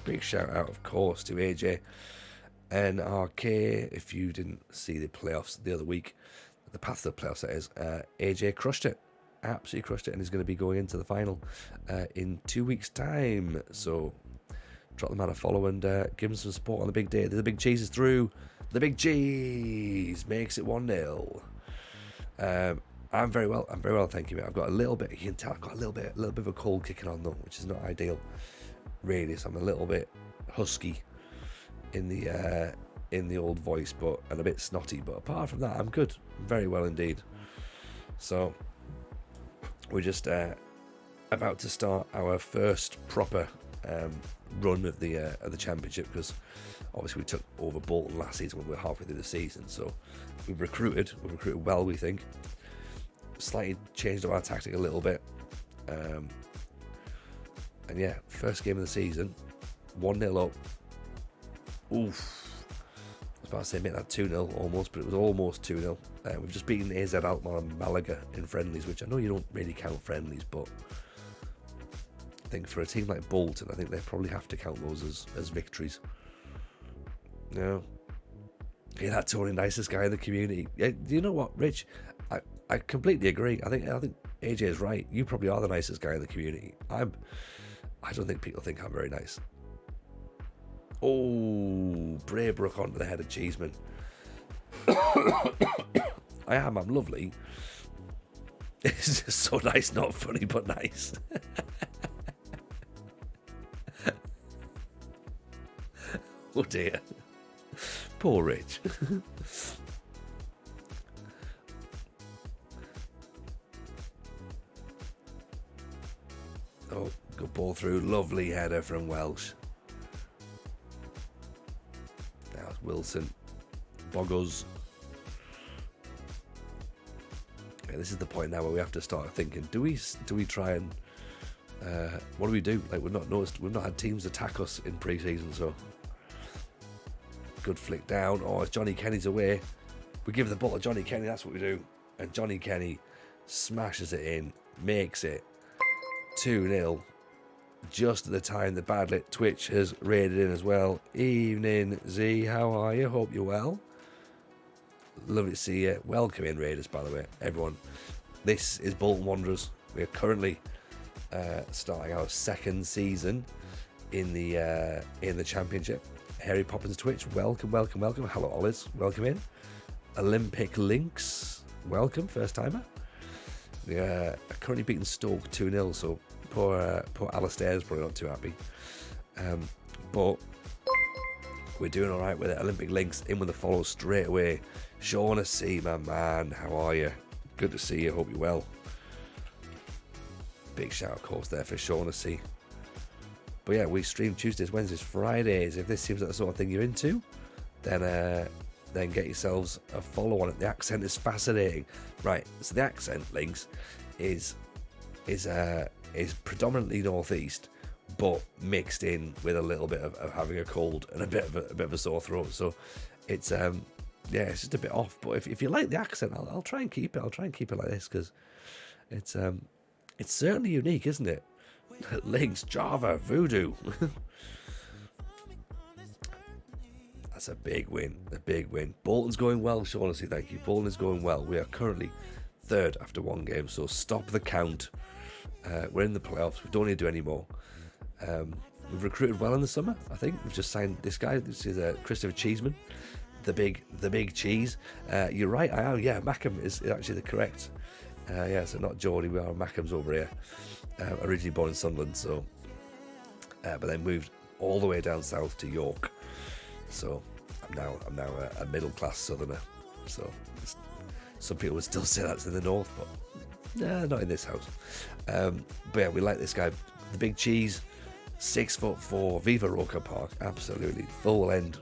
Big shout out, of course, to AJ and RK. If you didn't see the playoffs the other week, the path to the playoffs, that is, AJ crushed it. Absolutely crushed it, and he's going to be going into the final in 2 weeks' time. So drop the man a follow and give him some support on the big day. The big cheese is through. The big cheese makes it 1-0. I'm very well. I'm very well, thank you, mate. I've got a little bit. You can tell I've got a little bit of a cold kicking on though, which is not ideal, really. So I'm a little bit husky in the old voice, and a bit snotty. But apart from that, I'm good. Very well indeed. So we're just about to start our first proper run of the championship, because obviously we took over Bolton last season when we were halfway through the season. So we've recruited well, we think. Slightly changed up our tactic a little bit, and yeah, first game of the season, 1-0 up. Oof, I was about to say make that 2-0 almost, but it was almost 2-0. We've just beaten AZ Alkmaar and Malaga in friendlies, which I know you don't really count friendlies, but I think for a team like Bolton, I think they probably have to count those as victories. No, yeah, that Tony, nicest guy in the community. Yeah, you know what, Rich? I completely agree. I think AJ is right. You probably are the nicest guy in the community. I don't think people think I'm very nice. Oh, Braybrook onto the head of Cheeseman. I am. I'm lovely. It's just so nice, not funny, but nice. Oh dear. Poor Rich. Oh, good ball through. Lovely header from Welsh. Now it's Wilson. Boggles. Okay, this is the point now where we have to start thinking, do we try and what do we do? Like, we've not had teams attack us in pre-season, so good flick down. Oh, it's Johnny Kenny's away. We give the ball to Johnny Kenny, that's what we do. And Johnny Kenny smashes it in, makes it 2-0, just at the time the Badlit Twitch has raided in as well. Evening, Z, how are you? Hope you're well. Lovely to see you. Welcome in, Raiders, by the way, everyone. This is Bolton Wanderers. We are currently starting our second season in the championship. Harry Poppins Twitch, welcome. Hello, Ollies, welcome in. Olympic Links, welcome, first timer. We are currently beating Stoke 2-0, so poor Alistair's probably not too happy. But we're doing all right with it. Olympic Links in with the follow straight away. Shaughnessy, my man, how are you? Good to see you. Hope you're well. Big shout, of course, there for Shaughnessy. But yeah, we stream Tuesdays, Wednesdays, Fridays. If this seems like the sort of thing you're into, then get yourselves a follow on it. The accent is fascinating. Right, so the accent, Links, is predominantly northeast, but mixed in with a little bit of having a cold and a bit of a sore throat. So it's it's just a bit off. But if you like the accent, I'll try and keep it. I'll try and keep it like this, because it's certainly unique, isn't it? Links, Java, Voodoo. That's a big win. Bolton's going well, Shaughnessy, thank you. Bolton is going well. We are currently third after one game, so stop the count. We're in the playoffs. We don't need to do any more. We've recruited well in the summer, I think. We've just signed this guy. This is Christopher Cheeseman, the big cheese. You're right, I am. Yeah, Mackham is actually the correct. So not Geordie, we are Mackhams over here. Originally born in Sunderland, so but then moved all the way down south to York. So I'm now a middle class southerner. So some people would still say that's in the north, but not in this house. But yeah, we like this guy, the big cheese, 6'4", Viva Roker Park, absolutely full end.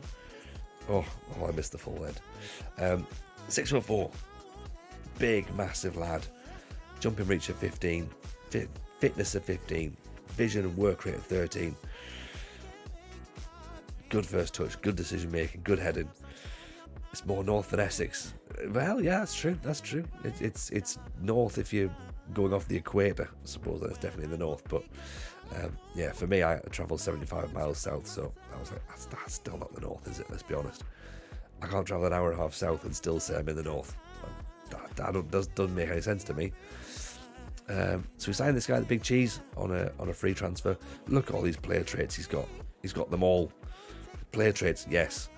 Oh, I missed the full end. 6'4", big, massive lad. Jumping reach of 15, fitness of 15, vision and work rate of 13. Good first touch, good decision making, good heading. It's more north than Essex. Well, yeah, that's true. That's true. It's north if you're going off the equator. I suppose that's definitely in the north. But yeah, for me, I travelled 75 miles south, so I was like, that's still not the north, is it? Let's be honest. I can't travel an hour and a half south and still say I'm in the north. That doesn't make any sense to me. So we signed this guy, the Big Cheese, on a free transfer. Look at all these player traits he's got. He's got them all. Player traits, yes.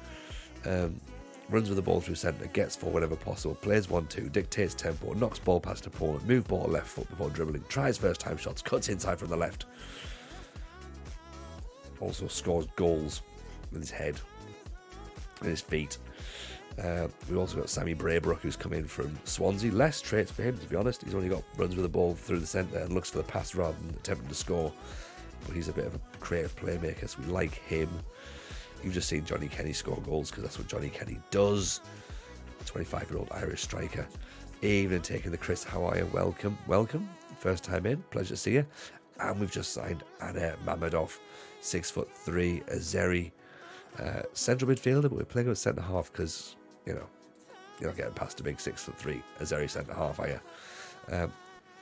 Runs with the ball through centre, gets forward whenever possible, plays 1-2, dictates tempo, knocks ball past opponent, move ball left foot before dribbling, tries first time shots, cuts inside from the left. Also scores goals with his head and his feet. We've also got Sammy Braybrook, who's come in from Swansea. Less traits for him, to be honest. He's only got runs with the ball through the centre and looks for the pass rather than attempting to score. But he's a bit of a creative playmaker, so we like him. You've just seen Johnny Kenny score goals because that's what Johnny Kenny does. 25-year-old Irish striker. Even taking the Chris Hawaii welcome. First time in, pleasure to see you. And we've just signed Anna Mamedov, 6'3", Azeri, central midfielder, but we're playing with centre half because you're not getting past a big 6'3" Azeri centre half, are you?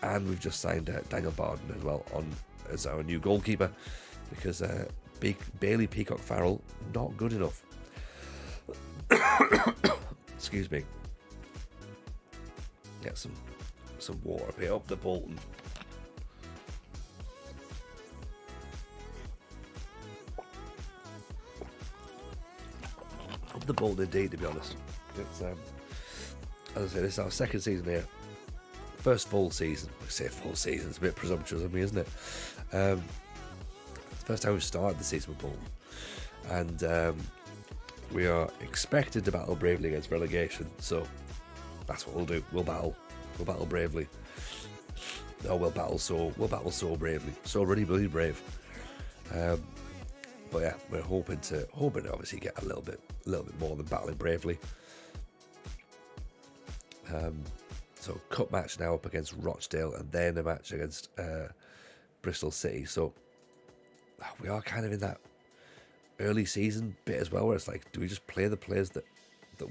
And we've just signed Daniel Barden as well as our new goalkeeper because Bailey Peacock Farrell not good enough. Excuse me. Get some water up here up the Bolton. Up the Bolton indeed, to be honest. It's as I say, this is our second season here. First full season. I say full season, it's a bit presumptuous of me, isn't it? First time we've started the season with Bolton, and we are expected to battle bravely against relegation. So that's what we'll do. We'll battle bravely. No, we'll battle so bravely, so really, really brave. But yeah, we're hoping to obviously get a little bit more than battling bravely. So cup match now up against Rochdale, and then a match against Bristol City. So we are kind of in that early season bit as well, where it's like, do we just play the players that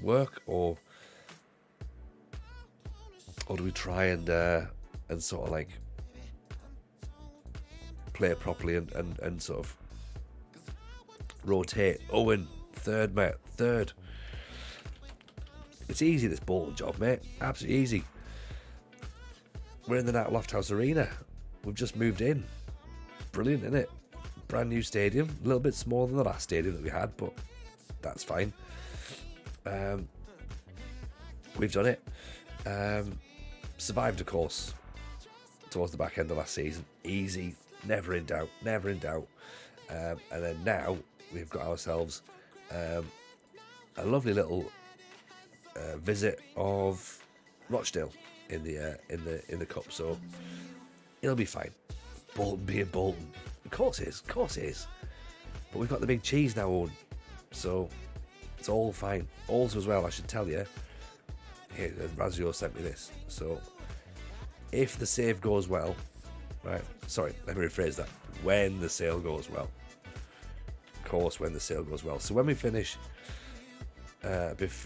work, or do we try and sort of like play it properly and sort of rotate? Owen, third, mate, third. It's easy, this Bolton job, mate. Absolutely easy. We're in the Nat Lofthouse Arena. We've just moved in. Brilliant, isn't it? Brand new stadium. A little bit smaller than the last stadium that we had, but that's fine. We've done it. Survived, of course, towards the back end of last season. Easy. Never in doubt. And then now we've got ourselves a lovely little visit of Rochdale in the cup, so it'll be fine. Bolton being Bolton, of course it is. But we've got the Big Cheese now on, so it's all fine. Also, as well, I should tell you, here, Razio sent me this. So if the save goes well, right? Sorry, let me rephrase that. When the sale goes well, of course, when the sale goes well. So when we finish.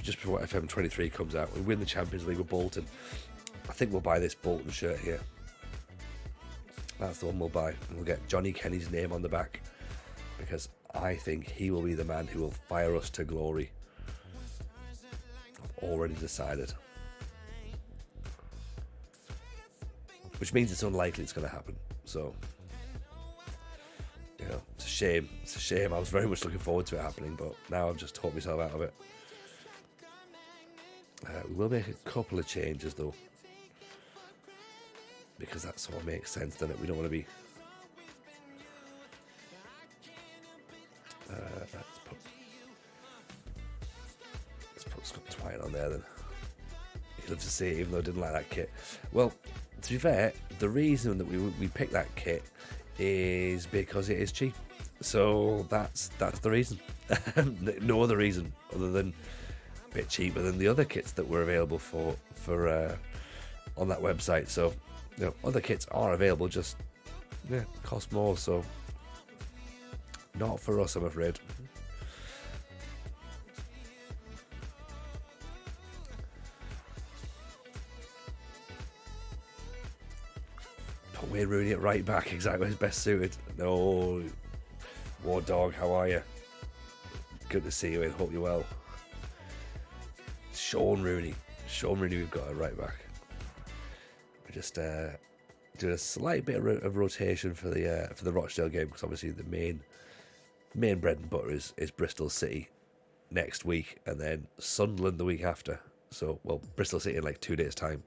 Just before FM23 comes out, we win the Champions League with Bolton. I think we'll buy this Bolton shirt here. That's the one we'll buy. And we'll get Johnny Kenny's name on the back, because I think he will be the man who will fire us to glory. I've already decided. Which means it's unlikely it's going to happen. So, it's a shame. It's a shame. I was very much looking forward to it happening, but now I've just talked myself out of it. We will make a couple of changes, though, because that sort of makes sense, doesn't it? We don't want to be... let's put Scott Twine on there, then. You'd love to see it, even though I didn't like that kit. Well, to be fair, the reason that we picked that kit is because it is cheap. So that's the reason. No other reason other than a bit cheaper than the other kits that were available for on that website. So, other kits are available, just cost more. So, not for us, I'm afraid. Put Wayne Rooney at right back, exactly where he's best suited. No, War Dog, how are you? Good to see you, and hope you're well. Sean Rooney, we've got a right back. We're just doing a slight bit of rotation for the Rochdale game, because obviously the main bread and butter is Bristol City next week, and then Sunderland the week after. So, well, Bristol City in like 2 days' time.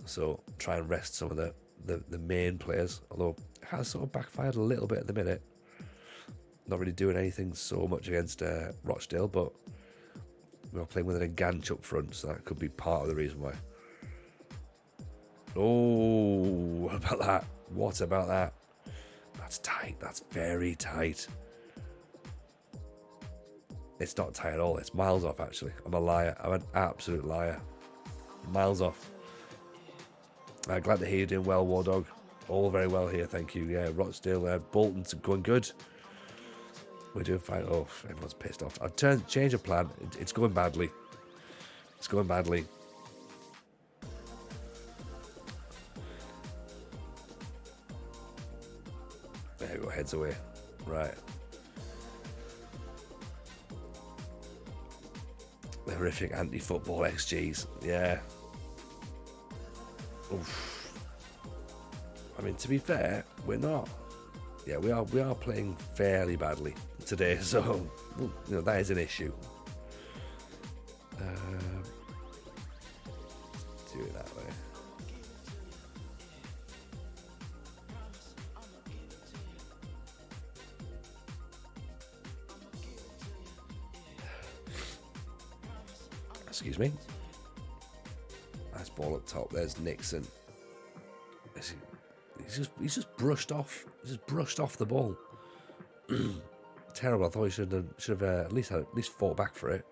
So try and rest some of the main players, although it has sort of backfired a little bit at the minute. Not really doing anything so much against Rochdale, but we're playing with an Ganch up front, so that could be part of the reason why. Oh, what about that? What about that? That's tight. That's very tight. It's not tight at all. It's miles off, actually. I'm a liar. I'm an absolute liar. Miles off. Glad to hear you're doing well, War Dog. All very well here, thank you. Yeah, Rochdale, Bolton's going good. We're doing fine. Oh, everyone's pissed off. I've changed of plan. It's going badly. It's going badly. There we go, heads away. Right. The horrific anti-football XGs. Yeah. Oof. I mean, to be fair, we're not. Yeah, we are playing fairly badly today, so that is an issue. Do it that way. Excuse me. Nice ball up top. There's Nixon. He's just brushed off. He's just brushed off the ball. Terrible. I thought he should have at least fought back for it.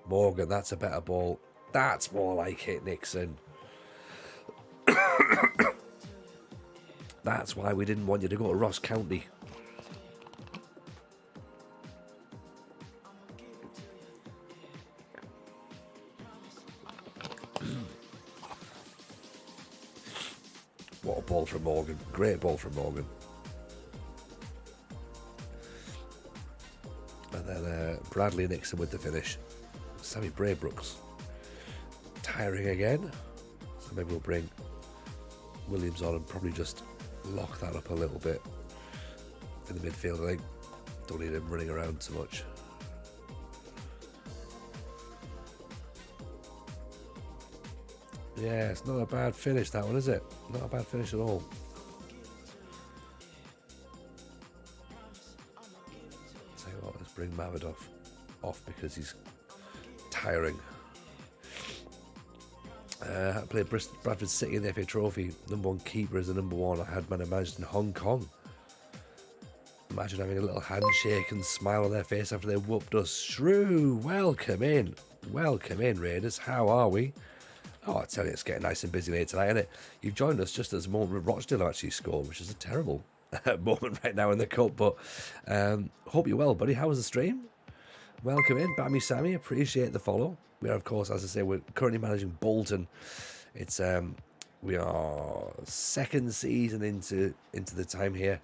Morgan, that's a better ball. That's more like it, Nixon. That's why we didn't want you to go to Ross County. What a ball from Morgan. Great ball from Morgan. And then Bradley Nixon with the finish. Sammy Braybrooks. Tiring again. So maybe we'll bring Williams on and probably just lock that up a little bit in the midfield. I think don't need him running around too much. Yeah, it's not a bad finish, that one, is it? Not a bad finish at all. Tell you what, let's bring Mamadov off because he's tiring. I played Bradford City in the FA Trophy. Number one keeper is the number one. I had managed in Hong Kong. Imagine having a little handshake and smile on their face after they whooped us. Shrew, welcome in. Welcome in, Raiders. How are we? Oh, I tell you, it's getting nice and busy later tonight, isn't it? You've joined us just as the moment Rochdale actually scored, which is a terrible moment right now in the cup. But hope you're well, buddy. How was the stream? Welcome in, Bammy Sammy. Appreciate the follow. We are, of course, as I say, we're currently managing Bolton. It's we are second season into the time here.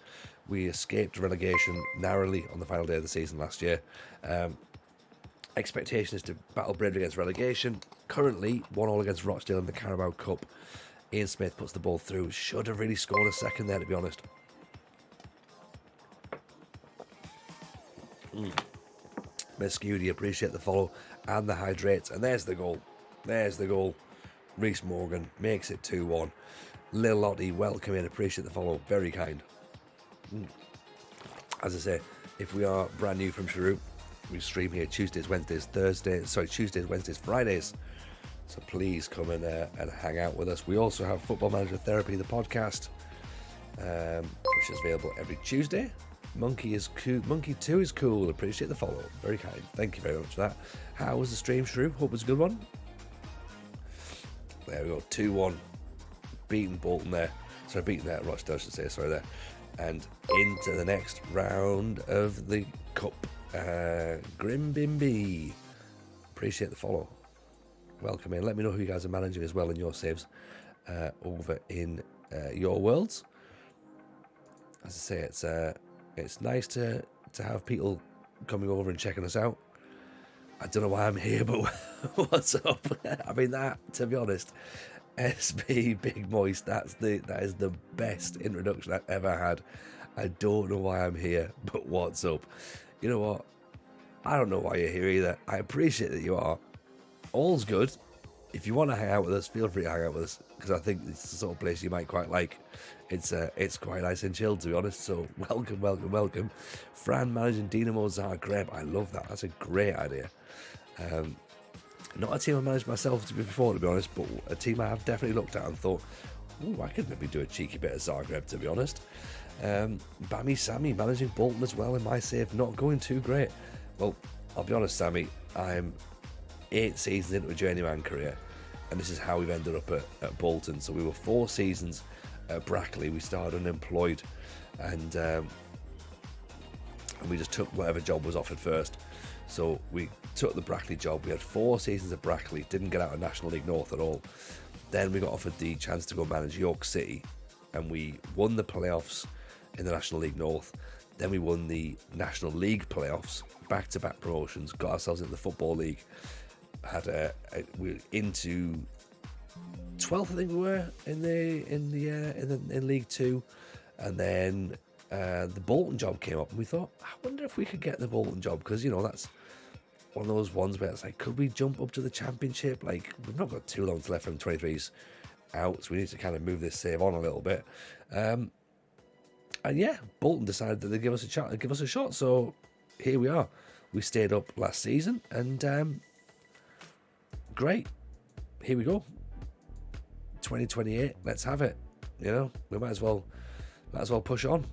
We escaped relegation narrowly on the final day of the season last year. Expectation is to battle bravely against relegation. Currently, 1-1 against Rochdale in the Carabao Cup. Ian Smith puts the ball through. Should have really scored a second there, to be honest. Miss Scudi, appreciate the follow and the hydrates. And there's the goal. There's the goal. Reece Morgan makes it 2-1. Lil Lottie, welcome in. Appreciate the follow. Very kind. As I say, if we are brand new from Sharu, we stream here Tuesdays, Wednesdays, Fridays. So please come and hang out with us. We also have Football Manager Therapy, the podcast, which is available every Tuesday. Monkey is cool. Monkey 2 is cool. Appreciate the follow. Very kind. Thank you very much for that. How was the stream, Shrew? Hope it was a good one. There we go. 2-1. beating Bolton there. Sorry, beating Rochdale, I should say. Sorry there. And into the next round of the Cup. Grimbimby. Appreciate the follow. Welcome in. Let me know who you guys are managing as well in your saves over in your worlds. As I say, it's nice to have people coming over and checking us out. I don't know why I'm here, but what's up? I mean, that, to be honest, SB Big Moist, that is the best introduction I've ever had. I don't know why I'm here, but what's up? You know what? I don't know why you're here either. I appreciate that you are. All's good. If you want to hang out with us, feel free to hang out with us, because I think it's the sort of place you might quite like. It's quite nice and chilled, to be honest. So welcome. Fran managing Dinamo Zagreb. I love that. That's a great idea. Not a team I managed myself before, to be honest, but a team I have definitely looked at and thought, ooh, I could maybe do a cheeky bit of Zagreb, to be honest. Bammy Sammy managing Bolton as well in my save, not going too great. Well, I'll be honest, Sammy, I'm 8 seasons into a journeyman career, and this is how we've ended up at Bolton. So we were 4 seasons at Brackley. We started unemployed, and we just took whatever job was offered first. So we took the Brackley job. We had 4 seasons at Brackley, didn't get out of National League North at all. Then we got offered the chance to go manage York City, and we won the playoffs in the National League North. Then we won the National League playoffs, back-to-back promotions, got ourselves into the Football League. We were into 12th, I think we were in League Two, and then the Bolton job came up, and we thought, I wonder if we could get the Bolton job, because that's one of those ones where it's like, could we jump up to the Championship? Like, we've not got too long left from 23s out, so we need to kind of move this save on a little bit. And yeah, Bolton decided that they'd give us a shot. So here we are. We stayed up last season, and great. Here we go. 2028. Let's have it. We might as well push on.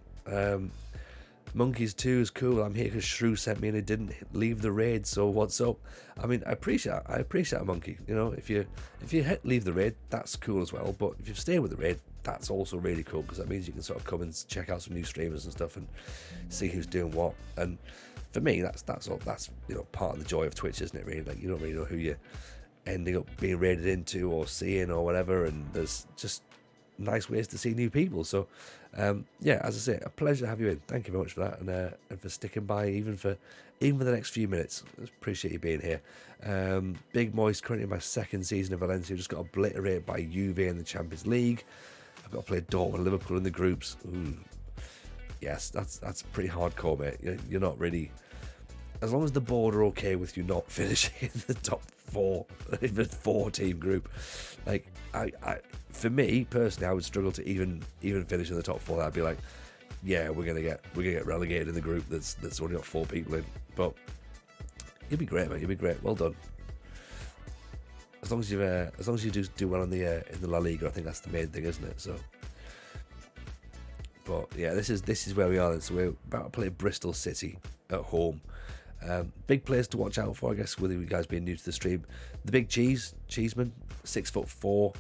Monkeys 2 is cool. I'm here because Shrew sent me and it didn't leave the raid. So what's up? I mean, I appreciate a monkey. If you leave the raid, that's cool as well. But if you stay with the raid, that's also really cool, because that means you can sort of come and check out some new streamers and stuff and see who's doing what. And for me, that's part of the joy of Twitch, isn't it? Really, like, you don't really know who you're ending up being raided into or seeing or whatever, and there's just nice ways to see new people. So yeah, as I say, a pleasure to have you in. Thank you very much for that, and for sticking by even for the next few minutes. I appreciate you being here. Big Moist, currently in my 2nd season of Valencia, just got obliterated by Juve in the Champions League. I've got to play Dortmund and Liverpool in the groups. Ooh. Yes, that's pretty hardcore, mate. You're not really, as long as the board are okay with you not finishing in the top 4, even 4-team group. Like, for me personally, I would struggle to even finish in the top 4. I'd be like, yeah, we're gonna get relegated in the group that's only got 4 people in. But you'll be great, mate. You'll be great. Well done. As long as you do well in the La Liga, I think that's the main thing, isn't it? So, but yeah, this is where we are. So we're about to play Bristol City at home. Big players to watch out for, I guess, with you guys being new to the stream. The big Cheeseman, 6'4",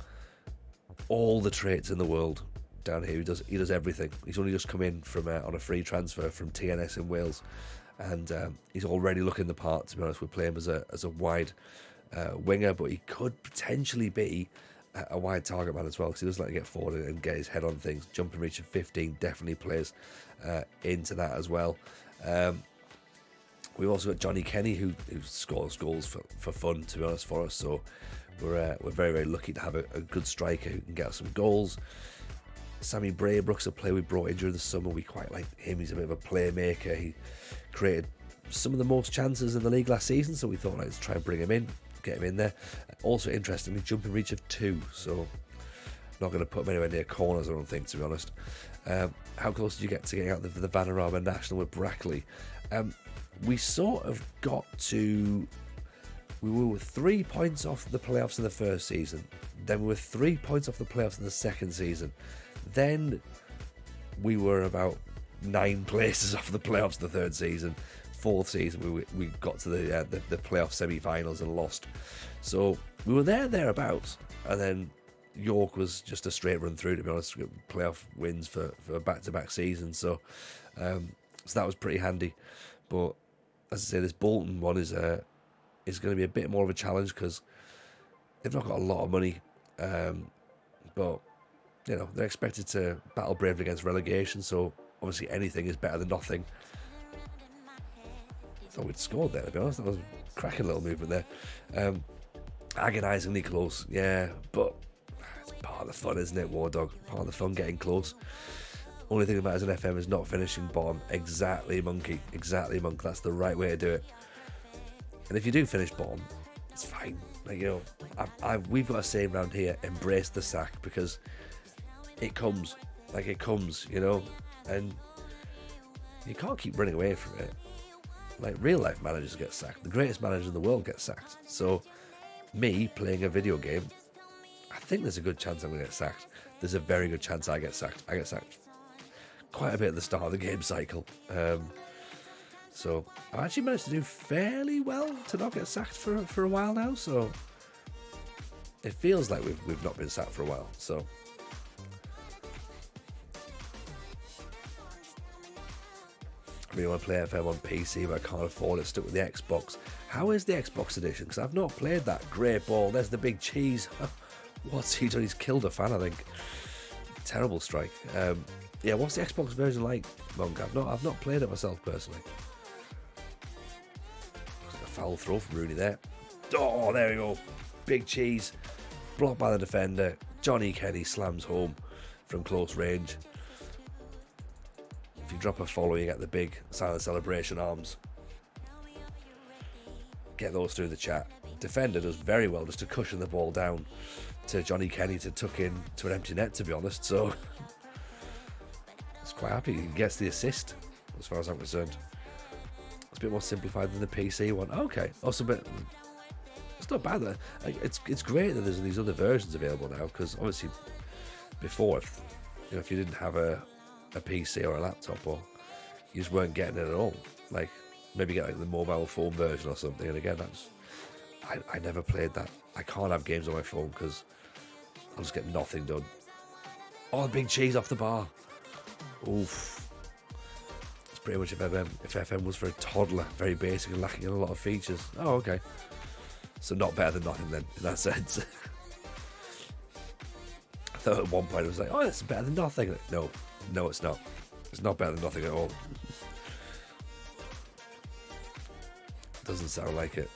all the traits in the world down here. He does everything. He's only just come in from on a free transfer from TNS in Wales, and he's already looking the part. To be honest, we're playing him as a wide winger, but he could potentially be a wide target man as well, because he does like to get forward and get his head on things. Jumping reach of 15 definitely plays into that as well. We've also got Johnny Kenny, who scores goals for fun, to be honest, for us. So we're very, very lucky to have a good striker who can get us some goals. Sammy Braybrook's a player we brought in during the summer. We quite like him. He's a bit of a playmaker. He created some of the most chances in the league last season, so we thought, let's try and bring him in, get him in there. Also, interestingly, jumping reach of 2, so not going to put him anywhere near corners, I don't think, to be honest. How close did you get to getting out the Vanarama National with Brackley? We sort of got to... We were 3 points off the playoffs in the first season. Then we were 3 points off the playoffs in the second season. Then we were about 9 places off the playoffs in the third season. Fourth season, we got to the playoff semi-finals and lost. So we were thereabouts. And then York was just a straight run through, to be honest. Playoff wins for back-to-back seasons, so that was pretty handy. But as I say, this Bolton one is going to be a bit more of a challenge because they've not got a lot of money, but they're expected to battle bravely against relegation. So obviously anything is better than nothing. I thought we'd scored there, to be honest. That was a cracking little movement there. Agonisingly close, yeah, but it's part of the fun, isn't it, War Dog? Part of the fun getting close. Only thing that matters in FM is not finishing bottom. Exactly, Monkey. Exactly, Monk. That's the right way to do it. And if you do finish bottom, it's fine. Like, we've got a saying around here: embrace the sack, because it comes. Like, it comes, and you can't keep running away from it. Like, real life managers get sacked. The greatest manager in the world gets sacked. So, me playing a video game, I think there's a good chance I'm going to get sacked. There's a very good chance I get sacked. I get sacked quite a bit at the start of the game cycle. So I've actually managed to do fairly well to not get sacked for a while now. So it feels like we've not been sacked for a while. So I really want to play FM on PC, but I can't afford it. Stuck with the Xbox. How is the Xbox edition? Because I've not played that. Great ball. There's the big cheese. What's he done? He's killed a fan, I think. Terrible strike. Yeah, what's the Xbox version like, Monk? I've not played it myself personally. A foul throw from Rooney there. Oh, there we go. Big cheese. Blocked by the defender. Johnny Kenny slams home from close range. If you drop a follow, you get the big silent celebration arms. Get those through the chat. Defender does very well just to cushion the ball down to Johnny Kenny to tuck in to an empty net, to be honest. So it's quite happy. He gets the assist, as far as I'm concerned. It's a bit more simplified than the PC one. Okay, also, but it's not bad. Though. It's great that there's these other versions available now, because obviously before, if you didn't have a PC or a laptop, or you just weren't getting it at all. Like, maybe get like the mobile phone version or something. And again, I never played that. I can't have games on my phone because I'll just get nothing done. Oh, the big cheese off the bar. Oof. It's pretty much if FM was for a toddler, very basic and lacking in a lot of features. Oh, okay. So not better than nothing then, in that sense. I thought at one point I was like, oh, it's better than nothing. Like, no, it's not. It's not better than nothing at all. Doesn't sound like it.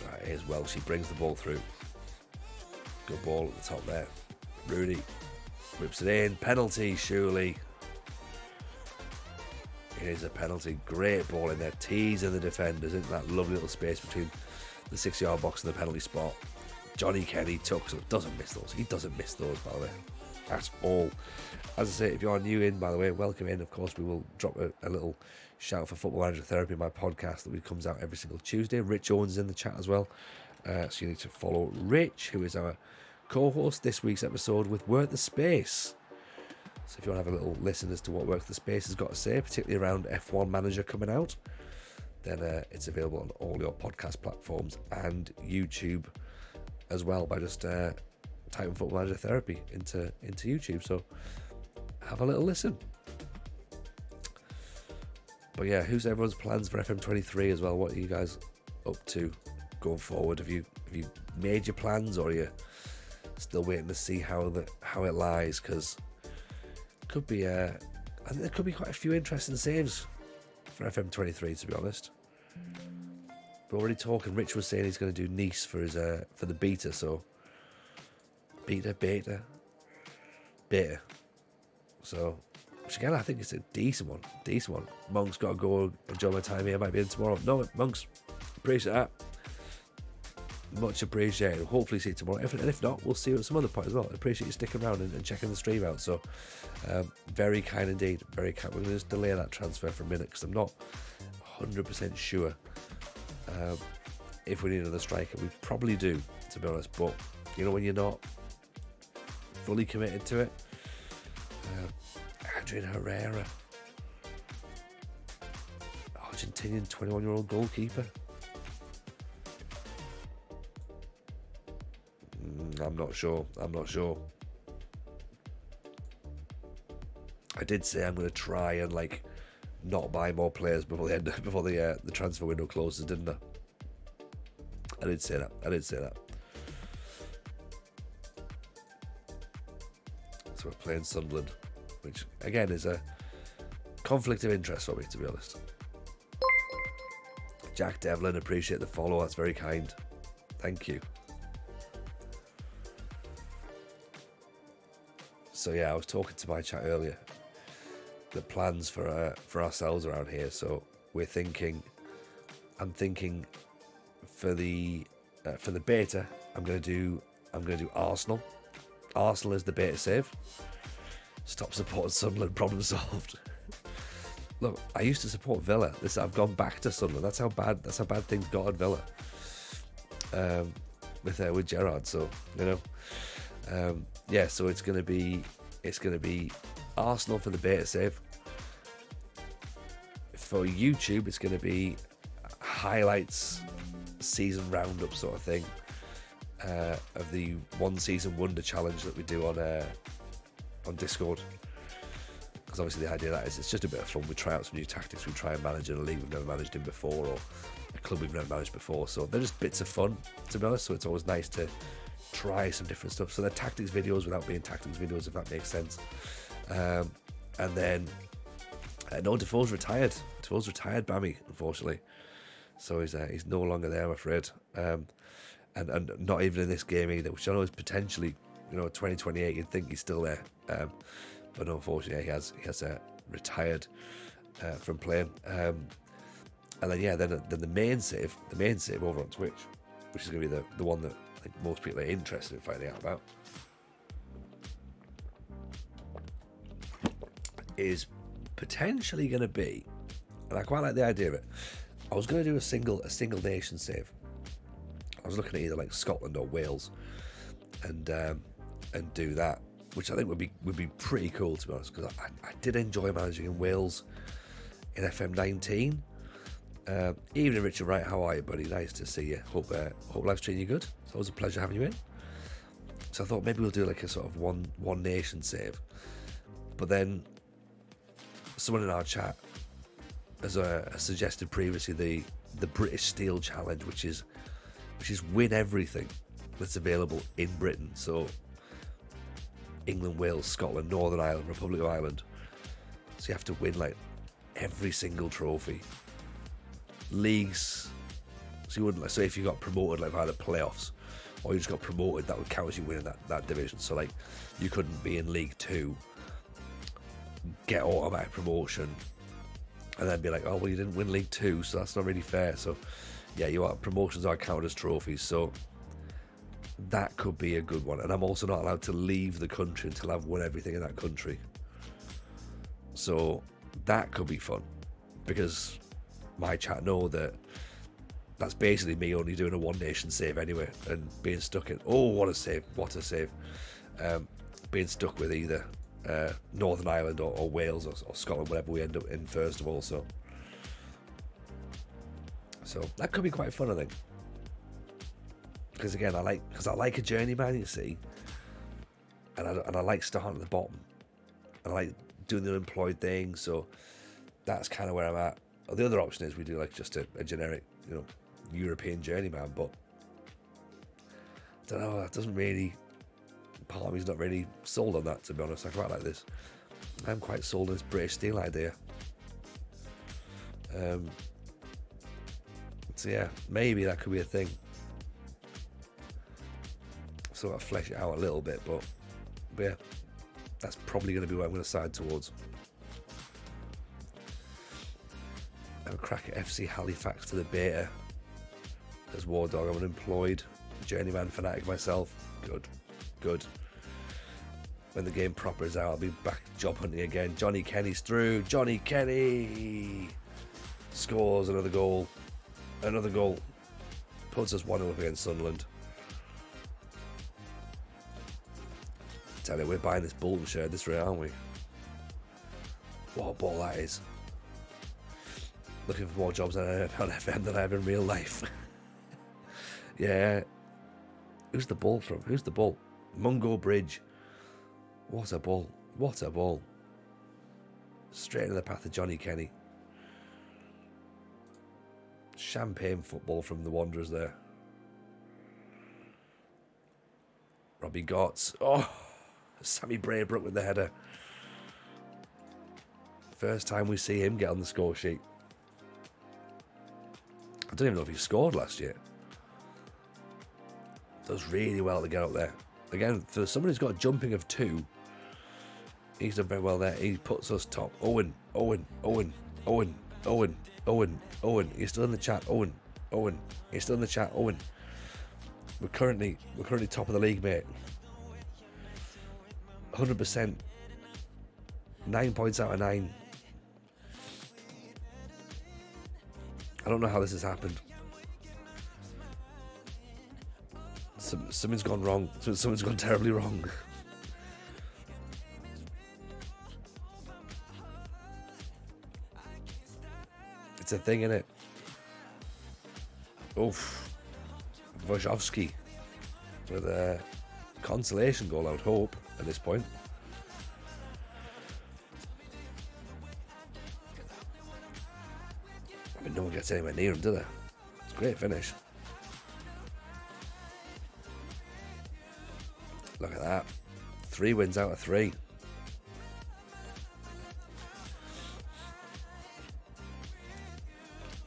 Right, here's Welsh. He brings the ball through. Good ball at the top there. Rooney whips it in. Penalty, surely. It is a penalty. Great ball in there. Teasing the defenders into that lovely little space between the 6-yard box and the penalty spot. Johnny Kenny tucks up. Doesn't miss those. He doesn't miss those, by the way. At all. As I say, if you are new in, by the way, welcome in. Of course, we will drop a little shout for Football Manager Therapy, my podcast that comes out every single Tuesday. Rich Owens is in the chat as well. So you need to follow Rich, who is our co-host this week's episode with Work the Space. So if you want to have a little listen as to what Work the Space has got to say, particularly around F1 Manager coming out, then it's available on all your podcast platforms and YouTube as well by just typing Football Manager Therapy into YouTube. So have a little listen. But yeah, who's everyone's plans for FM23 as well? What are you guys up to going forward? Have you made your plans, or are you still waiting to see how it lies? Because could be I think there could be quite a few interesting saves for FM23, to be honest. We're already talking. Rich was saying he's going to do Nice for his for the beta. So beta. So, which again, I think it's a decent one. Monk's got to go enjoy my time here. Might be in tomorrow. No, Monks, appreciate that. Much appreciated. Hopefully see you tomorrow. If not, we'll see you at some other point as well. I appreciate you sticking around and checking the stream out. So, very kind indeed. Very kind. We're going to just delay that transfer for a minute because I'm not 100% sure if we need another striker. We probably do, to be honest. But, when you're not fully committed to it. Adrian Herrera. Oh, Argentinian 21-year-old goalkeeper. I'm not sure. I did say I'm going to try and like not buy more players before the transfer window closes, didn't I? I did say that. So we're playing Sunderland, which again is a conflict of interest for me, to be honest. Jack Devlin, appreciate the follow. That's very kind. Thank you. So yeah, I was talking to my chat earlier. The plans for ourselves around here. So I'm thinking for the beta, I'm gonna do Arsenal. Arsenal is the beta save. Stop supporting Sunderland. Problem solved. Look, I used to support Villa. I've gone back to Sunderland. That's how bad things got at Villa. With Gerrard. So yeah. So it's gonna be Arsenal for the beta save. For YouTube, it's going to be highlights, season roundup sort of thing of the one season wonder challenge that we do on Discord. Because obviously the idea of that is it's just a bit of fun. We try out some new tactics. We try and manage in a league we've never managed in before, or a club we've never managed before. So they're just bits of fun, to be honest. So it's always nice to try some different stuff. So they're tactics videos without being tactics videos, if that makes sense. And then no, Defoe's retired. Defoe's retired, Bammy, unfortunately. So he's no longer there, I'm afraid. And not even in this game either, which I know is potentially, 2028. You'd think he's still there, but unfortunately, he has retired from playing. And then then the main save over on Twitch, which is going to be the one that I think most people are interested in finding out about, is potentially going to be, and I quite like the idea of it. I was going to do a single nation save. I was looking at either like Scotland or Wales, and do that, which I think would be pretty cool, to be honest, because I did enjoy managing in Wales in FM19. Evening, Richard Wright. How are you, buddy? Nice to see you. Hope life's treating you good. It's always a pleasure having you in. So I thought maybe we'll do like a sort of one nation save, but then someone in our chat has suggested previously the British Steel Challenge, which is win everything that's available in Britain. So England, Wales, Scotland, Northern Ireland, Republic of Ireland. So you have to win like every single trophy. Leagues. So you wouldn't. So if you got promoted like via the playoffs, or you just got promoted, that would count as you winning that division. So like you couldn't be in League 2, get automatic promotion, and then be like, oh well, you didn't win League 2, so that's not really fair. So yeah, promotions are counted as trophies, so that could be a good one. And I'm also not allowed to leave the country until I've won everything in that country, so that could be fun, because my chat know that's basically me only doing a one nation save anyway, and being stuck in, oh what a save, being stuck with either Northern Ireland or Wales or Scotland, whatever we end up in first of all. So that could be quite fun, I think, because again I like a journeyman, you see, and I like starting at the bottom, and I like doing the unemployed thing. So that's kind of where I'm at. The other option is we do like just a generic, European journeyman, but I don't know, that doesn't really, part of me's not really sold on that, to be honest. I quite like this. I'm quite sold on this British Steel idea. So yeah, maybe that could be a thing. Sort of flesh it out a little bit, but yeah, that's probably going to be what I'm going to side towards. Have a crack at FC Halifax to the beta as War Dog. I'm an employed journeyman fanatic myself. Good. When the game proper is out, I'll be back job hunting again. Johnny Kenny's through. Johnny Kenny scores another goal. Puts us 1-0 up against Sunderland. Tell you, we're buying this Bolton shirt this rate, aren't we? What a ball that is. looking for more jobs on FM than I have in real life. Yeah. Who's the ball from? Who's the ball? Mungo Bridge. What a ball. What a ball. Straight into the path of Johnny Kenny. Champagne football from the Wanderers there. Robbie Gotts. Oh, Sammy Braybrook with the header. First time we see him get on the score sheet. I don't even know if he scored last year. Does really well to get up there. Again, for someone who's got a jumping of 2, he's done very well there. He puts us top. Owen. You're still in the chat, Owen. You're still in the chat, Owen. We're currently top of the league, mate. 100%. 9 points out of 9. I don't know how this has happened. Something's gone wrong. Something's gone terribly wrong. It's a thing, innit? Oof. Wojciechowski with a consolation goal, I would hope, at this point. I mean, no one gets anywhere near him, do they? It's a great finish. Look at that. 3 wins out of 3.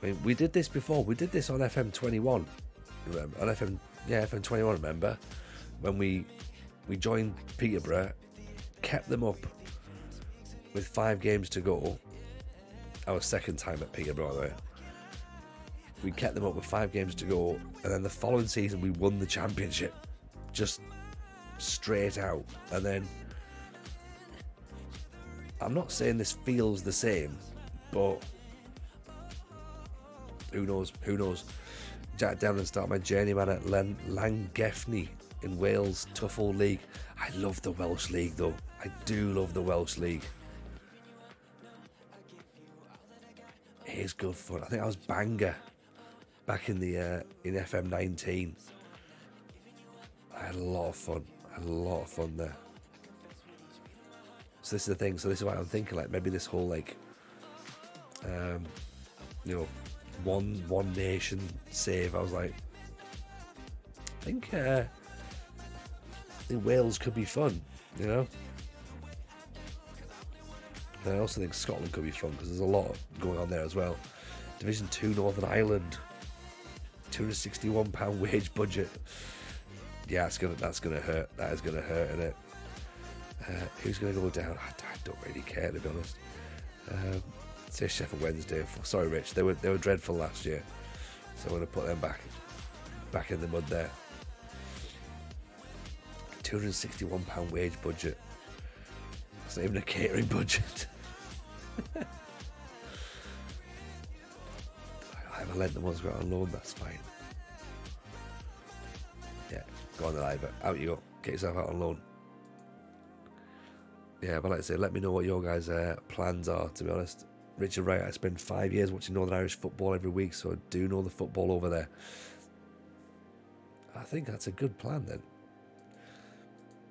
I mean, we did this before. We did this on FM 21. Remember? On FM 21, remember? When we joined Peterborough, kept them up with 5 games to go. Our second time at Peterborough, by the way. We kept them up with 5 games to go, and then the following season we won the championship. Just straight out. And then, I'm not saying this feels the same, but who knows? Jack down and start my journeyman at Llangefni in Wales, tough old league. I love the Welsh league though. I do love the Welsh league. It is good fun. I think I was Bangor back in the in FM 19. I had a lot of fun. There. So this is the thing. So this is what I'm thinking. Like maybe this whole like, one nation save. I was like, I think Wales could be fun. You know. And I also think Scotland could be fun because there's a lot going on there as well. Division 2 Northern Ireland, £261 wage budget. Yeah, that's gonna hurt. That is gonna hurt, isn't it? Who's gonna go down? I don't really care, to be honest. Say Sheffield Wednesday. Sorry, Rich. They were dreadful last year, so I'm gonna put them back in the mud there. £261 wage budget. It's not even a catering budget. I haven't lent the ones we've got on loan. That's fine. Yeah, go on the live. Out you go. Get yourself out on loan. Yeah, but like I say, let me know what your guys' plans are, to be honest. Richard Wright, I spent 5 years watching Northern Irish football every week, so I do know the football over there. I think that's a good plan then.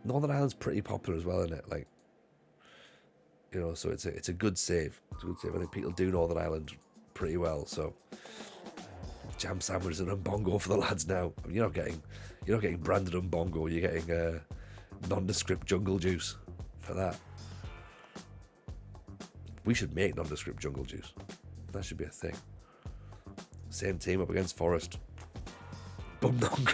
Northern Ireland's pretty popular as well, isn't it? Like, you know, so it's a good save. It's a good save. I think people do Northern Ireland pretty well, so jam sandwiches and umbongo for the lads now. I mean, you're not getting branded umbongo, you're getting nondescript jungle juice for that. We should make nondescript jungle juice. That should be a thing. Same team up against Forest. Bumdongo.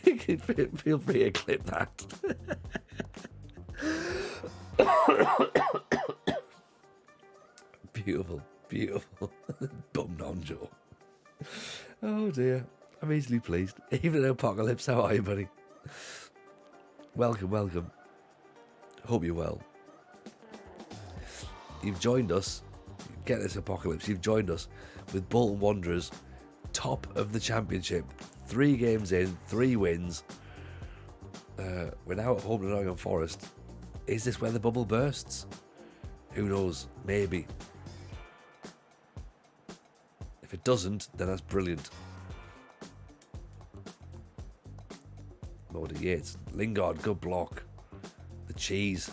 You can feel free to clip that. Beautiful. Bumdongo. Oh dear. I'm easily pleased. Even in Apocalypse, how are you, buddy? Welcome. Hope you're well. You've joined us. Get this, Apocalypse. You've joined us with Bolton Wanderers, top of the championship, 3 games in, 3 wins. We're now at home to Nottingham Forest. Is this where the bubble bursts? Who knows? Maybe. If it doesn't, then that's brilliant. Moda Yates, Lingard, good block. The cheese.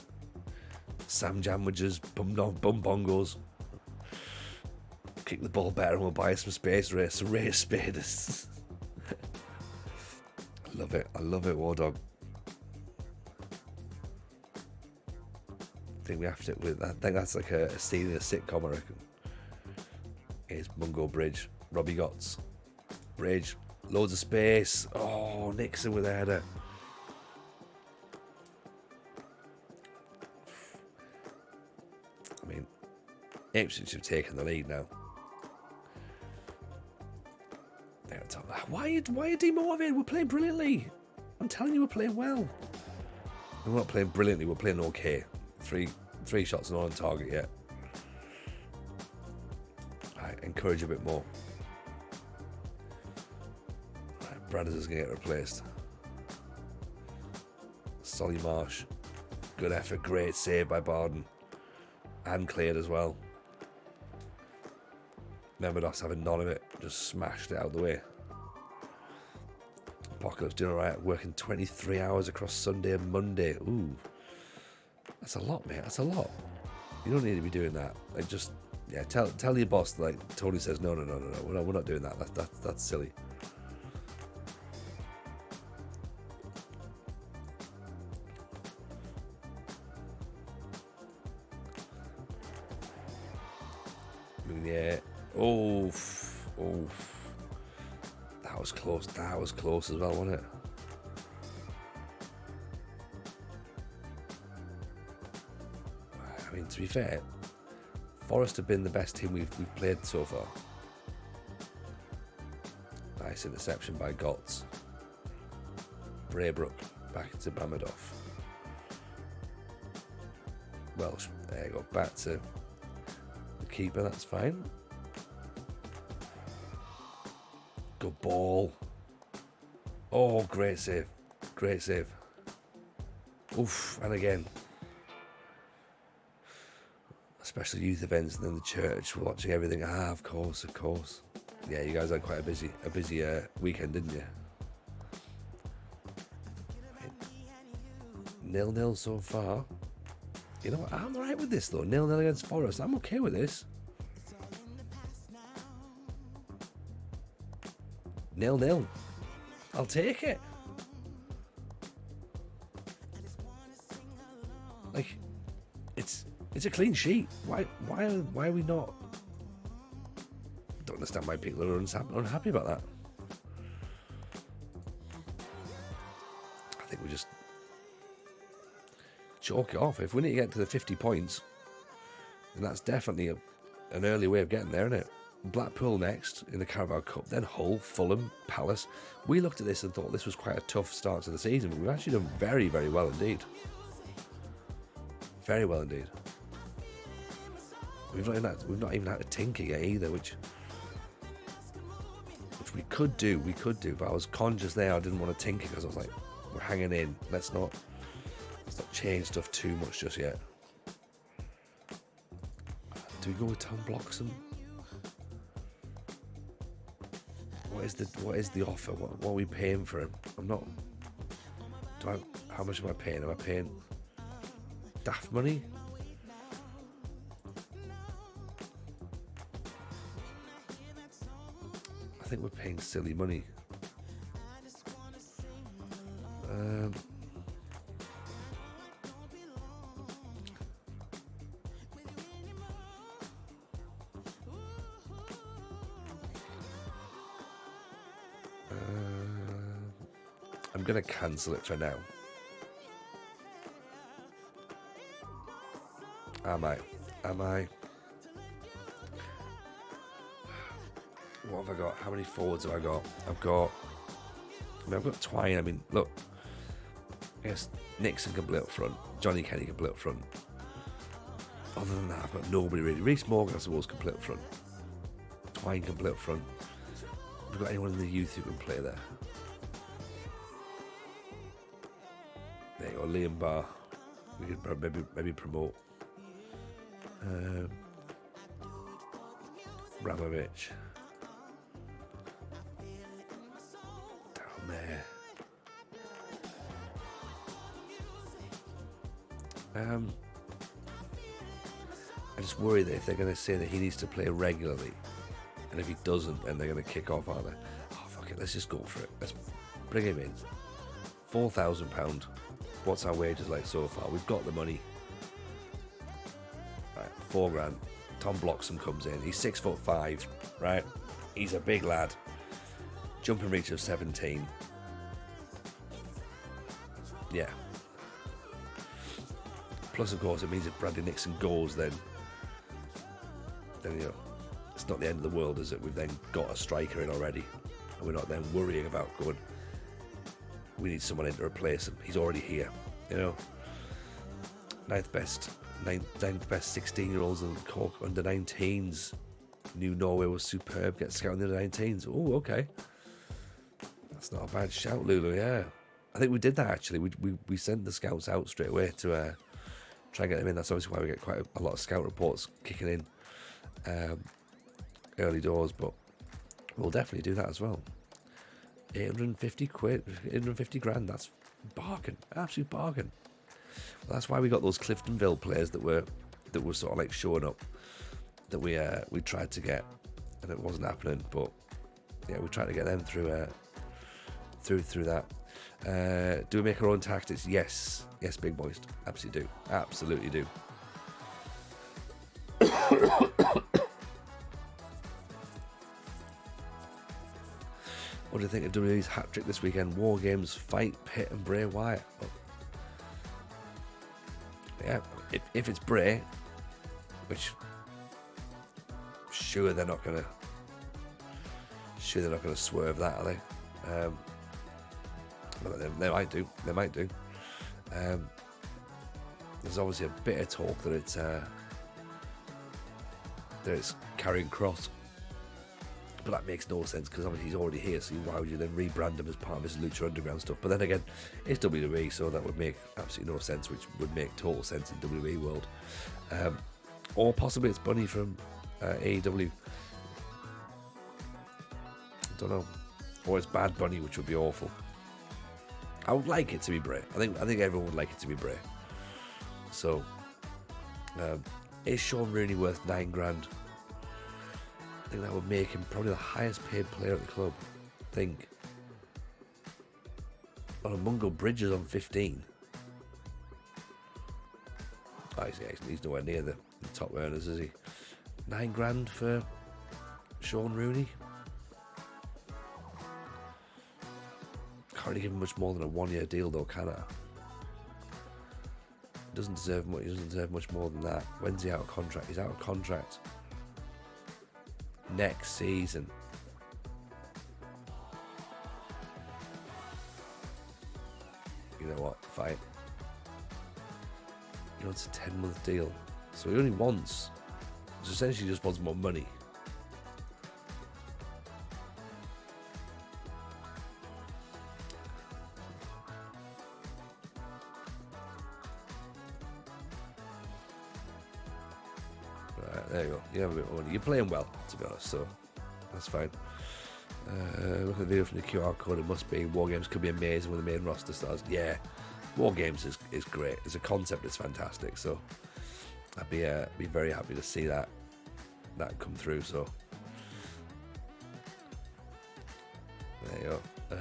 Sam Jamwages, bum bongos. Kick the ball better and we'll buy some space race. Race Spaders. I love it. I love it, War Dog. I think we have to. I think that's like a scene in a sitcom, I reckon. Here's Mungo Bridge. Robbie Gotts. Bridge. Loads of space. Oh, Nixon with a header. I mean, Ipswich have taken the lead now. They're on top. Why are you demotivated? We're playing brilliantly. I'm telling you, we're playing well. We're not playing brilliantly. We're playing okay. Three shots not on target yet. I encourage a bit more. Right, Bradders is going to get replaced. Solly Marsh. Good effort. Great save by Barden. And cleared as well. Memedos having none of it. Just smashed it out of the way. Apocalypse doing alright. Working 23 hours across Sunday and Monday. Ooh. That's a lot, mate. That's a lot. You don't need to be doing that. Like, just, yeah, tell your boss, like, Tony says, no. We're not doing that. That's silly. Yeah. Oof. That was close. That was close as well, wasn't it? I mean, to be fair, Forest have been the best team we've played so far. Nice interception by Gotts. Braybrook back to Bamadov. Welsh, there you go, back to the keeper, that's fine. Good ball. Oh, great save. Great save. Oof, and again. Especially youth events and then the church, we're watching everything. Of course. Yeah, you guys had quite a busy weekend, didn't you? 0-0 so far. You know what? I'm alright with this though. 0-0 against Forest. I'm okay with this. 0-0. I'll take it. Like, it's a clean sheet. Why are we not? Don't understand why people are unhappy about that. I think we just chalk it off. If we need to get to the 50 points, then that's definitely an early way of getting there, isn't it? Blackpool next in the Carabao Cup, then Hull, Fulham, Palace. We looked at this and thought this was quite a tough start to the season, but we've actually done very, very well indeed. Very well indeed. We've not even had a tinker yet either, which we could do, but I was conscious there I didn't want to tinker because I was like, we're hanging in, let's not change stuff too much just yet. Do we go with Tom Bloxham? What is the offer? What are we paying for him? How much am I paying? Am I paying daft money? I think we're paying silly money. I'm going to cancel it for now. Am I? What have I got? How many forwards have I got? I've got Twine. I mean, look. I guess Nixon can play up front. Johnny Kenny can play up front. Other than that, I've got nobody really. Reece Morgan, I suppose, can play up front. Twine can play up front. Have we got anyone in the youth who can play there? There you go, Liam Barr. We could maybe promote. Ramovich. Down there. I just worry that if they're going to say that he needs to play regularly, and if he doesn't, then they're going to kick off, aren't they? Oh, fuck it, let's just go for it. Let's bring him in. £4,000. What's our wages like so far? We've got the money. Right, £4,000. Tom Bloxham comes in. He's 6'5", right? He's a big lad. Jumping reach of 17. Yeah. Plus, of course, it means if Bradley Nixon goes, then you know, it's not the end of the world, is it? We've then got a striker in already, and we're not then worrying about going, we need someone in to replace him. He's already here, you know. Ninth best 16-year-olds in Cork under 19s. Knew Norway was superb. Get scouted in the under 19s. Oh, okay. That's not a bad shout, Lulu. Yeah, I think we did that actually. We sent the scouts out straight away to try and get them in. That's obviously why we get quite a lot of scout reports kicking in early doors. But we'll definitely do that as well. 850 quid, 850 grand. That's bargain, absolute bargain. Well, that's why we got those Cliftonville players that were sort of like showing up that we tried to get, and it wasn't happening. But yeah, we tried to get them through that. Do we make our own tactics? Yes, big boys, absolutely do. What do you think of WWE's hat trick this weekend? War Games, Fight, Pitt and Bray Wyatt. Oh. Yeah, if it's Bray, which sure they're not gonna swerve that, are they? Well, they might do. There's obviously a bit of talk that it's Karrion Kross. But that makes no sense because obviously he's already here, so why would you then rebrand him as part of this Lucha Underground stuff? But then again, it's WWE, so that would make absolutely no sense, which would make total sense in WWE world. Or possibly it's Bunny from AEW. I don't know. Or it's Bad Bunny, which would be awful. I would like it to be Bray. I think everyone would like it to be Bray. So, is Sean Rooney worth $9,000? I think that would make him probably the highest paid player at the club. I think. Mungo Bridges on 15. Oh, he's nowhere near the top earners, is he? $9,000 for Sean Rooney. Can't really give him much more than a 1-year deal, though, can I? He doesn't deserve much more than that. When's he out of contract? He's out of contract next season. You know what? Fine. He wants a 10-month deal. So he only wants, so essentially just wants more money. Right, there you go. You have a bit more money. You're playing well, to be honest, so that's fine. Look at the video from the QR code. It must be War Games could be amazing when the main roster starts. Yeah, War Games is great. As a concept, it's fantastic. So I'd be very happy to see that come through. So there you go.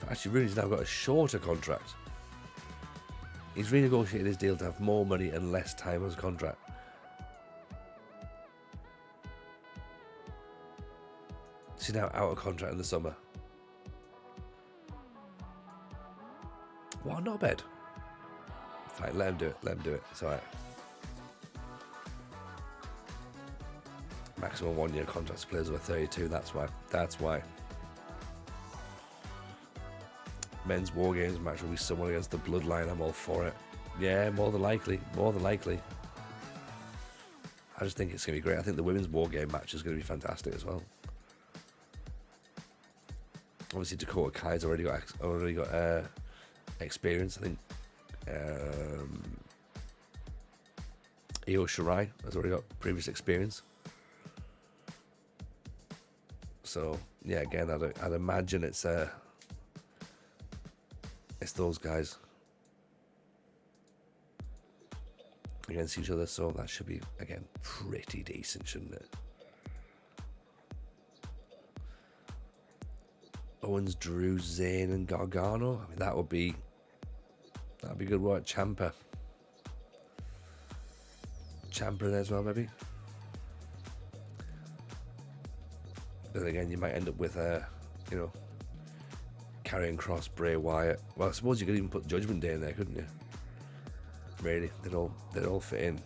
Actually, Rooney's now got a shorter contract. He's renegotiated his deal to have more money and less time on his contract. He's now out of contract in the summer. Well, not bad. Fine, let him do it. It's alright. Maximum 1-year contracts for players over 32. That's why. Men's War Games match will be someone against the Bloodline. I'm all for it. Yeah, more than likely. I just think it's going to be great. I think the women's War Game match is going to be fantastic as well. Obviously, Dakota Kai's already got experience. I think Io Shirai has already got previous experience. So yeah, again, I'd imagine it's those guys against each other. So that should be, again, pretty decent, shouldn't it? Owens, Drew, Zayn, and Gargano. I mean, that'd be good work. Ciampa in there as well, maybe. Then again, you might end up with Karrion Kross, Bray Wyatt. Well, I suppose you could even put Judgment Day in there, couldn't you? Really, they'd all fit in.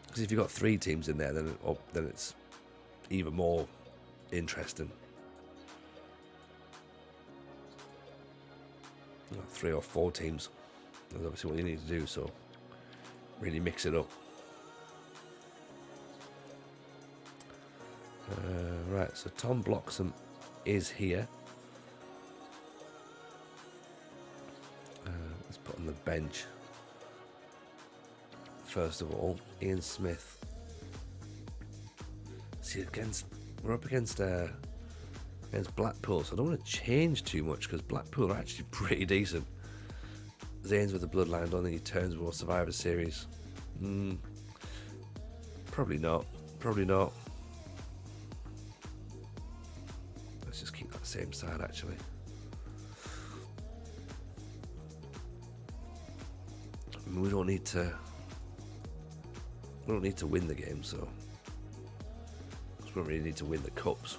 Because if you've got 3 teams in there, then it's even more interesting. 3 or 4 teams. That's obviously what you need to do. So really mix it up. Right, so Tom Bloxham is here. Let's put on the bench. First of all, Ian Smith. See, we're up against Blackpool, so I don't want to change too much because Blackpool are actually pretty decent. Zane's with the Bloodline. I don't think he turns more Survivor Series. Probably not. Let's just keep that same side, actually. I mean, we don't need to win the game, so we don't really need to win the cups.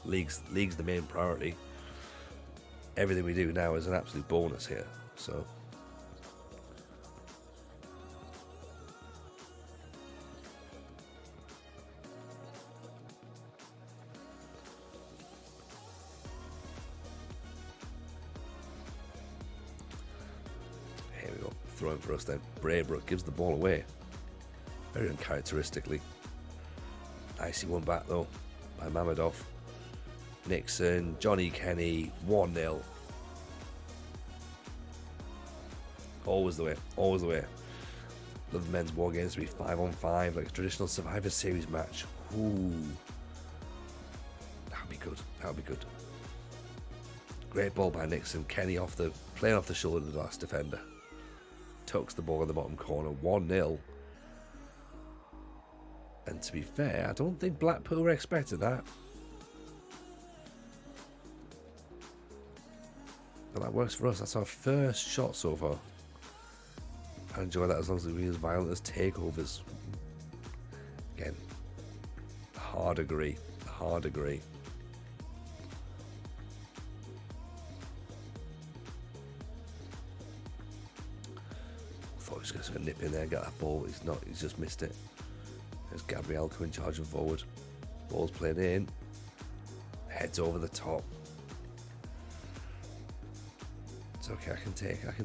League's the main priority. Everything we do now is an absolute bonus here, so here we go. Throwing for us then. Braybrook gives the ball away very uncharacteristically. Icy one back though by Mamedov. Nixon, Johnny Kenny, 1-0. Always the way. Love the men's war games to be 5-on-5, like a traditional Survivor Series match. Ooh. That'd be good. Great ball by Nixon. Kenny playing off the shoulder of the last defender. Tucks the ball in the bottom corner. 1-0. And to be fair, I don't think Blackpool were expecting that. But that works for us. That's our first shot so far. I enjoy that as long as it be as violent as takeovers. Again, hard agree. I thought he was going to nip in there and get that ball, but he's not. He's just missed it. There's Gabriel coming charging forward. Ball's played in. Heads over the top. It's okay, I can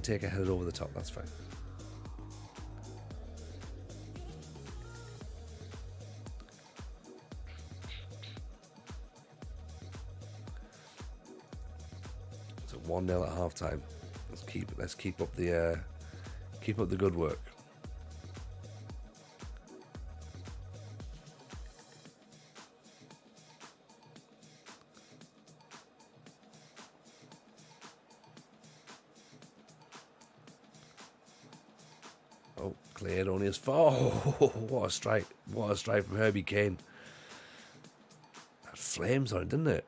take a header over the top, that's fine. So 1-0 at half time. Let's keep up the good work. Oh, cleared only as far. Oh, what a strike from Herbie Kane. Had flames on it, didn't it?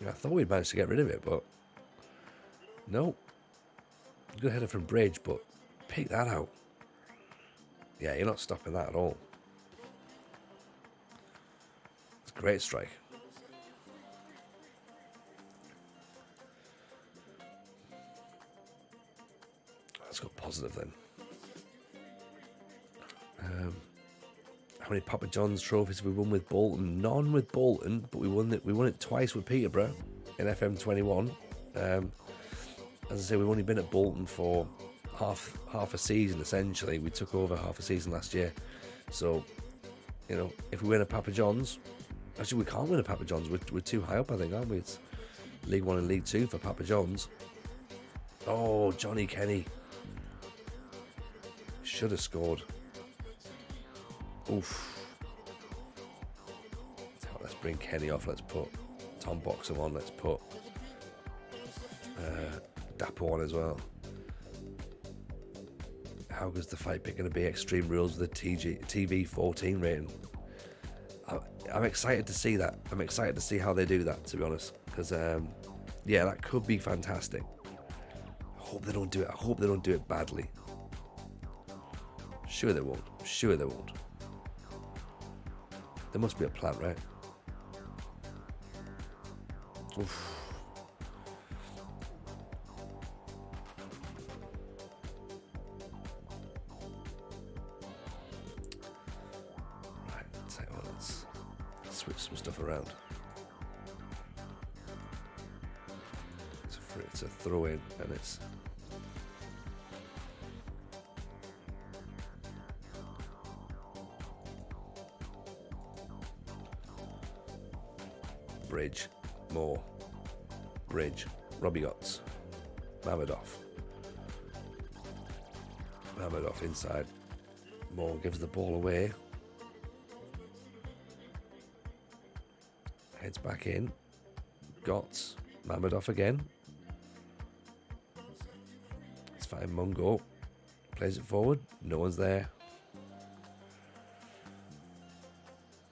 I thought we'd managed to get rid of it, but no. Good header from Bridge, but pick that out. Yeah, you're not stopping that at all. It's a great strike. Let's go positive then. How many Papa John's trophies have we won with Bolton? None with Bolton, but we won it twice with Peterborough in FM21. As I say, we've only been at Bolton for half a season essentially. We took over half a season last year, so You know, if we win a Papa John's, actually we can't win a Papa John's. We're too high up, I think, aren't we? It's League 1 and League 2 for Papa John's. Oh, Johnny Kenny. Should have scored. Oof. Let's bring Kenny off. Let's put Tom Boxham on. Let's put Dapo on as well. How good's the fight pick going to be? Extreme Rules with a TV 14 rating. I'm excited to see that. I'm excited to see how they do that, to be honest. Because, yeah, that could be fantastic. I hope they don't do it. I hope they don't do it badly. Sure they won't. Sure they won't. There must be a plan, right? Oof. Right, let's switch some stuff around. It's a throw in, and it's Bridge, Moore, Bridge, Robbie Gotts, Mamedov inside. Moore gives the ball away. Heads back in. Gotts, Mamedov again. It's fine. Mungo plays it forward. No one's there.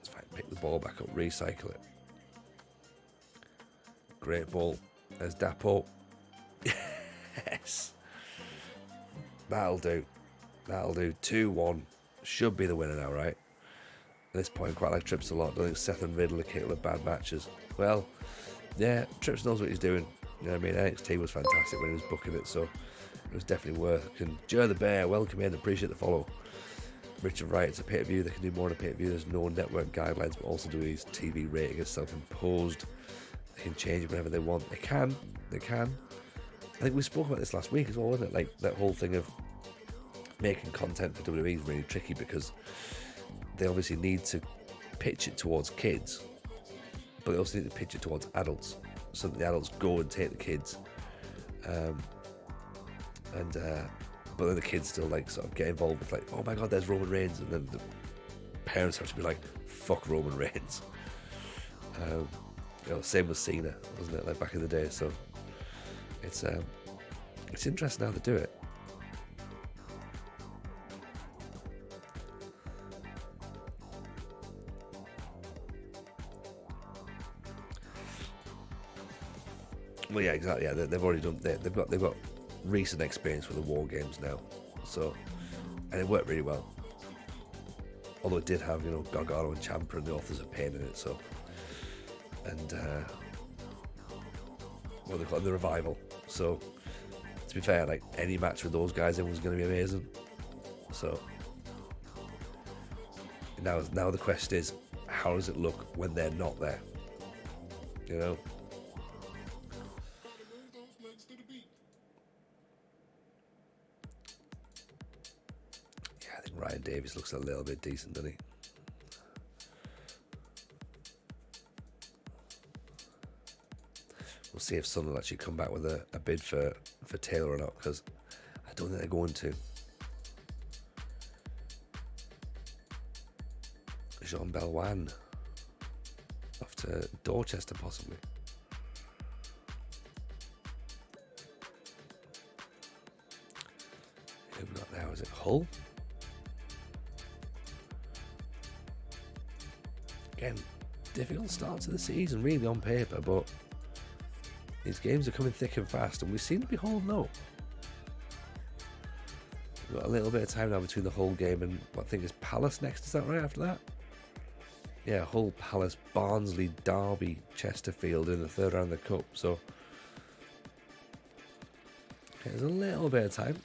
It's fine. Pick the ball back up. Recycle it. Great ball. There's Dapo. Yes. That'll do. That'll do. 2-1. Should be the winner now, right? At this point, quite like Trips a lot. I think Seth and Riddle are capable of bad matches. Well, yeah, Trips knows what he's doing. You know what I mean? NXT was fantastic when he was booking it, so it was definitely worth. And Joe the Bear, welcome in. Appreciate the follow. Richard Wright, it's a pay-per-view. They can do more than a pay-per-view. There's no network guidelines, but also do his TV rating is self-imposed. They can change it whenever they want. They can. I think we spoke about this last week as well, wasn't it? Like that whole thing of making content for WWE is really tricky because they obviously need to pitch it towards kids, but they also need to pitch it towards adults, so that the adults go and take the kids, but then the kids still like sort of get involved with like, oh my god, there's Roman Reigns, and then the parents have to be like, fuck Roman Reigns. You know, same with Cena, wasn't it? Like back in the day. So it's interesting how they do it. Well, yeah, exactly. Yeah, they've already done. They've got recent experience with the War Games now, so and it worked really well. Although it did have, you know, Gargano and Ciampa and the Authors of Pain in it. So, and what they call it, the Revival. So, to be fair, like any match with those guys, it was going to be amazing. So now the question is, how does it look when they're not there? You know. Ryan Davies looks a little bit decent, doesn't he? We'll see if Sun will actually come back with a bid for Taylor or not, because I don't think they're going to. Jean Belwan off to Dorchester, possibly. Who have we got now? Is it Hull? Again, difficult start to the season, really, on paper, but these games are coming thick and fast, and we seem to be holding up. We've got a little bit of time now between the Hull game and what I think is Palace next, is that right after that? Yeah, Hull, Palace, Barnsley, Derby, Chesterfield in the third round of the Cup, so okay, there's a little bit of time,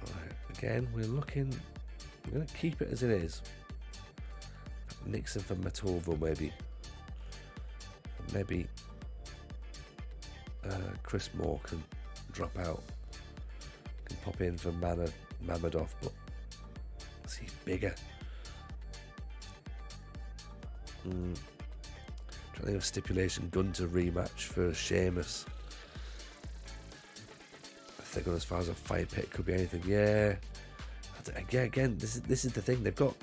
Alright, again, we're going to keep it as it is. Nixon for Matovo, maybe Chris Moore can drop out, can pop in for Mammadov, but is he bigger? Trying to think of stipulation. Gunter rematch for Sheamus. I think as far as a fight pit could be anything. Yeah. Again, this is the thing. They've got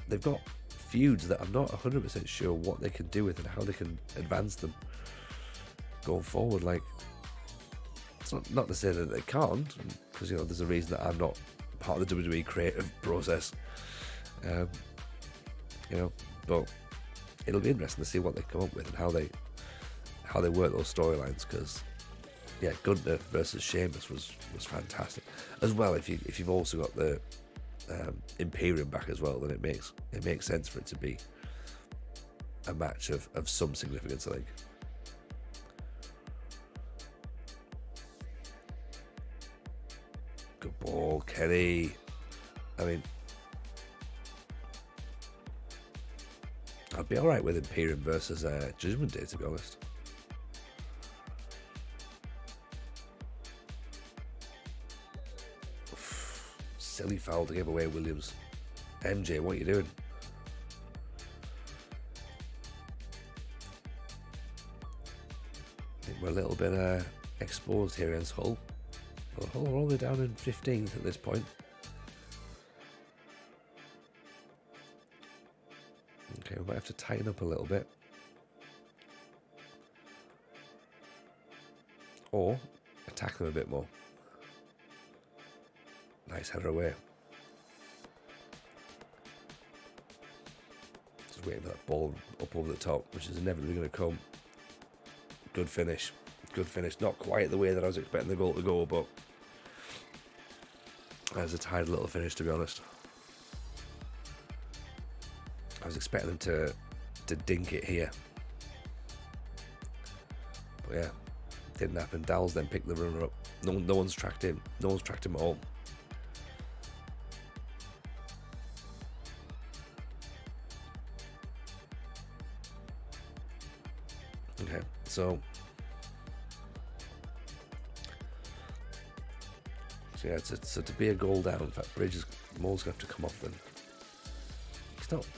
feuds that I'm not 100% sure what they can do with and how they can advance them going forward. Like, it's not to say that they can't, because there's a reason that I'm not part of the WWE creative process. But it'll be interesting to see what they come up with and how they work those storylines. Because Gunter versus Sheamus was fantastic. As well, if you've also got the Imperium back as well, then it makes sense for it to be a match of some significance, I think. Good ball, Kenny. I mean, I'd be alright with Imperium versus Judgment Day, to be honest. Silly foul to give away Williams. MJ, what are you doing? I think we're a little bit exposed here against Hull. Well, Hull are only down in 15th at this point. Okay, we might have to tighten up a little bit. Or attack them a bit more. Nice header away. Just waiting for that ball up over the top, which is inevitably going to come. Good finish. Good finish. Not quite the way that I was expecting the goal to go, but that was a tight little finish, to be honest. I was expecting them to dink it here. But yeah, didn't happen. Dowell's then picked the runner up. No one's tracked him. No one's tracked him at all. Okay, so yeah, so to be a goal down, in fact, Bridges Mole's gonna have to come off then.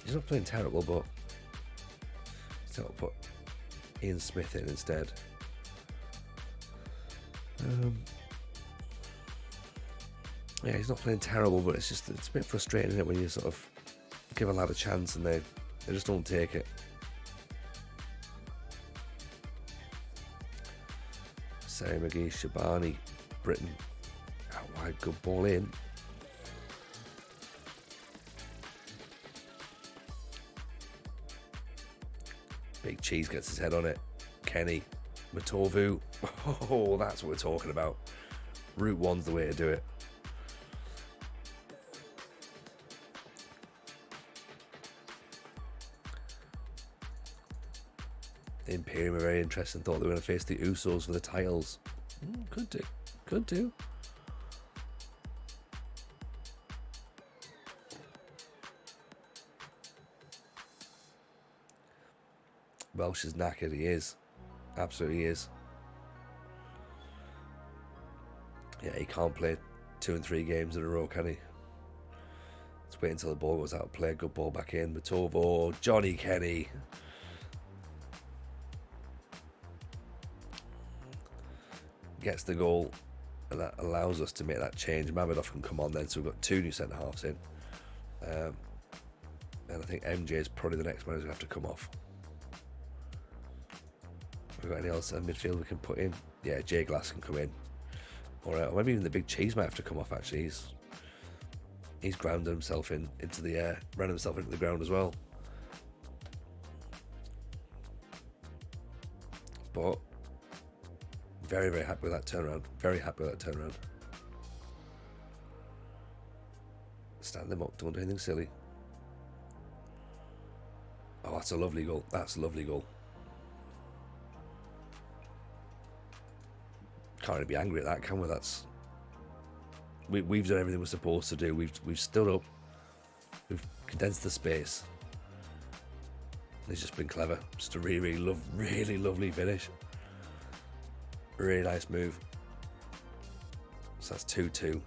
He's not playing terrible, but still put Ian Smith in instead. Yeah, he's not playing terrible, but it's a bit frustrating, isn't it, when you sort of give a lad a chance and they just don't take it. Sarah McGee, Shabani, Britain. Out wide, good ball in. Big Cheese gets his head on it. Kenny, Matovu. Oh, that's what we're talking about. Route 1's the way to do it. The Imperium are very interesting. Thought they were going to face the Usos for the titles. Could do. Could do. Welsh is knackered. He is. Absolutely is. Yeah, he can't play 2 and 3 games in a row, can he? Let's wait until the ball goes out of play. Good ball back in. Matovo, Johnny Kenny. Gets the goal, and that allows us to make that change. Mammadov can come on then, so we've got 2 new centre halves in. And I think MJ is probably the next man who's going to have to come off. Have we got any else in midfield we can put in? Yeah, Jay Glass can come in. Or maybe even the Big Cheese might have to come off, actually. He's grounded himself into the air, ran himself into the ground as well. But very, very happy with that turnaround. Very happy with that turnaround. Stand them up, don't do anything silly. Oh, that's a lovely goal. That's a lovely goal. Can't really be angry at that, can we? We've done everything we're supposed to do. We've stood up. We've condensed the space. It's just been clever. Just a really lovely finish. Really nice move. So that's 2-2.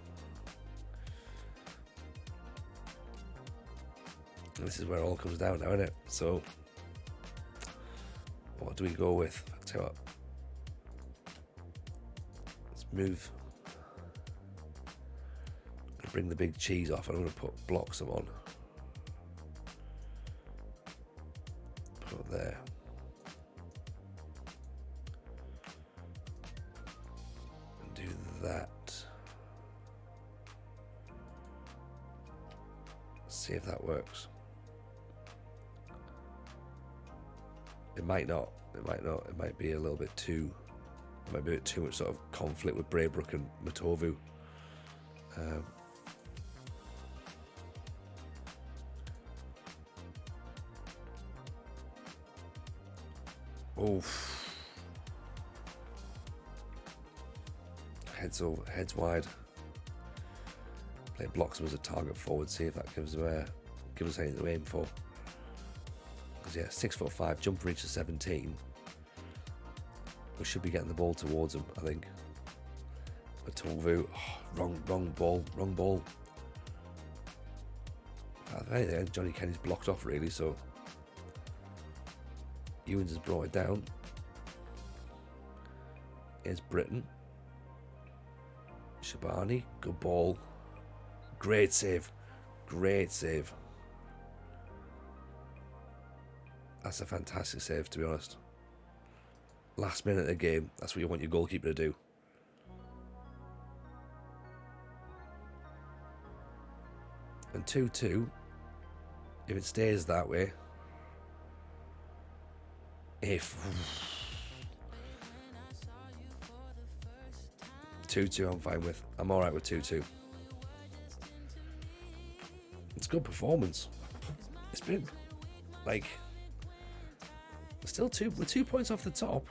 this is where it all comes down now, isn't it? So, what do we go with? I'll tell you what. Let's move. I'm going to bring the big cheese off and I'm going to put blocks of on. Put it there. And do that. See if that works. It might not. It might not. It might be a little bit too. It might be a bit too much sort of conflict with Braybrook and Matovu. Oof. Heads wide. Play blocks him as a target forward. See if that gives us anything to aim for. Because yeah, 6'5", jump reach of 17. We should be getting the ball towards him, I think. But Tolvu, wrong ball. I think Johnny Kenny's blocked off really, so Ewens has brought it down. Here's Britton. Shabani, good ball. Great save. That's a fantastic save, to be honest. Last minute of the game, that's what you want your goalkeeper to do. And 2-2, if it stays that way, 2-2 I'm fine with. I'm alright with 2-2. It's a good performance. It's been like we're 2 points off the top.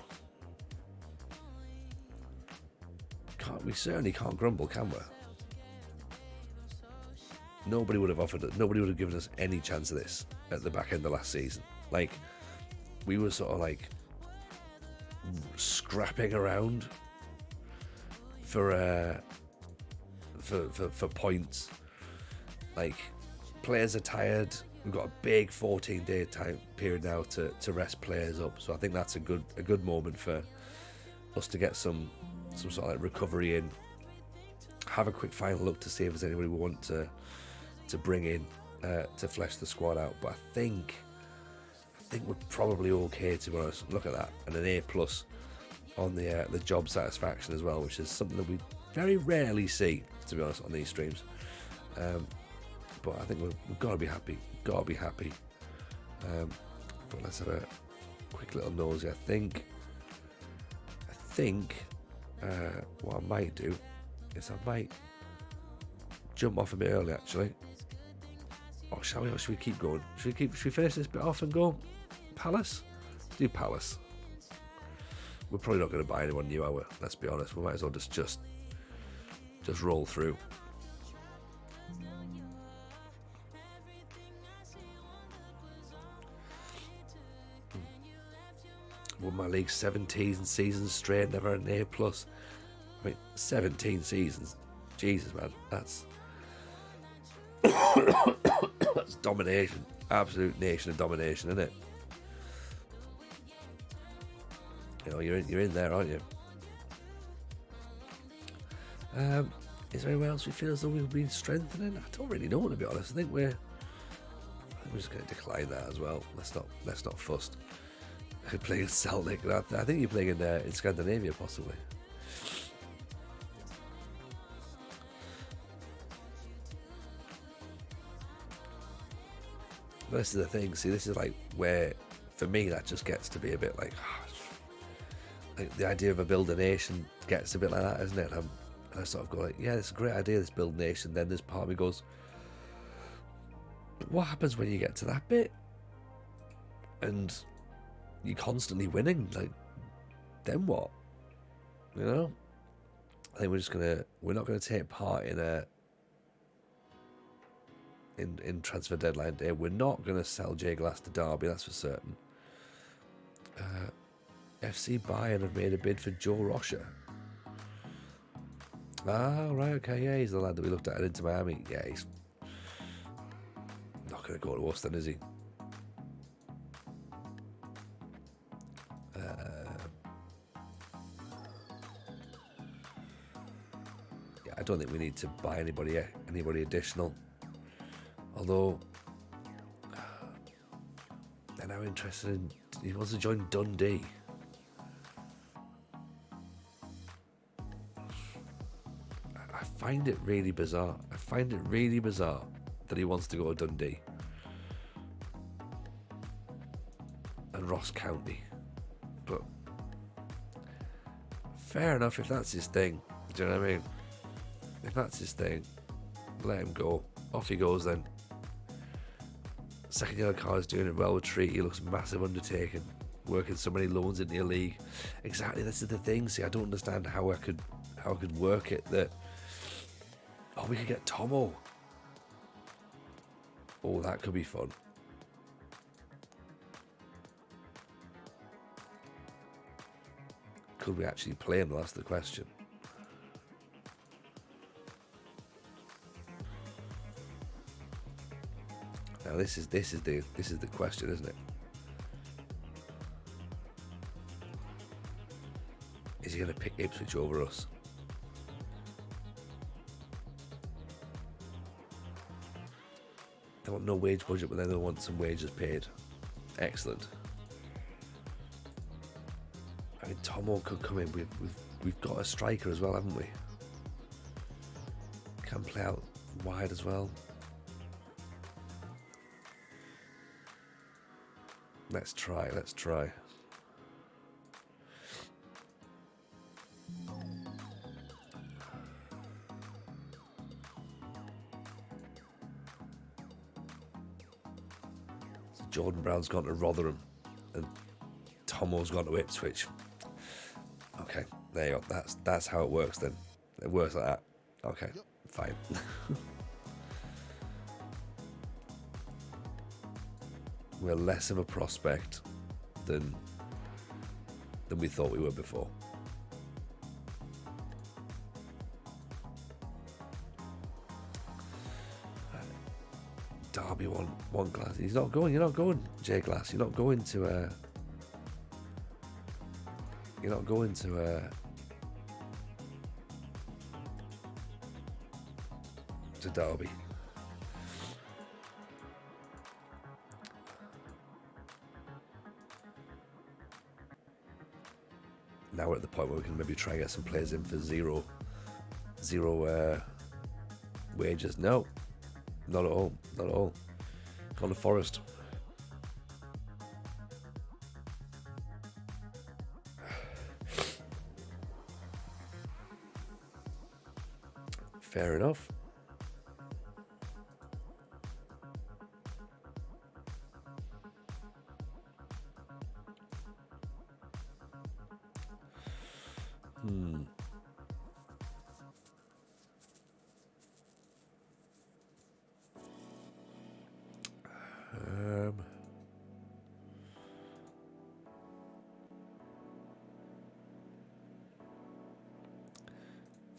We certainly can't grumble, can we? Nobody would have given us any chance of this at the back end of last season. Like, we were sort of like scrapping around for points. Like, players are tired. We've got a big 14-day time period now to rest players up. So I think that's a good moment for us to get some sort of like recovery in. Have a quick final look to see if there's anybody we want to bring in to flesh the squad out. But I think we're probably okay, to be honest. Look at that, and an A+ on the job satisfaction as well, which is something that we very rarely see, to be honest, on these streams. But I think we've got to be happy. But let's have a quick little nosy. I think what I might do is I might jump off a bit early, actually. Or shall we? Or should we keep going? Should we finish this bit off and go Palace? Let's do Palace. We're probably not going to buy anyone new, are we? Let's be honest. We might as well just roll through. Won my league 17 seasons straight, never an A+. I mean, 17 seasons. Jesus, man, that's that's domination. Absolute nation of domination, isn't it? You know, you're in there, aren't you? Is there anyone else we feel as though we've been strengthening? I don't really know, to be honest. I think we're just going to decline that as well. Let's not fuss. Playing Celtic. I think you're playing in Scandinavia, possibly. But this is the thing. See, this is like where, for me, that just gets to be a bit like the idea of a build a nation gets a bit like that, isn't it? And I sort of go like, yeah, it's a great idea, this build nation. Then there's part of me goes, but what happens when you get to that bit and you're constantly winning? Like, then what? You know? I think we're not gonna take part in transfer deadline day. We're not gonna sell Jay Glass to Derby, that's for certain. FC Bayern have made a bid for Joe Rocha. Ah, right, okay, yeah, he's the lad that we looked at Inter Miami. Yeah, he's... Look, not going to go to us then, is he? Yeah, I don't think we need to buy anybody additional. Although, they're now interested in... He wants to join Dundee. I find it really bizarre. I find it really bizarre that he wants to go to Dundee. And Ross County. But fair enough if that's his thing. Do you know what I mean? If that's his thing, let him go. Off he goes then. Second yellow card is doing it well with Treaty. He looks a massive undertaking. Working so many loans into your league. Exactly, this is the thing. See, I don't understand how I could work it that... Oh, we could get Tomo. Oh, that could be fun. Could we actually play him? That's the question. Now this is the question, isn't it? Is he going to pick Ipswich over us? They want no wage budget, but then they want some wages paid. Excellent. I mean, Tomo could come in. We've got a striker as well, haven't we? Can play out wide as well. Let's try. So Jordan Brown's gone to Rotherham and Tomo's gone to Ipswich. Okay, there you go. That's how it works then. It works like that. Okay, yep. Fine. We're less of a prospect than we thought we were before. Derby one Glass. He's not going. You're not going, J Glass. You're not going to. You're not going to. To Derby. Now we're at the point where we can maybe try and get some players in for zero wages. No, not at all. Gone to Forest. Fair enough.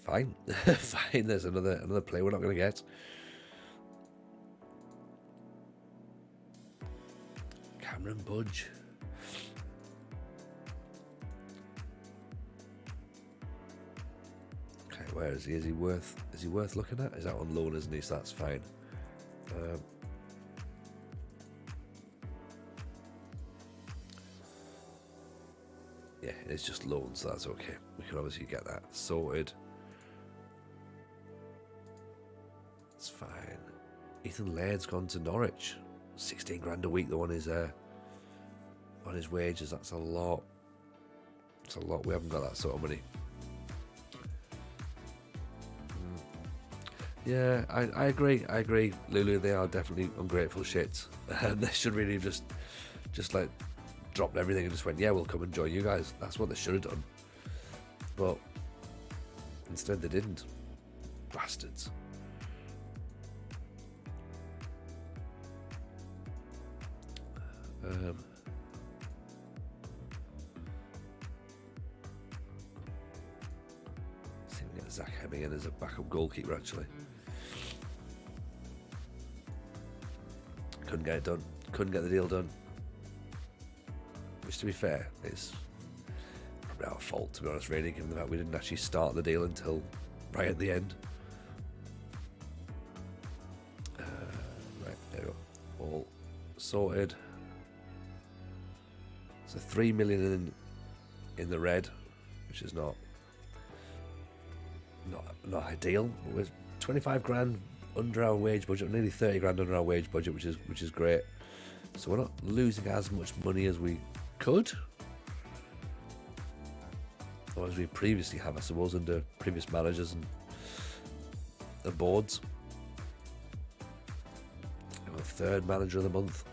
Fine. Fine, there's another player we're not going to get. Cameron Budge. Okay, where is he? Is he worth looking at? He's out on loan, isn't he? So that's fine. Yeah, it's just loans, so that's okay. We can obviously get that sorted. It's fine. Ethan Laird's gone to Norwich. 16 grand a week though on his wages. That's a lot. It's a lot. We haven't got that sort of money. Yeah, I agree. Lulu, they are definitely ungrateful shits. They should really just like dropped everything and just went, yeah, we'll come and join you guys. That's what they should have done. But instead they didn't. Bastards. See if we can get Zach Hemming in as a backup goalkeeper actually. couldn't get it done. Couldn't get the deal done. Which, to be fair, is probably our fault, to be honest, really, given the fact we didn't actually start the deal until right at the end. Right, there we go. All sorted. So 3 million in the red, which is not ideal. We're 25 grand under our wage budget, nearly 30 grand under our wage budget, which is great. So we're not losing as much money as we could, or as we previously have, I suppose, under previous managers and boards. Our third manager of the month.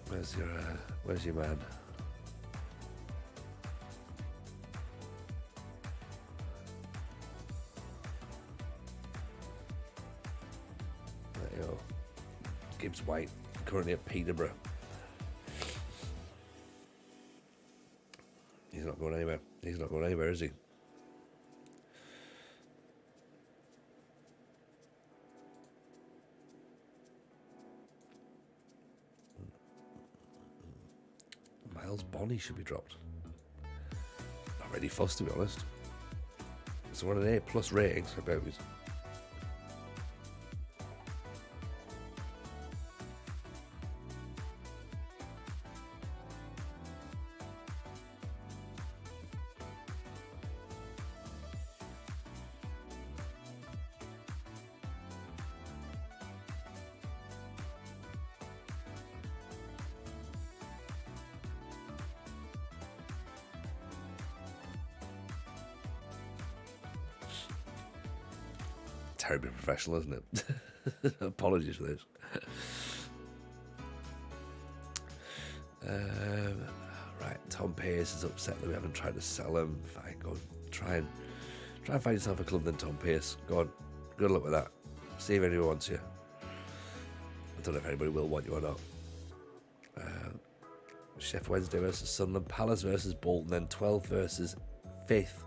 Where's your man? There you go. Gibbs White, currently at Peterborough. He's not going anywhere. He's not going anywhere, is he? Miles Bonney should be dropped. Not really fussed, to be honest. So we're on an A+ rating, so about it. Terribly professional, isn't it? Apologies for this. Right, Tom Pearce is upset that we haven't tried to sell him. Fine, go try and find yourself a club then, Tom Pearce. Go on, good luck with that. See if anyone wants you. I don't know if anybody will want you or not. Sheffield Wednesday versus Sunderland, Palace versus Bolton, then 12 versus 5th.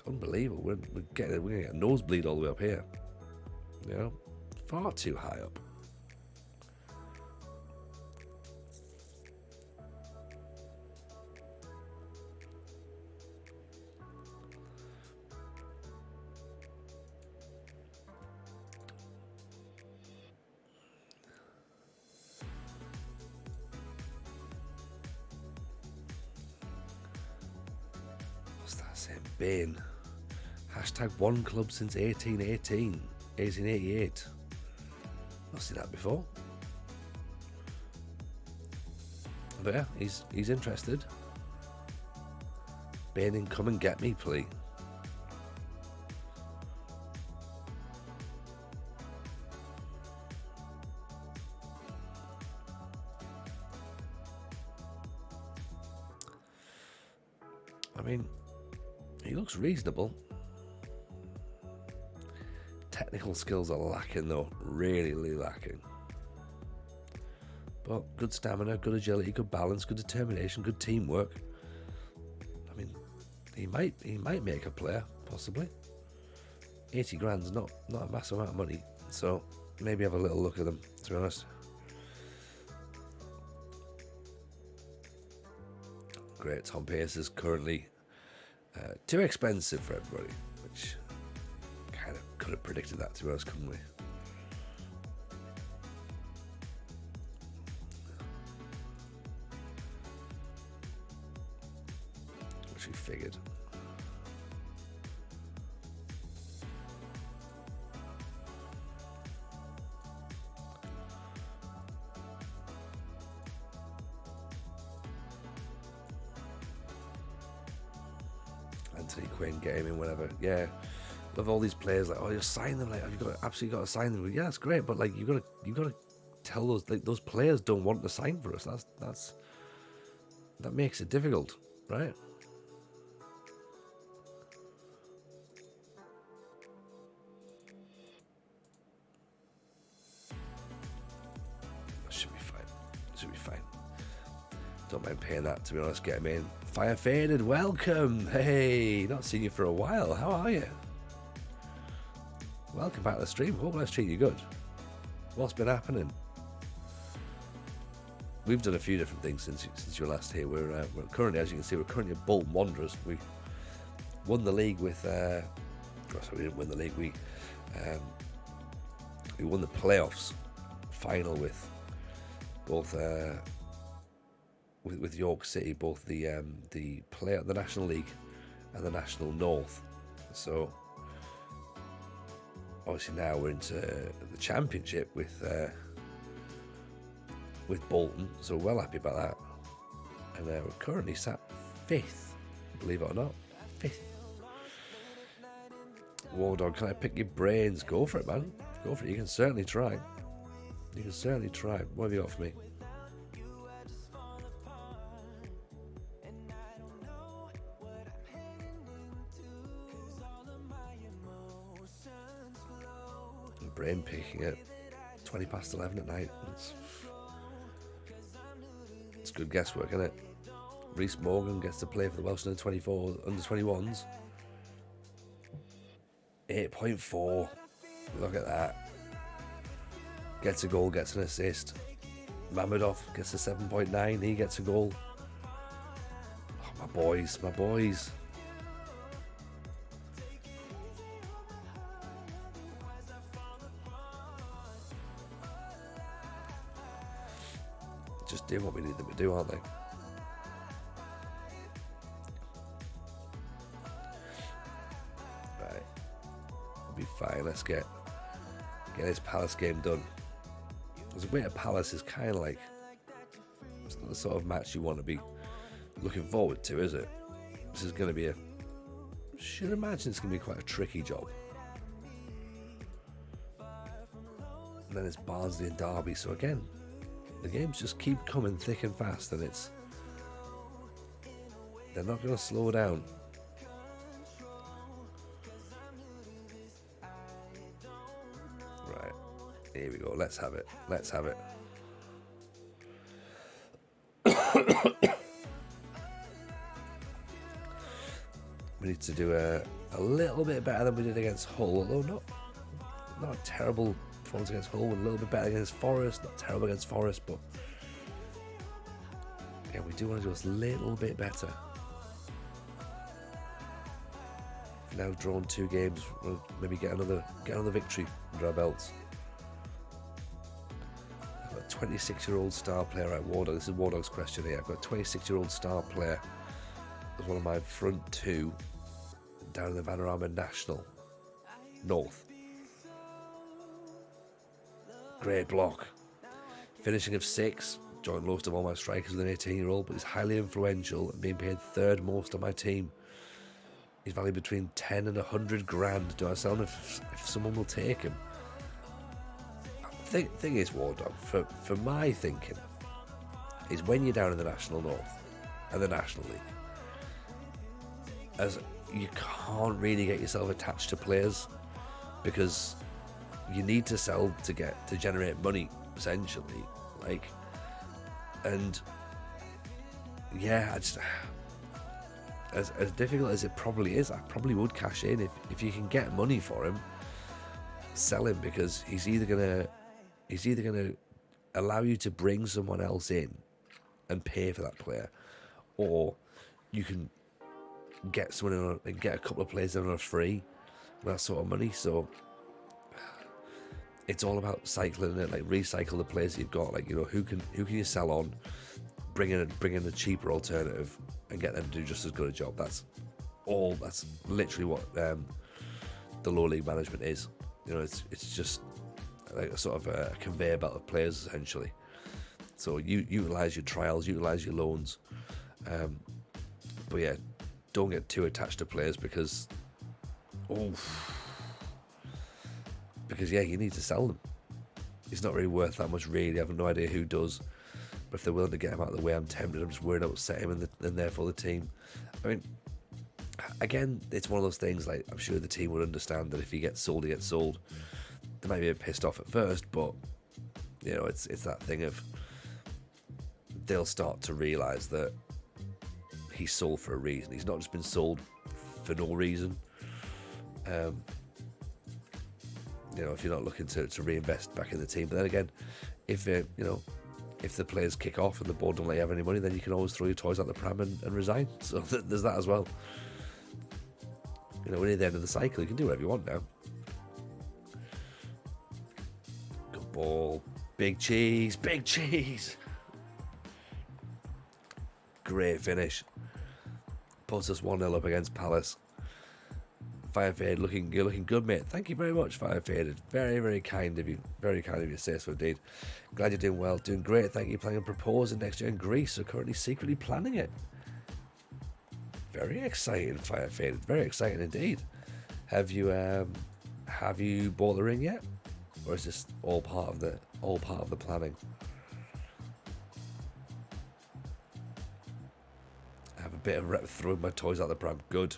Unbelievable. We're going to get a nosebleed all the way up here. You know, far too high up. What's that saying? Bane. Hashtag one club since 1888. I've seen that before. But yeah, he's interested. Bainin, come and get me, please. I mean, he looks reasonable. Technical skills are lacking though, really lacking. But good stamina, good agility, good balance, good determination, good teamwork. I mean, he might make a player, possibly. 80 grand's not a massive amount of money, so maybe have a little look at them, to be honest. Great, Tom Pearce is currently too expensive for everybody, which kind of could have predicted that, to be honest, couldn't we? Which we figured. Anthony Quinn, get him in whenever. Yeah, love all these players. Like, oh, you sign them. Like, you've got absolutely got to sign them. Yeah, that's great, but like, you got to tell those players don't want to sign for us. That makes it difficult, right? Should be fine. Don't mind paying that, to be honest. Get him in Fire Faded, welcome. Hey, not seen you for a while. How are you? Welcome back to the stream. Hope life's treating you good. What's been happening? We've done a few different things since you were last here. We're currently, as you can see, we're currently at Bolton Wanderers. We won the league with. Sorry, we didn't win the league. We won the playoffs final with both with York City, both the National League and the National North. So obviously now we're into the Championship with Bolton, so we're well happy about that. And we're currently sat 5th, believe it or not, 5th. Wardog, can I pick your brains? Go for it, man. Go for it. You can certainly try. You can certainly try. What have you got for me? Brain picking at 20 past 11 at night. It's good guesswork, isn't it? Reece Morgan gets to play for the Welsh under 21s. 8.4. Look at that. Gets a goal, gets an assist. Mamadov gets a 7.9. He gets a goal. Oh, my boys, my boys. Just doing what we need them to do, aren't they? Right. We'll be fine. Let's get this Palace game done. Because the way to Palace is kind of like, it's not the sort of match you want to be looking forward to, is it? This is going to be should imagine it's going to be quite a tricky job. And then it's Barnsley and Derby, so again, the games just keep coming thick and fast, and they're not going to slow down. Right, here we go. Let's have it. Let's have it. We need to do a little bit better than we did against Hull, although not a terrible performance against Hull, a little bit better against Forest, not terrible against Forest, but yeah, we do want to do a little bit better. We've now drawn 2 games, we'll maybe get another victory under our belts. I've got a 26-year-old star player at Wardog. This is Wardog's question here. I've got a 26-year-old star player as one of my front 2 down in the Vanarama National North. Great block. Finishing of 6. Joint lowest of all my strikers with an 18-year-old, but he's highly influential and being paid 3rd most on my team. He's valued between 10 and 100 grand. Do I sell him if someone will take him? Thing is, Wardog, for my thinking, is when you're down in the National North and the National League, as you can't really get yourself attached to players because you need to sell to generate money, essentially. Like, and yeah, as difficult as it probably is, I probably would cash in if you can get money for him. Sell him, because he's either gonna allow you to bring someone else in and pay for that player, or you can get someone in get a couple of players in on a free with that sort of money. So it's all about cycling it, like recycle the players you've got. Like, you know, who can you sell on, bring in a cheaper alternative and get them to do just as good a job. That's literally what the lower league management is. You know, it's just like a sort of a conveyor belt of players, essentially. So you utilise your trials, utilise your loans, but yeah, don't get too attached to players because yeah, you need to sell them. It's not really worth that much, really. I have no idea who does, but if they're willing to get him out of the way, I'm tempted. I'm just worried about upset him and therefore the team. I mean, again, it's one of those things, like, I'm sure the team would understand that if he gets sold, he gets sold. They might be a bit pissed off at first, but, you know, it's that thing of they'll start to realise that he's sold for a reason. He's not just been sold for no reason. You know, if you're not looking to reinvest back in the team. But then again, if you know, if the players kick off and the board don't let you have any money, then you can always throw your toys out the pram and resign. So there's that as well. You know, we're near the end of the cycle. You can do whatever you want now. Good ball. Big cheese. Big cheese. Great finish. Puts us 1-0 up against Palace. Fire Fade, you're looking good, mate. Thank you very much, Fire Fade. Very, very kind of you. Very kind of you to say so, indeed. Glad you're doing well. Doing great. Thank you. Planning on proposing next year in Greece. So currently secretly planning it. Very exciting, Fire Fade. Very exciting indeed. Have you bought the ring yet? Or is this all part of the planning? I have a bit of rep throwing my toys out the pram. Good.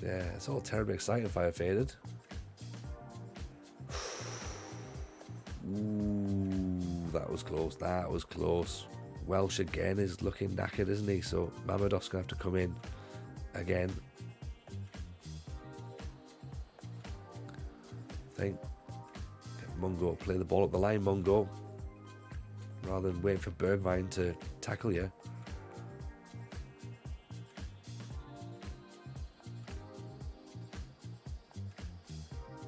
Yeah, it's all terribly exciting, Fire Faded. Ooh, that was close. That was close. Welsh again is looking knackered, isn't he? So Mamadov's going to have to come in again. I think Mungo play the ball up the line, Mungo, rather than waiting for Bergwijn to tackle you.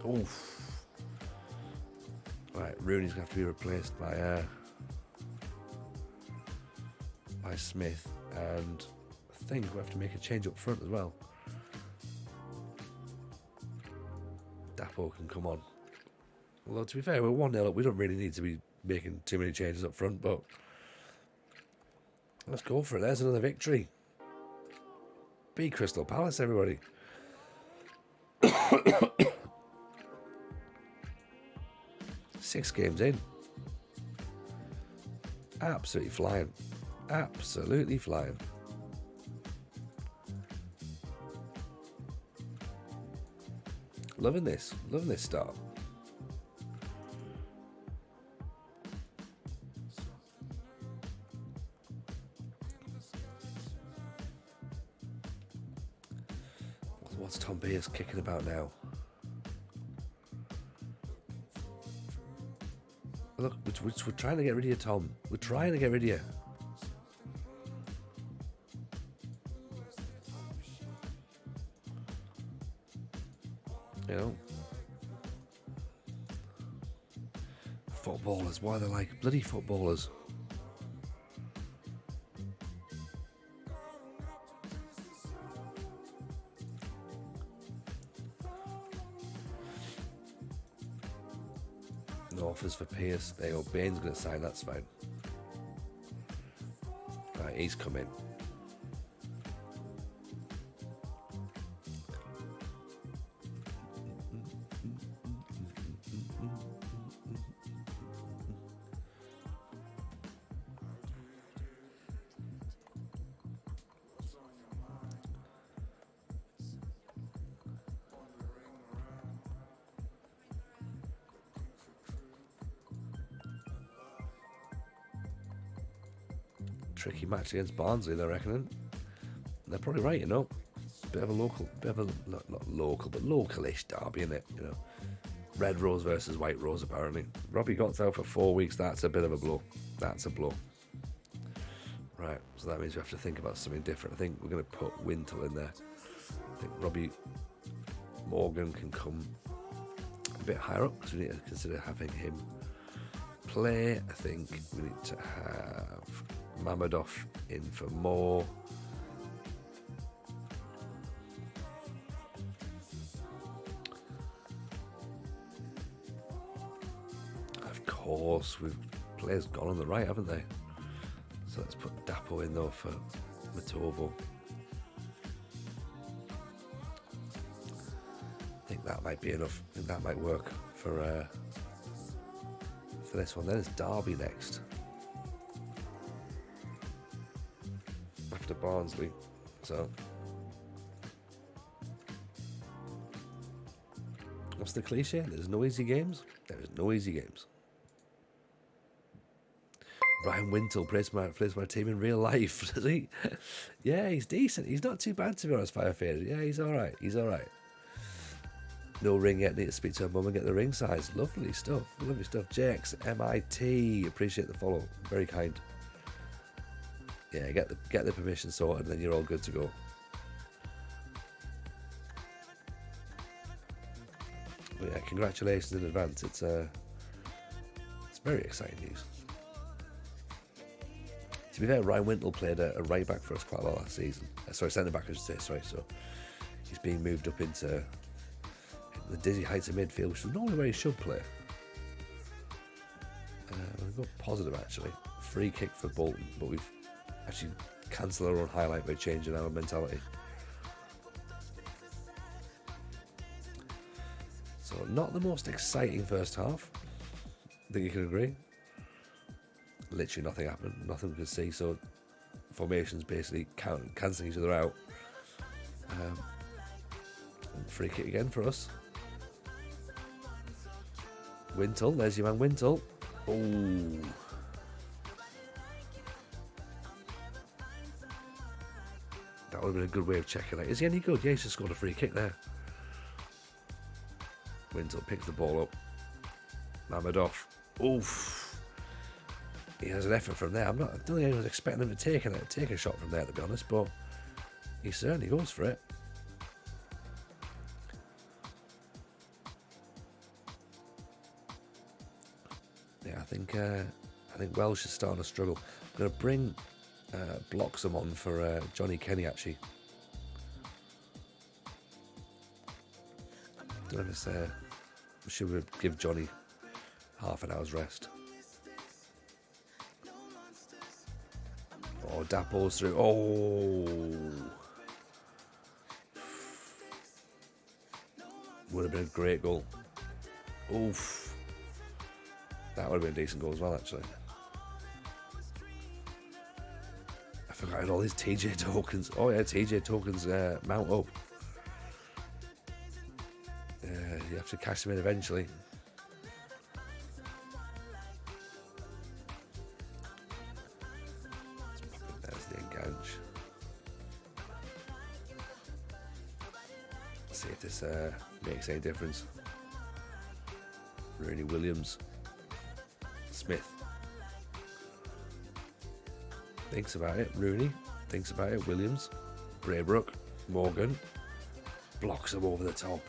Oof. Right, Rooney's going to have to be replaced by Smith, and I think we have to make a change up front as well. Dapo can come on. Although, to be fair, we're 1-0 up. We don't really need to be making too many changes up front, but let's go for it. There's another victory. Beat Crystal Palace, everybody. 6 games in. Absolutely flying. Absolutely flying. Loving this. Loving this start. What's Tom Beers kicking about now? Look, we're trying to get rid of you, Tom. We're trying to get rid of you. You know? Footballers, why they're like bloody footballers. No offers for Pierce. There you go. Bain's going to sign. That's fine. Right, he's coming. Tricky match against Barnsley, they're reckoning. They're probably right, you know. Bit of a not local, but localish derby, innit? You know, Red Rose versus White Rose, apparently. Robbie got out for 4 weeks. That's a bit of a blow. That's a blow. Right, so that means we have to think about something different. I think we're going to put Wintle in there. I think Robbie Morgan can come a bit higher up because we need to consider having him play. I think we need to have Mamadov in for more. Of course, players gone on the right, haven't they? So let's put Dapo in though for Matovo. I think that might be enough. I think that might work for this one. Then it's Derby next. After Barnsley. So what's the cliche? There's no easy games. There is no easy games. Ryan Wintle plays my team in real life, does he? Yeah, he's decent. He's not too bad, to be honest, Fire Faded. Yeah, he's all right. He's all right. No ring yet. Need to speak to her mum and get the ring size. Lovely stuff. Lovely stuff. JX MIT. Appreciate the follow. Very kind. Yeah, get the permission sorted, and then you're all good to go. But yeah, congratulations in advance. It's very exciting news. To be fair, Ryan Wintle played a right back for us quite a lot last season. Sorry, centre back, I should say. Sorry, so he's being moved up into the dizzy heights of midfield, which is normally where he should play. We'll go positive, actually. Free kick for Bolton, but we've actually cancelled our own highlight by changing our mentality. So not the most exciting first half. I think you can agree. Literally nothing happened, nothing we could see, so formations basically cancelling each other out. Free kick again for us. Wintle, there's your man Wintle. Oh. That would have been a good way of checking it. Is he any good? Yeah, he's just scored a free kick there. Wintle picks the ball up. Mamadov. Oof. He has an effort from there. I don't think anyone's expecting him to take a shot from there, to be honest, but he certainly goes for it. Yeah, I think Welsh is starting to struggle. I'm going to bring Bloxham on for Johnny Kenny, actually. Don't know if it's should we give Johnny half an hour's rest? Oh, Dapo's through. Oh. Would have been a great goal. Oof. That would have been a decent goal as well, actually. I forgot I had all these TJ tokens. Oh yeah, TJ tokens mount up. You have to cash them in eventually. There's the engage. See if this makes any difference. Rooney, Williams, Smith. Thinks about it. Rooney thinks about it. Williams, Braybrook, Morgan blocks him over the top.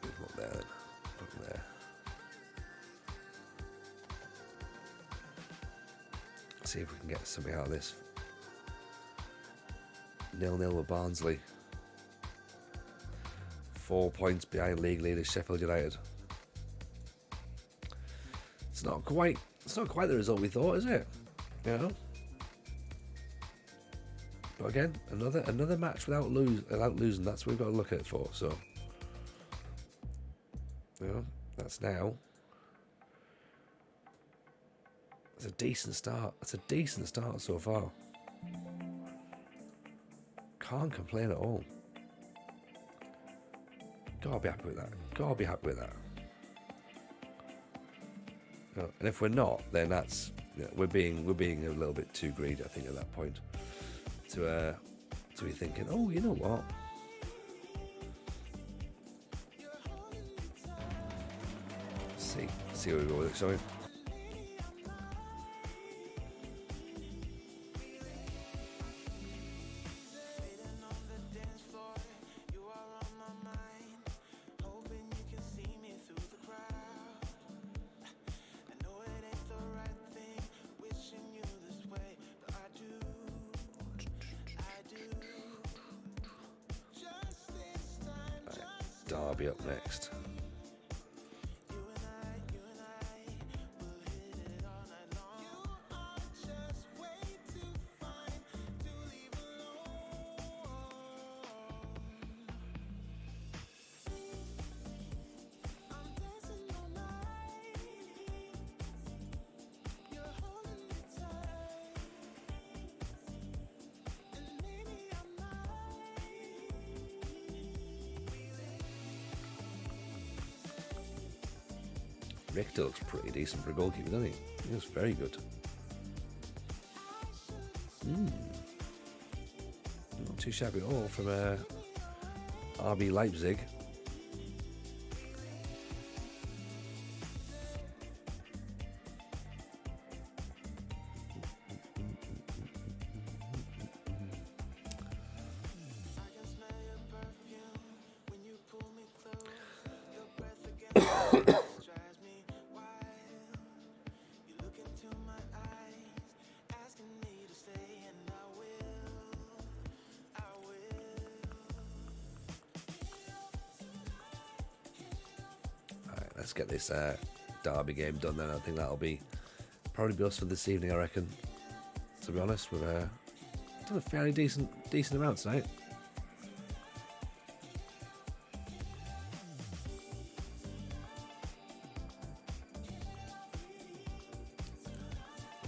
Put there, then. Put him there. See if we can get something out of this. 0-0 with Barnsley. 4 points behind league leader Sheffield United. It's not quite the result we thought, is it? You know. But again, another match without losing. That's what we've got to look at it for. So, you know, that's now. It's a decent start. It's a decent start so far. Can't complain at all. Gotta be happy with that. Gotta be happy with that. You know, and if we're not, then that's, you know, we're being a little bit too greedy, I think, at that point. To be thinking, oh, you know what? See where we go with it, shall we? Derby up next. Richter looks pretty decent for a goalkeeper, doesn't he? He looks very good. Not too shabby at all from RB Leipzig. Let's get this Derby game done then. I think that'll probably be us for this evening, I reckon. To be honest, we've done a fairly decent amount tonight.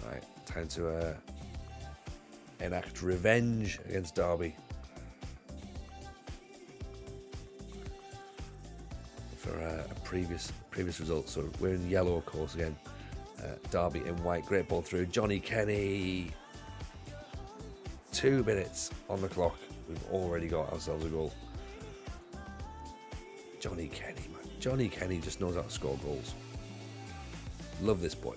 Right, time to enact revenge against Derby. For a previous result. So we're in yellow, of course, again. Derby in white. Great ball through. Johnny Kenny. 2 minutes on the clock. We've already got ourselves a goal. Johnny Kenny, man. Johnny Kenny just knows how to score goals. Love this boy.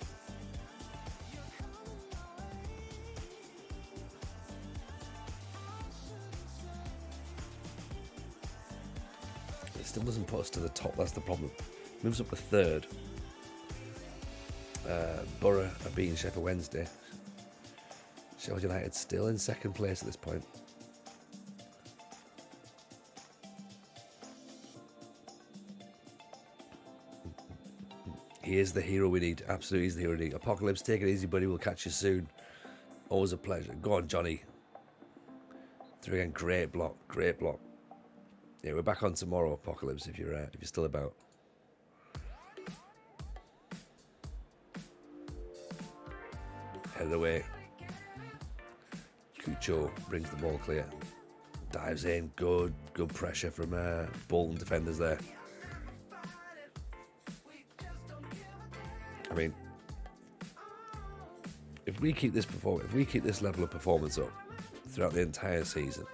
It still doesn't put us to the top, that's the problem. Moves up to third. Borough are beating Sheffield Wednesday. Sheffield United still in second place at this point. He is the hero we need. Absolutely, he's the hero we need. Apocalypse, take it easy, buddy. We'll catch you soon. Always a pleasure. Go on, Johnny. Through again. Great block. Great block. Yeah, we're back on tomorrow, Apocalypse, if you're still about. Headed away. Cucho brings the ball clear. Dives in. Good pressure from Bolton defenders there. I mean, if we keep this level of performance up throughout the entire season,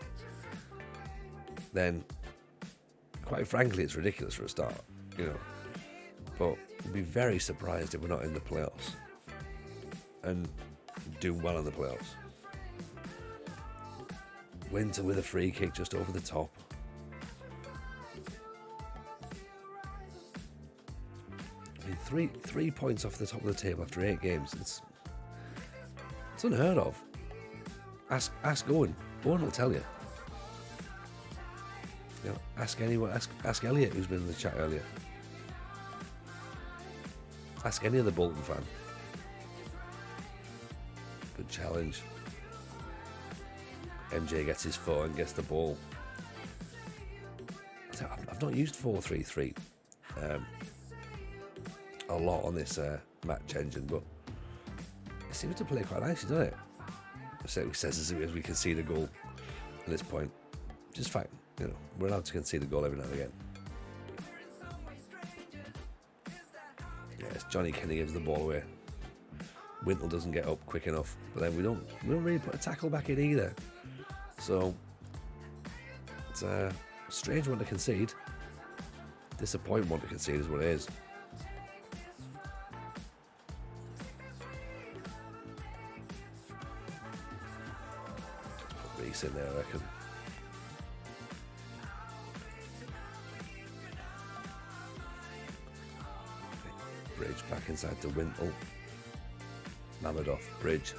then quite frankly, it's ridiculous for a start, you know. But we'd be very surprised if we're not in the playoffs and doing well in the playoffs. Winter with a free kick just over the top. I mean, three points off the top of the table after 8 games. It's unheard of. Ask Owen. Owen will tell you. You know, ask anyone. Ask Elliot, who's been in the chat earlier. Ask any other Bolton fan. Good challenge. MJ gets his foot and gets the ball. I've not used 4-3-3 a lot on this match engine, but it seems to play quite nicely, doesn't it? So it says as we concede a goal at this point. Just fact, you know, we're allowed to concede a goal every now and again. Yes, Johnny Kenny gives the ball away. Wintle doesn't get up quick enough, but then we don't really put a tackle back in either. So it's a strange one to concede. Disappointing one to concede is what it is. Put Reece in there, I reckon. Bridge back inside to Wintle. Mamadov, Bridge.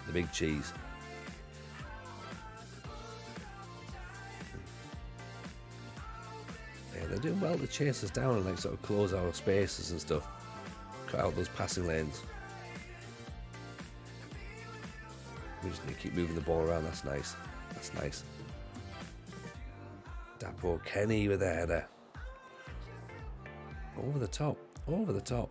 The big cheese. Yeah, they're doing well to chase us down and like sort of close our spaces and stuff. Cut out those passing lanes. We just need to keep moving the ball around. That's nice. That's nice. Dapo Kenny with a header. Over the top. Over the top.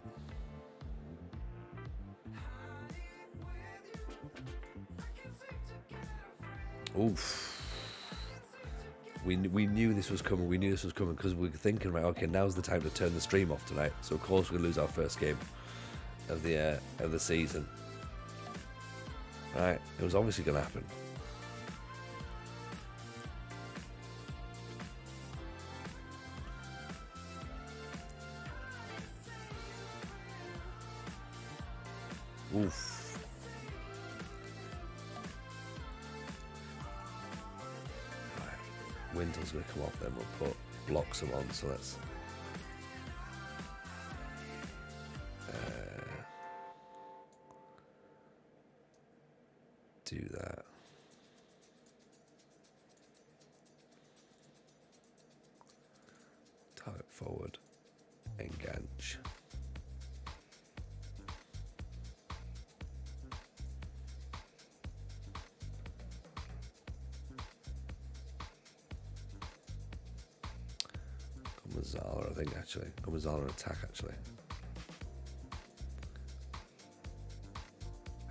Oof. We knew this was coming. We knew this was coming because we were thinking, right, okay, now's the time to turn the stream off tonight. So of course we'll lose our first game of the season. Right, it was obviously going to happen. Oof. Winter's going to come off, then we'll put blocks them on, so let's do that. Target forward, engage. Mazzala, I think, actually. Mazzala attack, actually.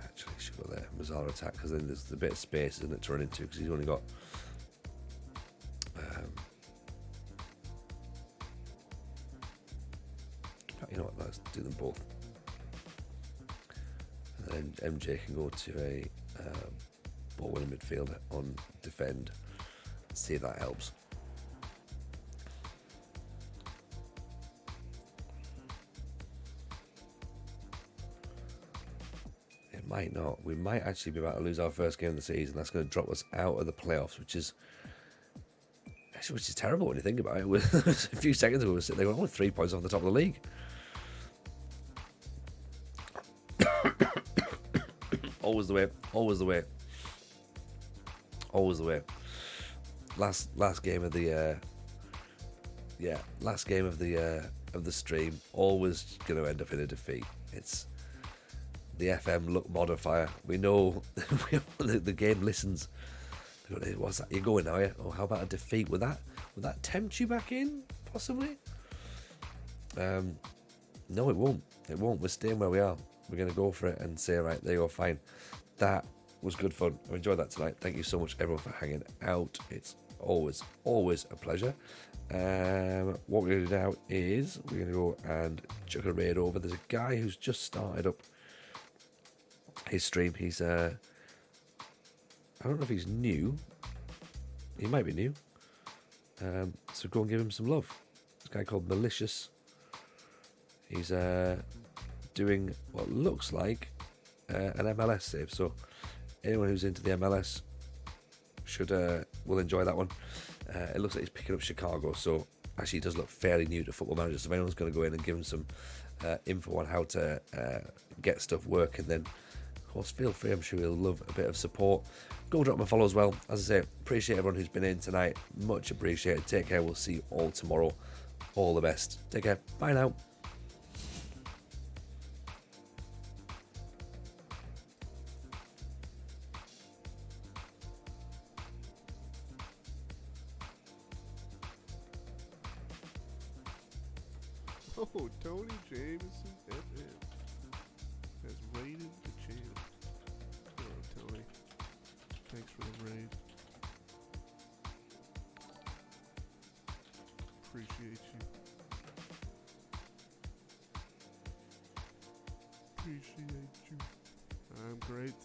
Actually, should go there. Mazzala attack, because then there's a bit of space, isn't it, to run into, because he's only got... you know what, let's do them both. And then MJ can go to a ball-winning midfielder on defend. See if that helps. Might not. We might actually be about to lose our first game of the season. That's going to drop us out of the playoffs, which is terrible when you think about it. A few seconds ago, we were sitting there with 3 points off the top of the league. Always the way. Always the way. Always the way. Last game of the last game of the stream. Always going to end up in a defeat. It's the FM luck modifier. We know the game listens. What's that? You're going now, yeah? Oh, how about a defeat? Would that tempt you back in? Possibly. No, it won't. It won't. We're staying where we are. We're going to go for it and say, right, there you go, fine. That was good fun. I enjoyed that tonight. Thank you so much, everyone, for hanging out. It's always a pleasure. What we're going to do now is we're going to go and chuck a raid over. There's a guy who's just started up his stream. He's I don't know if he's new. He might be new. So go and give him some love. This guy called Malicious. He's doing what looks like an MLS save. So anyone who's into the MLS will enjoy that one. It looks like he's picking up Chicago. So actually, he does look fairly new to Football Manager. So if anyone's going to go in and give him some info on how to get stuff working, then of course feel free. I'm sure he'll love a bit of support. Go drop him a follow as well. As I say, appreciate everyone who's been in tonight. Much appreciated. Take care. We'll see you all tomorrow. All the best. Take care. Bye now. Oh, Tony Jameson FM has raided the channel. Hello, Tony. Thanks for the raid. Appreciate you. Appreciate you. I'm great.